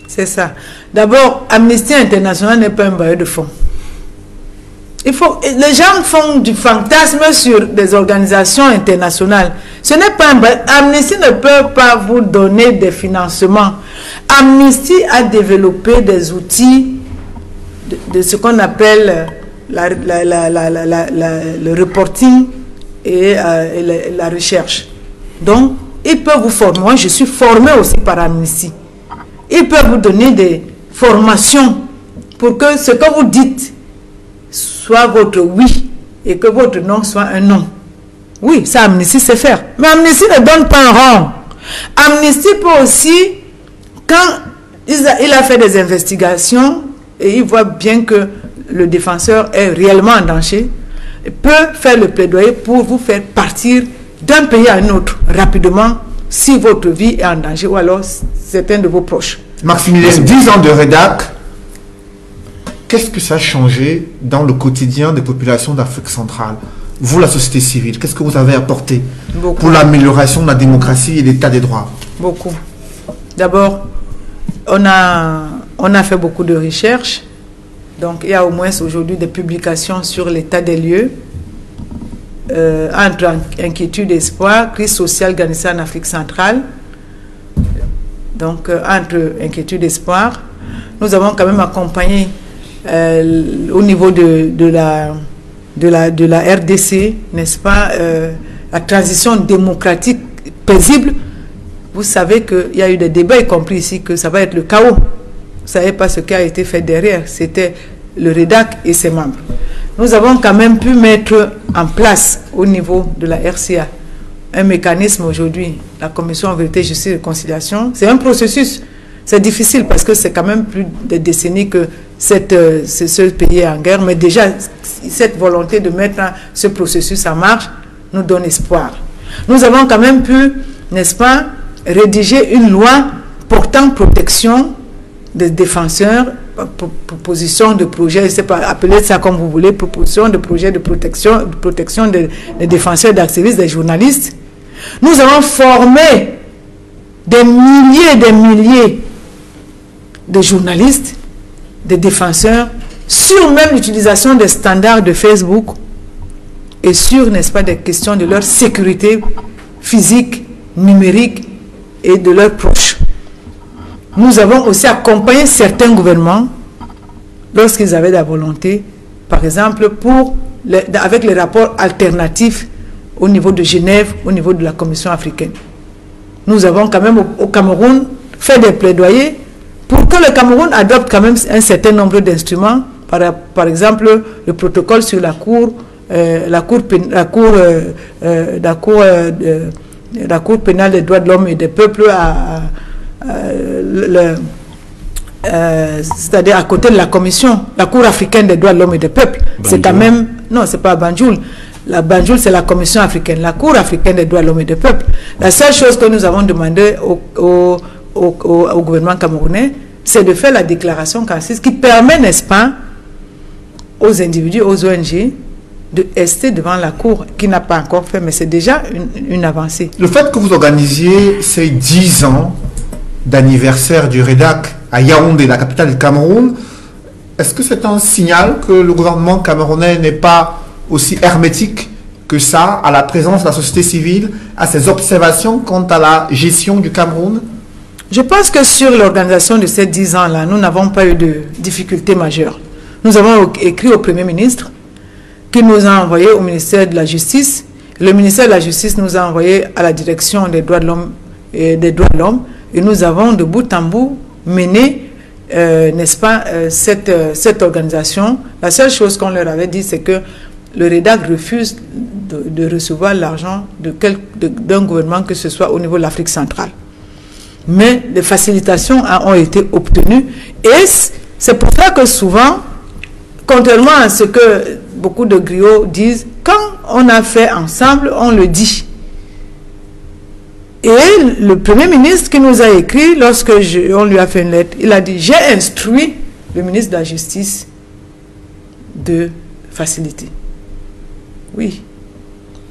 C'est ça. D'abord, Amnesty International n'est pas un bailleur de fonds. Les gens font du fantasme sur des organisations internationales. Ce n'est pas un bailleur. Amnesty ne peut pas vous donner des financements. Amnesty a développé des outils de ce qu'on appelle le reporting et la recherche. Donc, ils peuvent vous former. Moi, je suis formé aussi par Amnesty. Ils peuvent vous donner des formations pour que ce que vous dites soit votre oui et que votre non soit un non. Oui, ça, Amnesty sait faire. Mais Amnesty ne donne pas un rang. Amnesty peut aussi, quand il a fait des investigations et il voit bien que le défenseur est réellement en danger, peut faire le plaidoyer pour vous faire partir d'un pays à un autre rapidement si votre vie est en danger ou alors certains de vos proches. Maximilien, 10 ans de REDAC, qu'est-ce que ça a changé dans le quotidien des populations d'Afrique centrale? Vous, la société civile, qu'est-ce que vous avez apporté pour l'amélioration de la démocratie et l'état des droits? Beaucoup. D'abord, on a fait beaucoup de recherches. Donc, il y a au moins aujourd'hui des publications sur l'état des lieux entre inquiétude et espoir, crise sociale garnissée en Afrique centrale. Donc, entre inquiétude et espoir, nous avons quand même accompagné au niveau de la RDC, n'est-ce pas, la transition démocratique paisible. Vous savez qu'il y a eu des débats, y compris ici, que ça va être le chaos. Vous ne savez pas ce qui a été fait derrière. C'était le REDAC et ses membres. Nous avons quand même pu mettre en place au niveau de la RCA un mécanisme aujourd'hui, la Commission Vérité, Justice et Réconciliation. C'est un processus. C'est difficile parce que c'est quand même plus de décennies que ce pays est en guerre. Mais déjà, cette volonté de mettre ce processus en marche nous donne espoir. Nous avons quand même pu, n'est-ce pas, rédiger une loi portant protection des défenseurs, proposition de projet, je ne sais pas, appelez ça comme vous voulez, proposition de projet de protection des défenseurs, d'activistes, des journalistes. Nous avons formé des milliers et des milliers de journalistes, des défenseurs, sur même l'utilisation des standards de Facebook et sur, n'est-ce pas, des questions de leur sécurité physique, numérique et de leurs proches. Nous avons aussi accompagné certains gouvernements lorsqu'ils avaient la volonté, par exemple, avec les rapports alternatifs au niveau de Genève, au niveau de la Commission africaine. Nous avons quand même au Cameroun fait des plaidoyers pour que le Cameroun adopte quand même un certain nombre d'instruments, par exemple le protocole sur la Cour pénale des droits de l'homme et des peuples c'est-à-dire à côté de la Commission, la Cour africaine des droits de l'homme et des peuples. C'est quand même, non, c'est pas Banjul. La Banjul, c'est la Commission africaine, la Cour africaine des droits de l'homme et des peuples. La seule chose que nous avons demandé au gouvernement camerounais, c'est de faire la déclaration CACIS qui permet, n'est-ce pas, aux individus, aux ONG, de rester devant la Cour, qui n'a pas encore fait, mais c'est déjà une avancée. Le fait que vous organisiez ces 10 ans d'anniversaire du REDAC à Yaoundé, la capitale du Cameroun, est-ce que c'est un signal que le gouvernement camerounais n'est pas aussi hermétique que ça à la présence de la société civile, à ses observations quant à la gestion du Cameroun? Je pense que sur l'organisation de ces 10 ans-là, nous n'avons pas eu de difficultés majeures. Nous avons écrit au Premier ministre, qui nous a envoyé au ministère de la Justice. Le ministère de la Justice nous a envoyé à la direction des droits de l'homme et nous avons de bout en bout mené, n'est-ce pas, cette organisation. La seule chose qu'on leur avait dit, c'est que le REDAC refuse de recevoir l'argent d'un gouvernement, que ce soit au niveau de l'Afrique centrale. Mais les facilitations ont été obtenues et c'est pour ça que souvent, contrairement à ce que beaucoup de griots disent, quand on a fait ensemble, on le dit. Et le Premier ministre qui nous a écrit, lorsque on lui a fait une lettre, il a dit, j'ai instruit le ministre de la Justice de faciliter. Oui.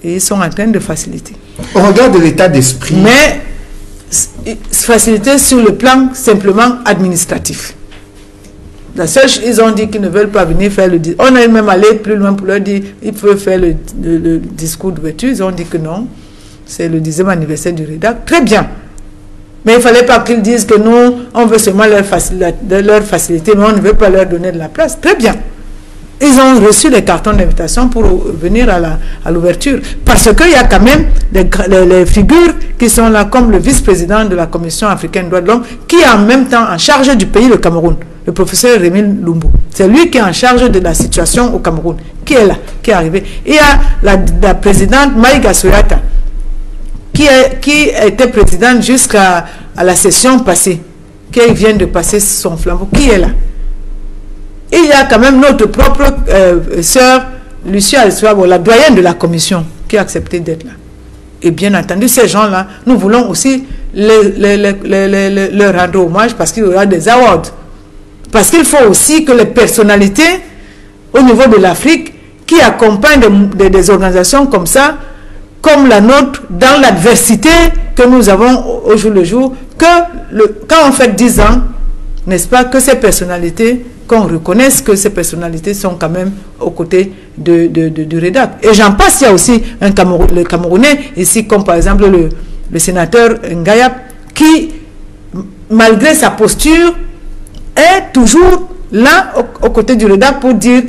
Et ils sont en train de faciliter. Au regard de l'état d'esprit... Mais faciliter sur le plan simplement administratif. La seule, ils ont dit qu'ils ne veulent pas venir faire le discours. On est même allé plus loin pour leur dire ils peuvent faire le discours d'ouverture. Ils ont dit que non, c'est le 10e anniversaire du REDAC. Très bien. Mais il ne fallait pas qu'ils disent que nous, on veut seulement leur faciliter, mais on ne veut pas leur donner de la place. Très bien. Ils ont reçu les cartons d'invitation pour venir à l'ouverture. Parce qu'il y a quand même les figures qui sont là, comme le vice-président de la Commission africaine des droits de l'homme, qui est en même temps en charge du pays, le Cameroun, le professeur Rémi Lumbu. C'est lui qui est en charge de la situation au Cameroun, qui est là, qui est arrivé. Il y a la présidente Maïga Soyata, qui était présidente jusqu'à la session passée, qui vient de passer son flambeau, qui est là. Il y a quand même notre propre sœur, Lucia Alsuabo, la doyenne de la commission, qui a accepté d'être là. Et bien entendu, ces gens-là, nous voulons aussi leur rendre hommage parce qu'il y aura des awards. Parce qu'il faut aussi que les personnalités au niveau de l'Afrique qui accompagnent des organisations comme ça, comme la nôtre, dans l'adversité que nous avons au jour le jour, quand on fait 10 ans, n'est-ce pas, que ces personnalités, qu'on reconnaisse que ces personnalités sont quand même aux côtés du REDAC. Et j'en passe, il y a aussi le Camerounais, ici comme par exemple le sénateur Ngayap, qui, malgré sa posture, est toujours là aux côtés du REDAC pour dire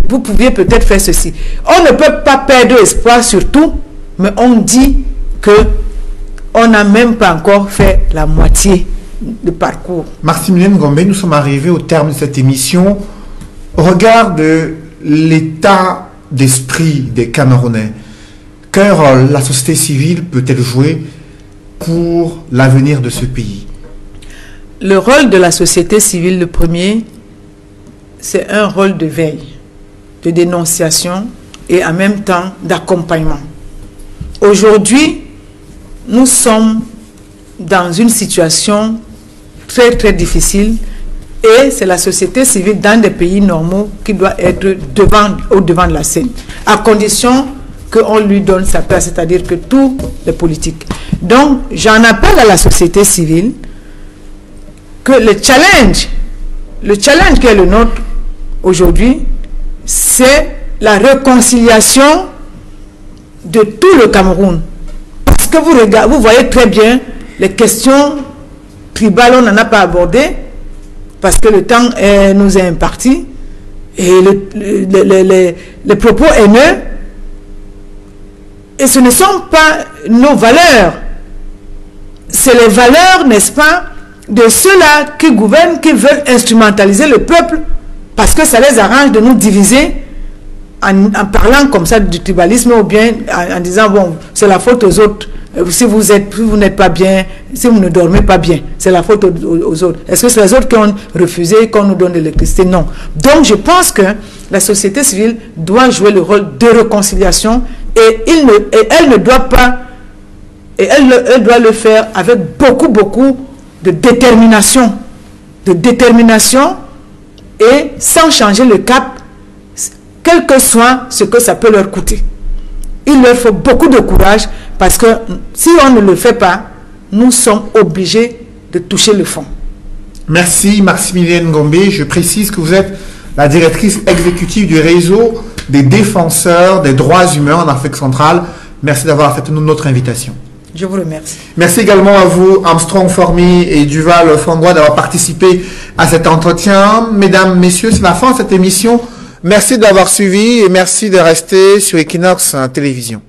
vous pouviez peut-être faire ceci. On ne peut pas perdre espoir surtout, mais on dit qu'on n'a même pas encore fait la moitié de parcours. Maximilien Ngombe, nous sommes arrivés au terme de cette émission. Au regard de l'état d'esprit des Camerounais, quel rôle la société civile peut-elle jouer pour l'avenir de ce pays? Le rôle de la société civile, le premier, c'est un rôle de veille, de dénonciation et en même temps d'accompagnement. Aujourd'hui, nous sommes dans une situation très très difficile et c'est la société civile dans des pays normaux qui doit être au devant de la scène, à condition qu'on lui donne sa place, c'est-à-dire que tous les politiques. Donc, j'en appelle à la société civile que le challenge qui est le nôtre aujourd'hui, c'est la réconciliation de tout le Cameroun. Parce que vous voyez très bien, les questions tribales, on n'en a pas abordé, parce que le temps nous est imparti, et les propos haineux, et ce ne sont pas nos valeurs, c'est les valeurs, n'est-ce pas, de ceux-là qui gouvernent, qui veulent instrumentaliser le peuple, parce que ça les arrange de nous diviser, en parlant comme ça du tribalisme, ou bien en disant, bon, c'est la faute aux autres, si vous n'êtes pas bien, si vous ne dormez pas bien, c'est la faute aux autres. Est-ce que c'est les autres qui ont refusé qu'on nous donne de l'électricité? Non. Donc je pense que la société civile doit jouer le rôle de réconciliation et elle ne doit pas, et elle doit le faire avec beaucoup de détermination et sans changer le cap quel que soit ce que ça peut leur coûter. Il leur faut beaucoup de courage parce que si on ne le fait pas, nous sommes obligés de toucher le fond. Merci Maximilienne Ngombe. Je précise que vous êtes la directrice exécutive du réseau des défenseurs des droits humains en Afrique centrale. Merci d'avoir accepté notre invitation. Je vous remercie. Merci également à vous, Armstrong Formy et Duval Fongois, d'avoir participé à cet entretien. Mesdames, Messieurs, c'est la fin de cette émission. Merci d'avoir suivi et merci de rester sur Equinox Télévision.